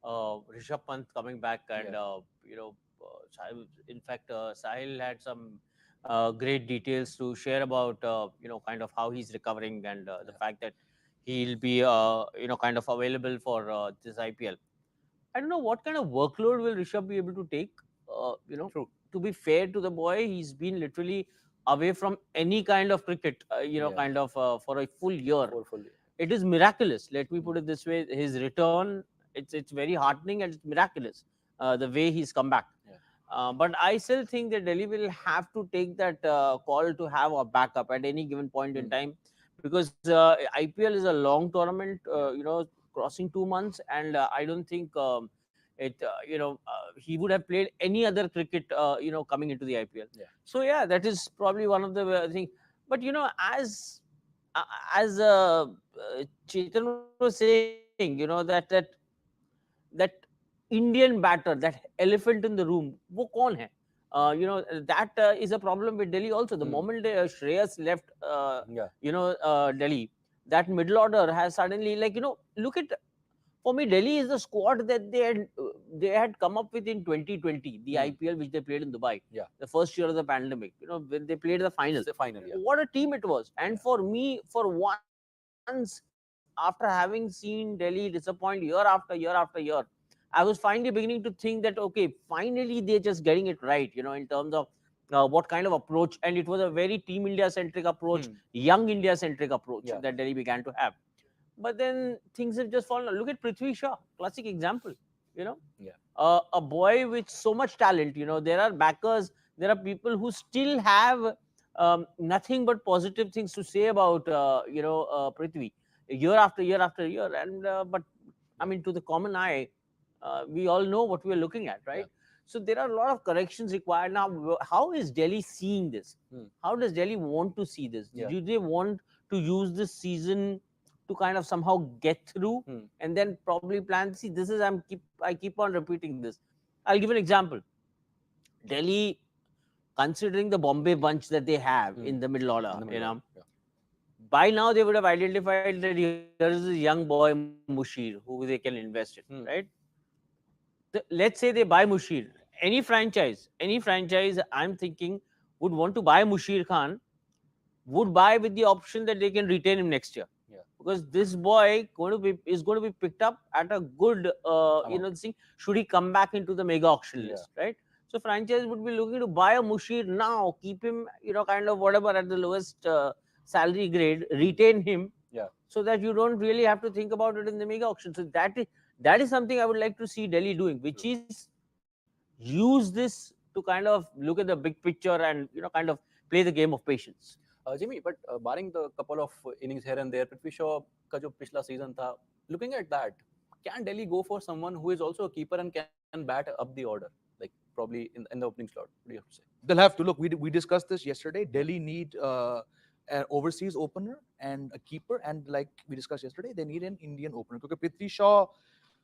Rishabh Pant coming back, and Sahil, in fact, Sahil had some great details to share about kind of how he's recovering, and the fact that he'll be kind of available for this IPL. I don't know what kind of workload will Rishabh be able to take.
True.
To be fair to the boy, he's been literally away from any kind of cricket, kind of for a full year. It is miraculous. Let me put it this way: his return, it's very heartening, and it's miraculous the way he's come back. But I still think that Delhi will have to take that call to have a backup at any given point in time, because IPL is a long tournament. crossing 2 months, and I don't think he would have played any other cricket coming into the IPL.
Yeah.
So yeah, that is probably one of the things. But as Chetan was saying, that Indian batter, that elephant in the room, wo kaun hai? That is a problem with Delhi also. The moment Shreyas left, Delhi, that middle order has suddenly, look at, for me, Delhi is the squad that they had come up with in 2020, the IPL which they played in Dubai,
Yeah.
the first year of the pandemic. When they played the final.
The final, yeah.
What a team it was! And for me, for once, after having seen Delhi disappoint year after year after year, I was finally beginning to think that okay, finally they're just getting it right. In terms of what kind of approach, and it was a very Team India centric approach, young India centric approach that Delhi began to have. But then things have just fallen. Look at Prithvi Shaw, classic example. A boy with so much talent. There are backers, there are people who still have nothing but positive things to say about Prithvi year after year after year. And but I mean, to the common eye, we all know what we are looking at, right? So there are a lot of corrections required now. How is Delhi seeing this? How does Delhi want to see this? Do they want to use this season to kind of somehow get through and then probably plan? See, this is I keep on repeating this. I'll give an example. Delhi, considering the Bombay bunch that they have in the middle order, by now they would have identified that here is a young boy Mushir who they can invest in, right? Let's say they buy Mushir. Any franchise, I'm thinking, would want to buy Mushir Khan, would buy with the option that they can retain him next year. Because this boy is going to be picked up at a good thing, should he come back into the mega auction list, right? So franchise would be looking to buy a Mushir now, keep him, kind of whatever at the lowest salary grade, retain him, so that you don't really have to think about it in the mega auction. So that is something I would like to see Delhi doing, which is use this to kind of look at the big picture and kind of play the game of patience.
Jimmy, but barring the couple of innings here and there, Prithvi Shaw का जो पिछला season था, looking at that, can Delhi go for someone who is also a keeper and can bat up the order, like probably in the opening slot? What do you have to say?
They'll have to look. We discussed this yesterday. Delhi need an overseas opener and a keeper, and like we discussed yesterday, they need an Indian opener. Because Prithvi Shaw,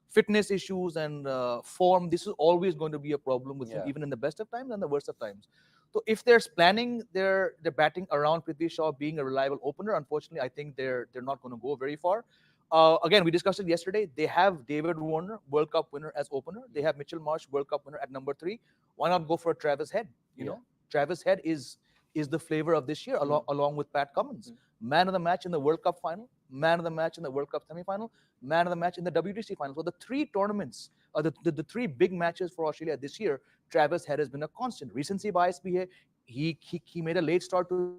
fitness issues and form, this is always going to be a problem with him, even in the best of times and the worst of times. So if they're planning their batting around Prithvi Shaw being a reliable opener, unfortunately, I think they're not going to go very far. Again, we discussed it yesterday. They have David Warner, World Cup winner, as opener. They have Mitchell Marsh, World Cup winner, at number 3. Why not go for Travis Head? You know, Travis Head is the flavor of this year, along with Pat Cummins. Man of the match in the World Cup final, man of the match in the World Cup semi-final, man of the match in the WTC final. So the 3 tournaments, the 3 big matches for Australia this year, Travis Head has been a constant. Recency bias bhi hai. He made a late start to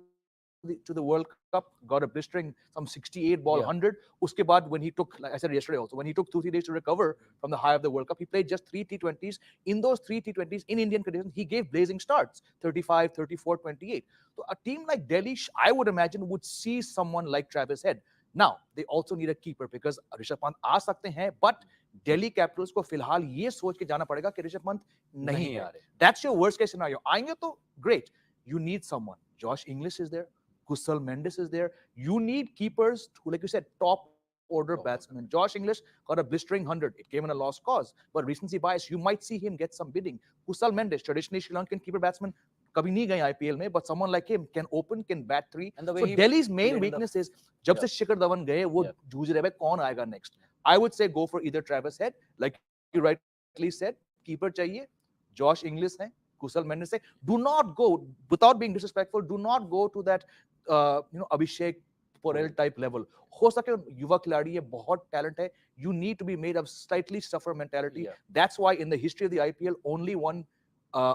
the World Cup, got a blistering some 68 ball 100. Uske baad, when he took, like I said yesterday also, when he took 2-3 days to recover from the high of the World Cup, he played just 3 T20s. In those 3 T20s in Indian conditions, he gave blazing starts, 35, 34, 28. So a team like Delhi, I would imagine, would see someone like Travis Head. Now, they also need a keeper because Rishabh Pant आ सकते हैं, but Delhi Capitals को फिलहाल ये सोच के जाना पड़ेगा कि ऋषभ पंत नहीं आ रहे. That's your worst case scenario. आएंगे तो great. You need someone. Josh Inglis is there. Kusal Mendes is there. You need keepers who, like you said, top order batsmen. Josh Inglis got a blistering 100. It came in a lost cause. But recency bias, you might see him get some bidding. Kusal Mendes, traditionally Sri Lankan keeper batsman, कभी नहीं गए IPL में, but someone like him can open, can bat 3. So Delhi's main weakness is, जब से शिखर धवन गए, वो जूझ रहे हैं कौन आएगा next. I would say go for either Travis Head, like you rightly said, keeper चाहिए, Josh Inglis है, Kusal Mendes है. Do not go, without being disrespectful, do not go to that Abhishek Porel type level. हो सके युवा खिलाड़ी है, बहुत talent है. You need to be made of slightly tougher mentality. That's why in the history of the IPL, only one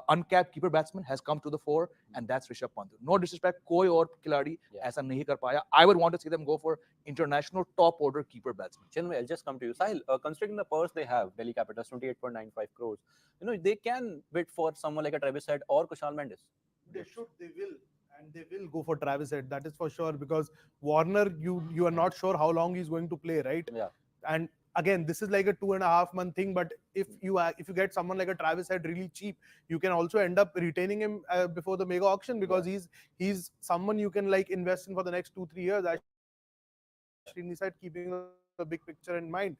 uncapped keeper batsman has come to the fore, and that's Rishabh Pant. No disrespect, कोई और खिलाड़ी ऐसा नहीं कर पाया. I would want to see them go for international top order keeper batsman.
Chinmay, I'll just come to you. Sahil, considering the purse they have, Delhi Capitals 28.95 crores, they can bid for someone like a Travis Head or Kushal Mendes.
They should, they will. And they will go for Travis Head, that is for sure, because Warner, you are not sure how long he's going to play, right?
Yeah.
And again, this is like a 2.5 month thing, but if you get someone like a Travis Head really cheap, you can also end up retaining him before the mega auction, because he's someone you can like invest in for the next 2-3 years, as Srini said, keeping the big picture in mind.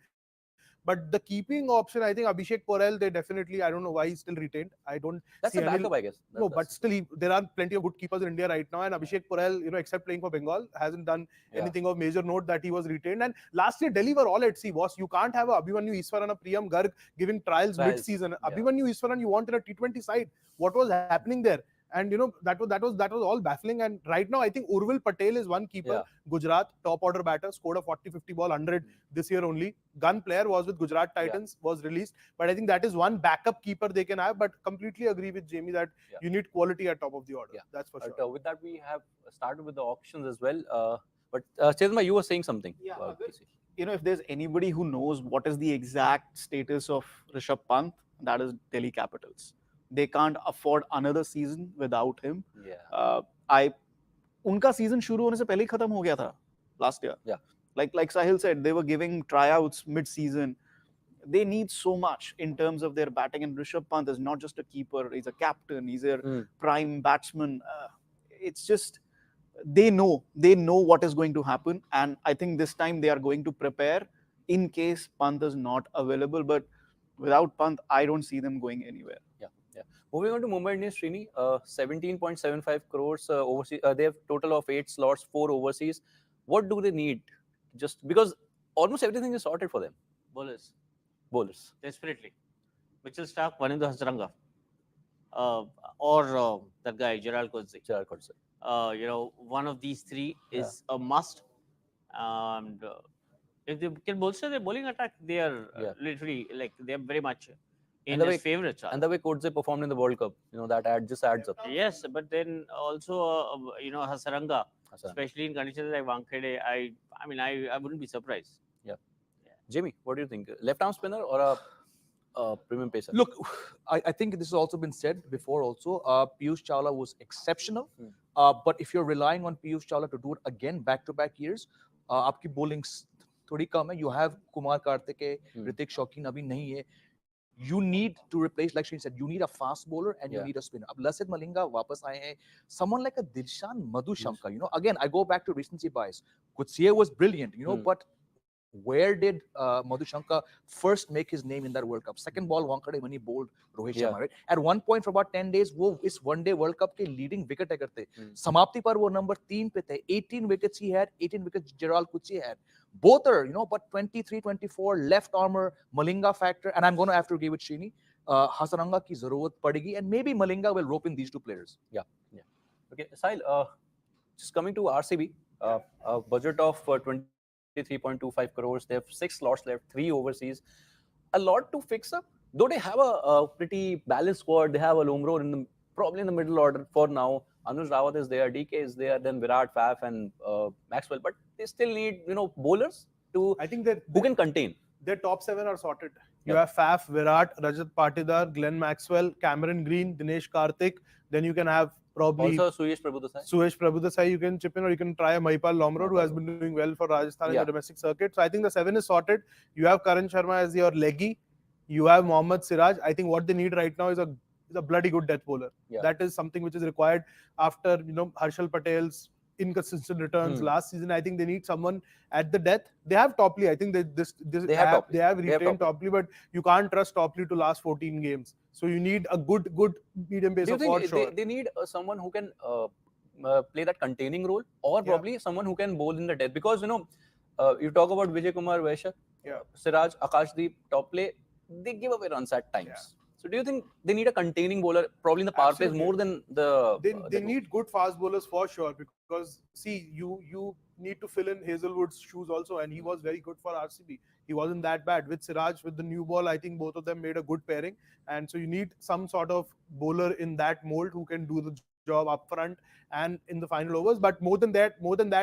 But the keeping option, I think Abhishek Porel, they definitely, I don't know why he's still retained. I don't see any.
That's a
No,
backup,
but
I
still,
guess.
there are plenty of good keepers in India right now, and Abhishek Porel, except playing for Bengal, hasn't done anything of major note that he was retained. And last year, Delhi were all at sea, boss. You can't have a Abhimanyu Easwaran, a Priyam Garg giving trials mid-season. Abhimanyu Easwaran, you want in a T20 side. What was happening there? And that was all baffling. And right now, I think Urvil Patel is one keeper. Gujarat top order batter, scored a 40-50 ball 100 this year only. Gun player, was with Gujarat Titans, was released. But I think that is one backup keeper they can have. But completely agree with Jamie that you need quality at top of the order. That's for sure.
But with that, we have started with the auctions as well. But Chesma, you were saying something.
If there's anybody who knows what is the exact status of Rishabh Pant, that is Delhi Capitals. They can't afford another season without him. उनका season शुरू होने से पहले ही खत्म हो गया था last year. Like Sahil said, they were giving tryouts mid-season. They need so much in terms of their batting, and Rishabh Pant is not just a keeper; he's a captain. He's a prime batsman. It's just they know what is going to happen, and I think this time they are going to prepare in case Pant is not available. But without Pant, I don't see them going anywhere.
Moving on to Mumbai Indians, Srini, 17.75 crores overseas. They have total of 8 slots, 4 overseas. What do they need? Just because almost everything is sorted for them. Bowlers.
Desperately. Mitchell Stark, Vanindu Hasaranga. Or that guy, Gerald Coetzee. One of these three is a must. And if they can bolster their bowling attack, they are literally like they are very much in his favorites.
And the way Coetzee performed in the World Cup, that just adds up.
Yes, but then also Hasaranga, especially in conditions like Wankhede, I wouldn't be surprised.
Jamie, what do you think? Left arm spinner or a premium pacer?
Look, I think this has also been said before also. Piyush Chawla was exceptional. But if you're relying on Piyush Chawla to do it again back-to-back years, आपकी bowling थोड़ी कम है. You have Kumar Karthike, Ritik Shaukin अभी नहीं है. You need to replace, like Shane said, you need a fast bowler and you need a spinner. अब Lasith Malinga वापस आए हैं. Someone like a Dilshan Madhushamka, again, I go back to recency bias. Coetzee was brilliant, but where did Madhushamka first make his name in that World Cup? Second ball Wankhede when he bowled Rohit Sharma, right? At one point for about 10 days, वो इस one-day World Cup के leading wicket taker थे. समाप्ति पर वो number 3 पे थे. 18 wickets he had, 18 wickets Gerald Coetzee had. Both are, but 23, 24, left armor, Malinga factor, and I'm going to have to agree with Srini. Hasaranga की जरूरत पड़ेगी, and maybe Malinga will rope in these two players.
Okay, Sahil, just coming to RCB, a budget of 23.25 crores. They have 6 slots left, 3 overseas. A lot to fix up. Though they have a pretty balanced squad. They have a Lomro probably in the middle order for now. Anuj Rawat is there, DK is there, then Virat, Faf, and Maxwell. But they still need, bowlers who can contain.
Their top 7 are sorted. You have Faf, Virat, Rajat Patidar, Glenn Maxwell, Cameron Green, Dinesh Karthik. Then you can have probably
also Suyesh
Prabhudesai you can chip in, or you can try a Maipal Lomrod, who has been doing well for Rajasthan in the domestic circuit. So I think the 7 is sorted. You have Karan Sharma as your leggy. You have Mohammad Siraj. I think what they need right now is a bloody good death bowler. That is something which is required after Harshal Patel's inconsistent returns last season. I think they need someone at the death. They have Topley. I think they have retained Topley, but you can't trust Topley to last 14 games. So you need a good medium pacer for sure.
They need someone who can play that containing role, or probably someone who can bowl in the death. Because you talk about Vijay Kumar, Vaishak, Siraj, Akashdeep, Topley, they give away runs at times. So do you think they need a containing bowler, probably in the power plays more than the...
They need good fast bowlers for sure, because see, you need to fill in Hazelwood's shoes also, and he was very good for RCB. He wasn't that bad. With Siraj, with the new ball, I think both of them made a good pairing. And so you need some sort of bowler in that mold who can do the job up front and in the final overs. But more than that,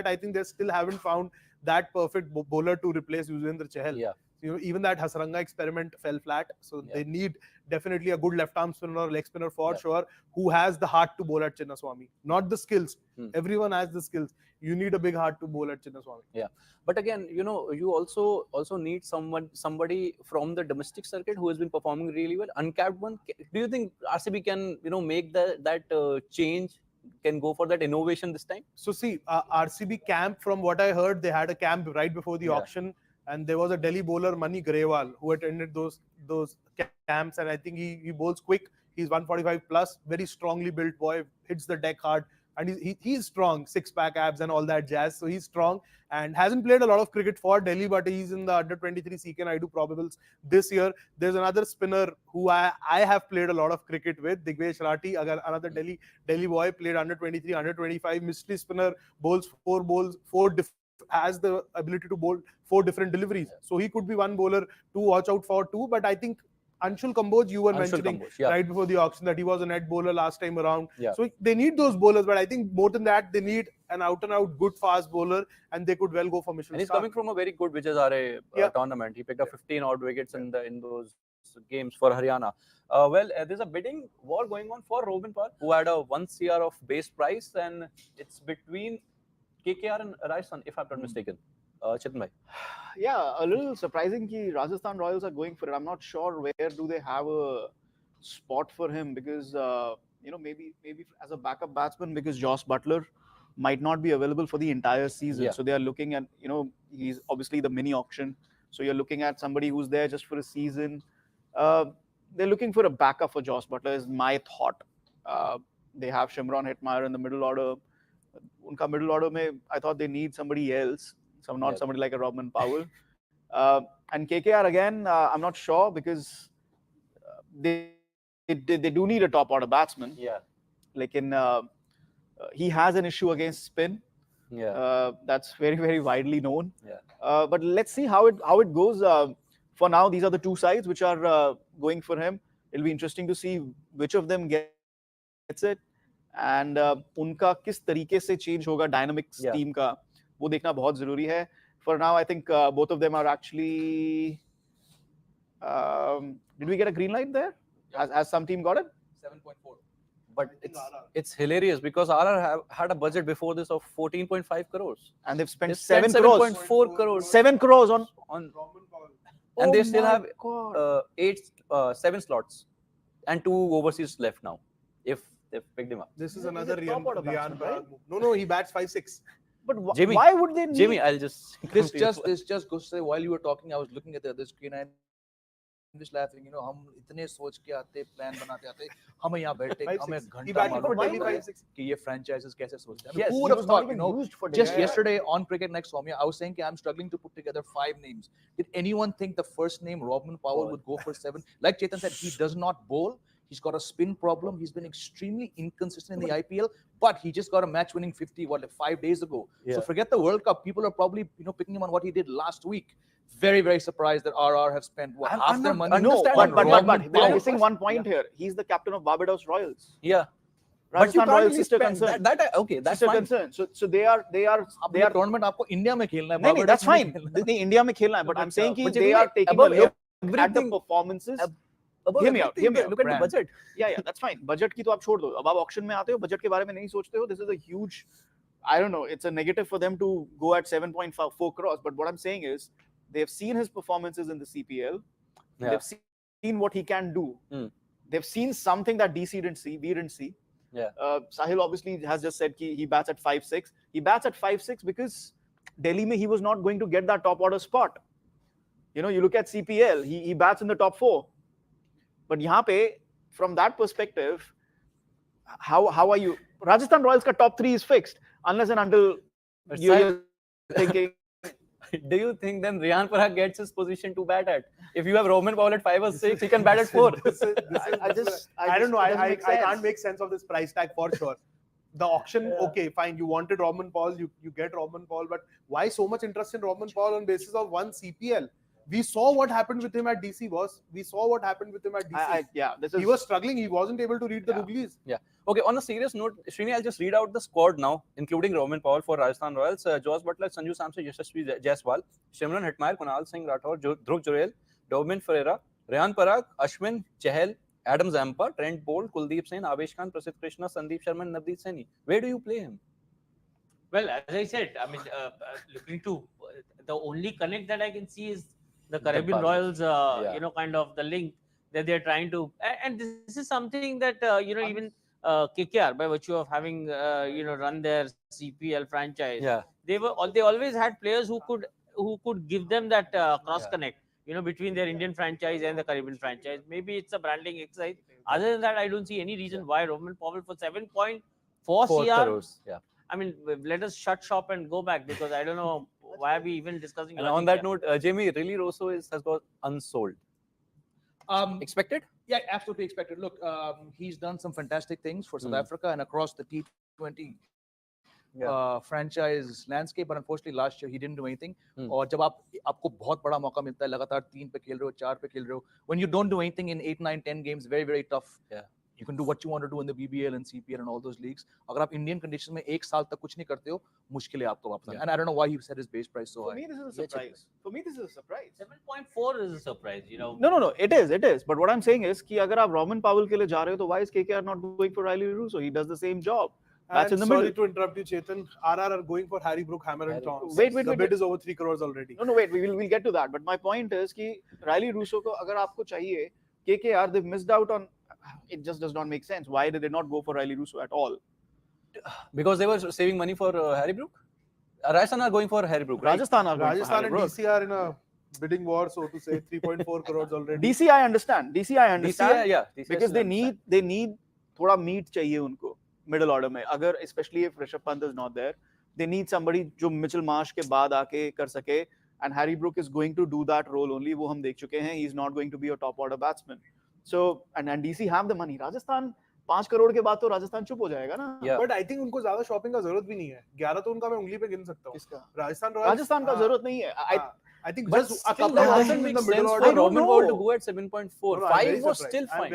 I think they still haven't found that perfect bowler to replace Yuzvendra Chahal. You know, even that Hasaranga experiment fell flat. So they need definitely a good left arm spinner or leg spinner for sure, who has the heart to bowl at Chinnaswamy. Not the skills. Everyone has the skills. You need a big heart to bowl at Chinnaswamy.
Yeah, but again, you know, you also need somebody from the domestic circuit who has been performing really well, uncapped one. Do you think RCB can, you know, make that change? Can go for that innovation this time?
So see, RCB camp, from what I heard, they had a camp right before the auction, and there was a Delhi bowler, Mani Grewal, who attended those camps, and I think he bowls quick. He's 145 plus, very strongly built boy, hits the deck hard, and he's strong, six-pack abs and all that jazz. So he's strong and hasn't played a lot of cricket for Delhi, but he's in the under-23 CK Naidu probables this year. There's another spinner who I have played a lot of cricket with, Digvesh Rathi, another Delhi boy, played under-23, under-25, mystery spinner, has the ability to bowl 4 different deliveries. So he could be one bowler to watch out for too. But I think Anshul Kamboj, you were mentioning right before the auction that he was a net bowler last time around. So they need those bowlers, but I think more than that, they need an out-and-out good fast bowler, and they could well go for Mitchell.
And he's coming from a very good Vijay Hazare tournament. He picked up 15 odd wickets in those games for Haryana. There's a bidding war going on for Robin Pal, who had a 1 CR of base price, and it's between KKR and Rajasthan, if I'm not mistaken. Chetan bhai.
Yeah, a little surprising that Rajasthan Royals are going for it. I'm not sure where do they have a spot for him, because you know, maybe as a backup batsman, because Josh Butler might not be available for the entire season. So they are looking at, you know, he's obviously the mini auction. So you're looking at somebody who's there just for a season. They're looking for a backup for Josh Butler, is my thought. They have Shimron Hetmeyer in the middle order. Unka middle order mein, I thought they need somebody else, not somebody like a Robin Powell. And KKR again, I'm not sure, because they do need a top order batsman. Like he has an issue against spin. That's very, very widely known. But let's see how it goes. For now, these are the two sides which are going for him. It'll be interesting to see which of them gets it, and उनका किस तरीके से change होगा dynamics team का, वो देखना बहुत जरूरी है. For now, I think both of them are actually. Did we get a green light there? Has some team got it?
7.4.
But it's hilarious, because RR had a budget before this of 14.5 crores.
And they've spent 7 crores.
7.4 crores.
7 crores on.
And they still have 7 slots and 2 overseas left now, if they've picked him up.
This is another Riyan Parag move. No, he bats 5-6.
But
Jimmy,
why would they need...
Jimmy, I'll just...
This just goes to say, while you were talking, I was looking at the other screen and I'm just laughing, you know, हम इतने सोच के आते, plan बनाते आते, हम यहाँ बैठे, हमें घंटा मालूम कि ये franchises कैसे सोचते हैं. Who would have thought, you know, just yesterday on Cricket Next Soumya, I was saying I'm struggling to put together 5 names. Did anyone think the first name, Robin Powell, would go for 7? Like Chetan said, he does not bowl. He's got a spin problem. He's been extremely inconsistent in the IPL, but he just got a match-winning 50, like 5 days ago. So forget the World Cup. People are probably, you know, picking him on what he did last week. Very, very surprised that RR have spent half their money.
No, but we're missing one point here. He's the captain of Barbados Royals. Rajasthan Royals sister concern.
That's fine.
Concern. So they are
tournament आपको India में खेलना है.
नहीं, that's fine. नहीं, India में खेलना है. But I'm saying कि they are taking a look at the performances. Hear me out.
Look at the budget.
Yeah, that's fine. Budget की तो आप छोड़ दो. अब आप auction में आते हो, budget के बारे में नहीं सोचते हो. This is a huge, I don't know, it's a negative for them to go at 7.4 crores. But what I'm saying is, they've seen his performances in the CPL. They've seen what he can do. They've seen something that DC didn't see, we didn't see. Sahil obviously has just said he bats at 5-6. He bats at 5-6 because Delhi mein he was not going to get that top order spot. You know, you look at CPL, he bats in the top 4. But yahan pe, from that perspective, how are you? Rajasthan Royals ka top 3 is fixed unless and until you're thinking.
Do you think then Riyan Parag gets his position to bat at? If you have Roman Powell at 5 or 6, he can bat at 4.
I don't know. I can't make sense of this price tag for sure. The auction, okay, fine. You wanted Roman Paul, you get Roman Paul, but why so much interest in Roman Paul on basis of one CPL? We saw what happened with him at DC, boss. We saw what happened with him at DC. He was struggling. He wasn't able to read the googlies.
Yeah. Okay, on a serious note, Srini, I'll just read out the squad now, including Roman Powell for Rajasthan Royals, Josh Butler, Sanju Samson, Yashasvi Jaiswal, Shimran Hetmyer, Kunal Singh Rathore, Dhruv Jurel, Domin Ferreira, Ryan Parag, Ashwin Chahal, Adam Zampa, Trent Bolt, Kuldeep Sen, Avesh Khan, Prasidh Krishna, Sandeep Sharma, and Navdeep Saini. Where do you play him?
Well, as I said, I mean, looking to the only connect that I can see is the Caribbean Royals, kind of the link that they're trying to, and this is something that even KKR, by virtue of having run their CPL franchise, they always had players who could give them that cross connect, between their Indian franchise and the Caribbean franchise. Maybe it's a branding exercise. Other than that, I don't see any reason why Roman Powell for 7.4 CR. I mean, let us shut shop and go back, because I don't know why are we even discussing.
And on that note, Jamie, Riley Rosso has got unsold. Expected?
Yeah, absolutely expected. Look, he's done some fantastic things for South Africa and across the T20 franchise landscape, but unfortunately last year he didn't do anything. और जब आपको बहुत बड़ा मौका मिलता है, लगातार 3 पे खेल रहे हो, 4 पे खेल रहे हो, when you don't do anything in 8, 9, 10 games, very, very tough. You can do what you want to do in the BBL and CPL and all those leagues. अगर आप Indian conditions में 1 साल तक कुछ नहीं करते हो, मुश्किल है आपको वापस आना. And I don't know why he set his base price so high.
For me, this is a surprise.
7.4 is a surprise,
No, it is. But what I'm saying is कि अगर आप Roman Powell के लिए जा रहे हो, तो why is KKR not going for Riley Rosso? He does the same job. That's in the
sorry
middle.
to interrupt you, Chetan. RR are going for Harry Brook, Hammer and Tongs.
Wait.
The bid is over 3 crores already.
No, wait. We'll get to that. But my point is कि Riley Rosso को अगर आपको चाहिए, KKR, they've missed out on. It just does not make sense. Why did they not go for Riley Rosso at all?
Because they were saving money for Harry Brook. Rajasthan are going for Harry Brook. Right?
Rajasthan are going for
Rajasthan
Harry
and
Brook.
DC are in a bidding war, so to say. 3.4 crores already.
DC I understand.
DCI,
because they need थोड़ा meat चाहिए उनको middle order में. अगर especially if Rishabh Pant is not there, they need somebody जो Mitchell Marsh के बाद आके कर सके. And Harry Brook is going to do that role only. वो हम देख चुके हैं. He's not going to be a top order batsman. So and DC have the money. Rajasthan 5 crore के बाद तो राजस्थान चुप हो जाएगा ना.
But I think उनको ज्यादा शॉपिंग का जरूरत भी नहीं है. 11 तो उनका मैं उंगली पे गिन सकता हूँ.
राजस्थान का जरूरत नहीं है.
I think
but
just a couple of
doesn't make sense for Roman Powell to go at 7.4. 5 was still fine.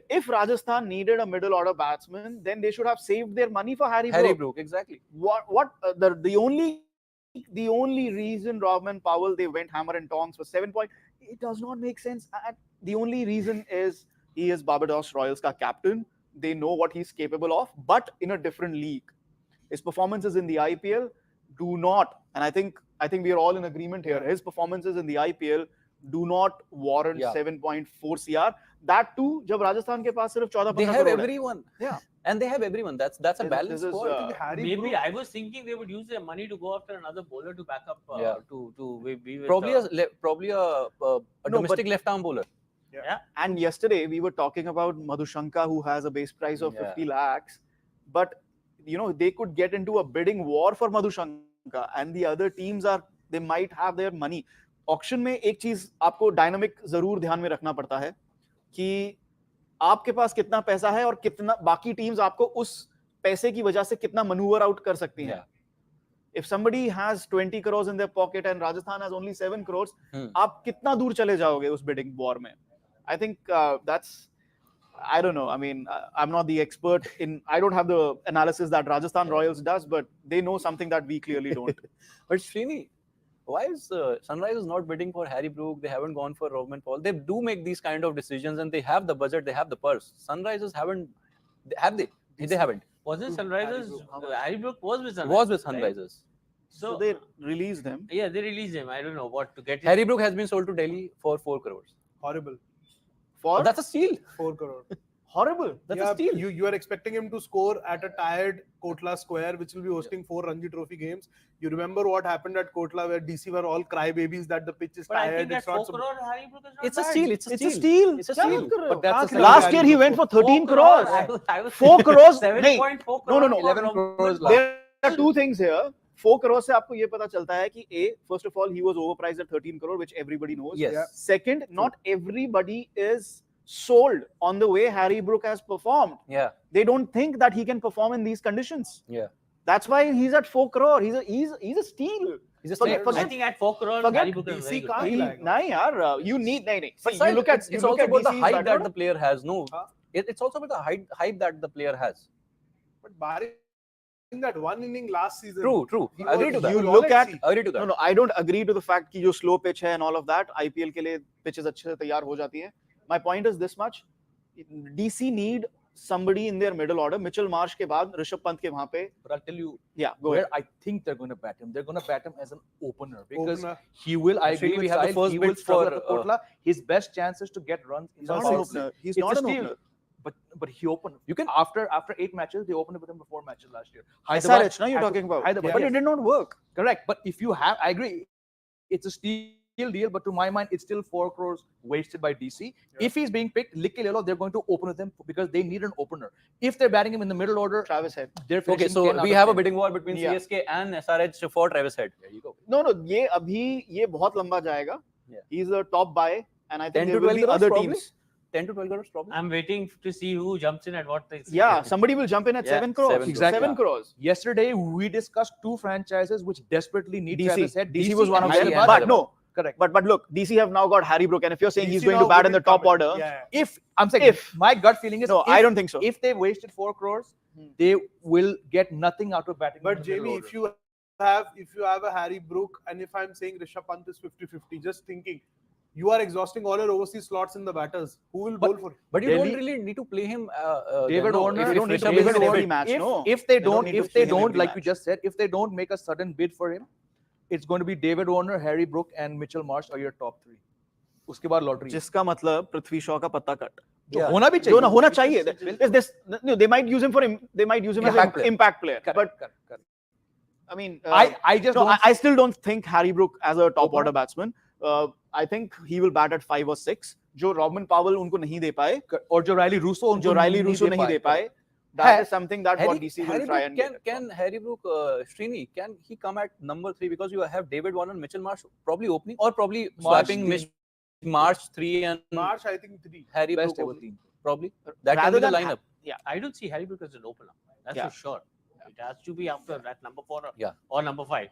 If Rajasthan needed a middle order batsman, then they should have saved their money for Harry
Brook. Exactly.
The only reason Roman Powell they went hammer and tongs for 7 point, it does not make sense. The only reason is he is Barbados Royals ka captain. They know what he's capable of, but in a different league. His performances in the IPL do not, and I think we are all in agreement here. His performances in the IPL do not warrant 7.4 CR. That too, जब राजस्थान के पास सिर्फ 14-15
they have everyone.
Yeah.
And they have everyone. That's a balanced squad.
Maybe I was thinking they would use their money to go after another bowler to back up to be with,
probably a domestic left arm bowler.
Yeah.
And yesterday we were talking about Madhushanka, who has a base price of 50 lakhs, but they could get into a bidding war for Madhushanka, and the other teams they might have their money. Auction में एक चीज आपको dynamic जरूर ध्यान में रखना पड़ता है कि आपके पास कितना पैसा है और कितना बाकी टीम्स आपको उस पैसे की वजह से कितना मैन्यूवर आउट कर सकती हैं. If somebody has 20 crores in their pocket and Rajasthan has only 7 crores, आप कितना दूर चले जाओगे उस bidding war में? I think that's, I don't know. I mean, I'm not the expert I don't have the analysis that Rajasthan Royals does, but they know something that we clearly don't.
But Srini, why is Sunrisers not bidding for Harry Brook? They haven't gone for Roman Powell. They do make these kind of decisions, and they have the budget, they have the purse. Sunrisers haven't. Have they? They haven't.
Wasn't Sunrisers? Harry Brook was with Sunrisers.
Was with Sunrisers. Right?
So they released him.
Yeah, they released him. I don't know what to get.
Harry Brook has been sold to Delhi for 4 crores.
Horrible.
That's a steal.
4 crore.
Horrible.
That's a steal.
You are expecting him to score at a tired Kotla Square, which will be hosting 4 Ranji Trophy games. You remember what happened at Kotla, where DC were all crybabies that the pitch is tired.
I think that 4 crore Harry Brook is not
it's
bad.
a steal.
It's a steal.
It's a steal.
But that's last year he went for 13 crores. 4 crores. 7.4 crores. No.
11 crores.
There are two things here. 4 crores से आपको ये पता चलता है कि first of all, he was overpriced at 13 crore, which everybody knows.
Yes. Yeah.
Second, not everybody is sold on the way Harry Brook has performed.
Yeah.
They don't think that he can perform in these conditions.
Yeah.
That's why he's at 4 crore. He's a steal.
He's just
Forget-
I think at 4 crore,
forget
Harry Brooks is very good.
नहीं यार, you need नहीं.
But
See, you look at
it's also about the
DC's
hype
batting
that
order.
the player has. No,
Huh?
it's also about the hype that the player has.
But barring that one inning last season,
True.
he
Agree
was
to that.
You
all
look
at
at
sea.
Agree to that.
No, I don't agree to the fact कि जो slow pitch है and all of that, IPL के लिए pitches अच्छे से तैयार हो जाती है. My point is this much: DC need somebody in their middle order. Mitchell Marsh के बाद ऋषभ पंत के वहाँ पे.
But I'll tell you
Yeah, go
where
ahead.
I think they're going to bat him. They're going to bat him as an opener because
Opener.
he will. I agree
Actually, we
with
have the
Sahil,
first
he will
bid
struggle
for,
at the Kotla. His best chances to get runs in
He's
the
not an
power
opener.
play.
He's
It's
not
a
an
steal.
opener.
But he opened.
You can
after 8 matches they opened with him for 4 matches last year.
SRH, now you're talking about.
Hyderabad,
But
yes.
it did not work.
Correct. But if you have, I agree, it's a steal deal. But to my mind, it's still 4 crores wasted by DC. If he's being picked, Licky Lelo, they're going to open with him because they need an opener. If they're batting him in the middle order,
Travis Head.
they're
Okay,
finishing
so
10 out
we
of
have a
10.
bidding war between
Yeah.
CSK and SRH for Travis Head. There you go.
No, ये अभी ये बहुत लंबा जाएगा.
Yeah.
He's a top buy, and I
10
think
to
there will
12
be
crores
other
probably?
teams.
10 to 12 crores probably.
I'm waiting to see who jumps in at what price.
Yeah, somebody will jump in at
Yeah,
7 crores.
7 crores.
Exactly.
7 crores.
Yesterday, we discussed 2 franchises which desperately need
DC.
Travis Head.
DC was one of
and
them.
Hyderabad.
But no.
Correct.
But look, DC have now got Harry Brook, and if you're saying he's
DC
going to
now
bat in the
wouldn't
top
come in.
order,
Yeah.
If I'm saying,
If-
my gut feeling is,
no,
if,
I don't think so.
If they wasted 4 crores, they will get nothing out of batting.
But
in the middle
Jamie,
order.
if you have a Harry Brook, and if I'm saying Rishabh Pant is 50-50, just thinking, you are exhausting all your overseas slots in the batters. Who will bowl for him?
But you
Delhi-
don't really need to play him.
David
no,
Warner,
if
they don't need to
Rishabh
play
is
him
in
every
every
match,
if,
no.
if they
They don't
don't,
need to
if
play
they
him
don't,
every
like you
match.
just said, if they don't make a sudden bid for him, it's going to be David Warner, Harry Brook, and Mitchell Marsh are your top 3. उसके बाद lottery.
जिसका मतलब पृथ्वी शॉ का पत्ता cut.
तो होना भी
जो
चाहिए.
ना होना चाहिए. No, they might use him for they might use him as
Impact
an
player.
impact player.
Correct,
But
correct.
I mean,
I just
no,
don't.
I still don't think Harry Brook as a top
Opener?
order batsman. I think he will bat at 5 or 6. जो Robin Powell उनको नहीं दे पाए,
और जो Riley Russo,
जो Riley Russo नहीं दे पाए. That is something that what DC will try and get.
Can Harry Brook, Srini, can he come at number 3 because you have David Warner, Mitchell Marsh probably opening or probably swapping Marsh 3 and
March, I think 3.
Harry
best
Brook
ever
opening.
team.
Probably that can
Rather
be the
than
lineup.
I don't see Harry Brook as an opener. That's
Yeah.
for sure. It has to be after that number 4
Yeah.
or number 5.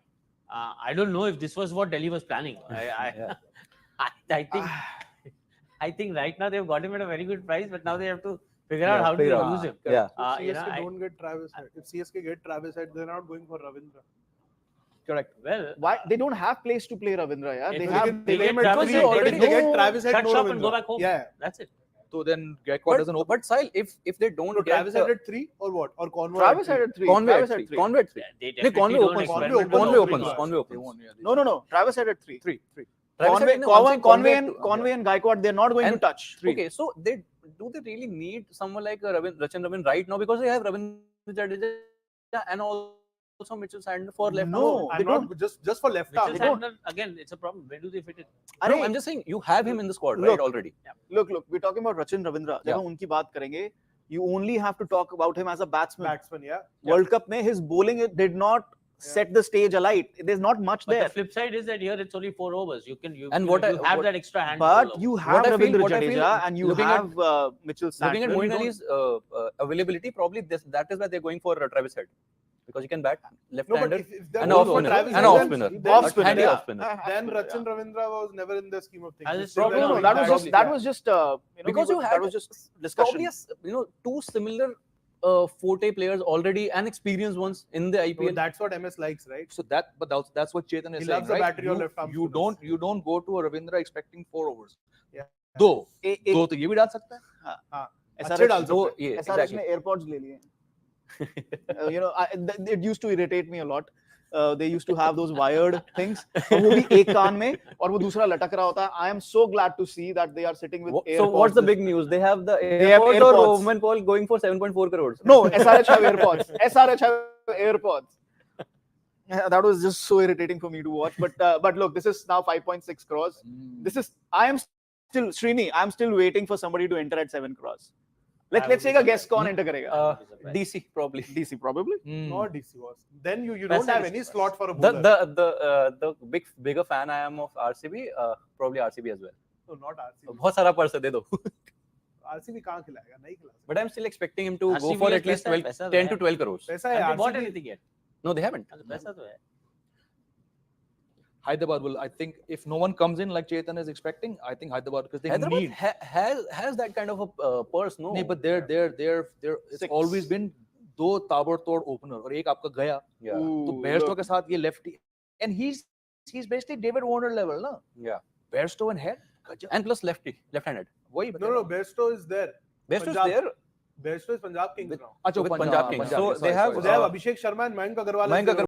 I don't know if this was what Delhi was planning.
Yeah.
I think right now they've got him at a very good price, but now they have to figure out how to
figure out.
use him.
Yeah.
If CSK don't get Travis Head, if CSK get Travis Head, they're not going for Ravindra.
Correct.
Well,
Why they don't have place to play Ravindra? Yeah,
If
they
they
have.
can
they
play
get
him at
Travis
3,
Head,
but
they
if they
can
get Travis Head,
shut
no
shop and go
Ravindra.
back home.
Yeah.
That's it.
So then Gaikwad doesn't open.
But Sahil, if they don't
No,
get
Travis Head at 3 or what? Or Conway
Travis
at
had
3?
a 3.
Conway
Travis
at
had
3.
3.
Conway at 3.
They
No,
definitely
Conway
don't
opens.
experiment
Conway
with
opens.
opening
Conway
guys.
opens.
No. Travis had a 3.
3.
Travis
Conway,
Head, no, I'm saying
Conway and Gaikwad, they're not going to
And-
touch. 3.
Okay, so they really need someone like Rachin Ravindra right now because they have Ravindra Jadeja and also Mitchell Sandner for left.
No,
And
they
not
don't.
just for left arm.
Mitchell Sandner, again, it's a problem. Where do they fit it?
No, I'm just saying you have him in the squad right
Look.
already.
Look, we're talking about Rachin Ravindra. जब
Yeah.
हम उनकी बात करेंगे, you only have to talk about him as a batsman.
Batsman, yeah.
World Cup में his bowling did not set the stage alight. There's not much
But
there.
the flip side is that here it's only 4 overs. You
And
you
what
have
I- what-
that extra hand. to
But
bowl
you
over.
have
What I feel-
Ravindra
what I feel
Jadeja and you
looking at-
have Mitchell Sandner.
Looking at
You
Moeen
don't-
Ali's availability, probably that is why they're going for Travis Head because he can bat
No, but
left-handed
if they're
and
going
off
for
spinner.
Travis
And
Head,
off
then-
spinner.
then-
Off spinner,
Handy
yeah.
off spinner.
Then Rachin Ravindra was never in the scheme of things.
As
It's
a
still
problem,
like
No,
going
that was
back.
just
Because you
that
had
was just discussion.
Probably two similar forte players already and experienced ones in the
No,
IPL.
that's what MS likes, right?
So that's what Chetan is
He
saying,
loves the
right?
battery of
You-
left arm
You
spinners.
don't go to a Ravindra expecting 4 overs.
Yeah.
दो
एक
तो ये भी डाल सकता है.
हाँ.
SRH
अच्छे डाल
दो
सकते हैं.
ये
SRH
exactly.
ने AirPods ले लिए. It used to irritate me a lot. They used to have those wired things. और वो भी एक कान में और वो दूसरा लटक रहा होता है. I am so glad to see that they are sitting with AirPods.
So what's the big news? They have the
have
AirPods or
AirPods.
Roman Paul going for 7.4 crores.
No, SRH have AirPods. SRH have AirPods. That was just so irritating for me to watch. But look, this is now 5.6 crores. I am still Srini. I'm still waiting for somebody to enter at 7 crores. Let's take a guess. कौन enter करेगा?
DC probably.
DC probably.
Not DC was. Then you don't have any slot for a
The
bowler.
the bigger fan I am of RCB, probably RCB as well.
No, not RCB.
बहुत सारा purse दे दो.
RCB कहाँ खिलाएगा? नहीं खिला सकता.
But I'm still expecting him to go
RCB
for
has
at least
पैसा-
12,
पैसा
10
तो
to 12 crores.
पैसा है
Have they bought
RCB.
anything yet?
No, they haven't.
पैसा तो है.
Hyderabad will, I think, if no one comes in like Chetan is expecting, I think Hyderabad, because they
Hyderabad
need.
has that kind of a purse, no?
नहीं, but they're it's
Six.
always been दो ताबड़तोड़ opener और एक आपका गया,
Yeah.
तो Bairstow के साथ ये lefty, and he's basically David Warner level, ना?
Yeah.
Bearstow and Head,
And plus left-handed.
वही
No, no, Bairstow is there.
Bairstow is
Punjab.
there.
Bairstow is Punjab Kings now.
अच्छा
With Punjab Kings. So they have
So they have Abhishek Sharma and Mayank Agarwal. as
Mayank
their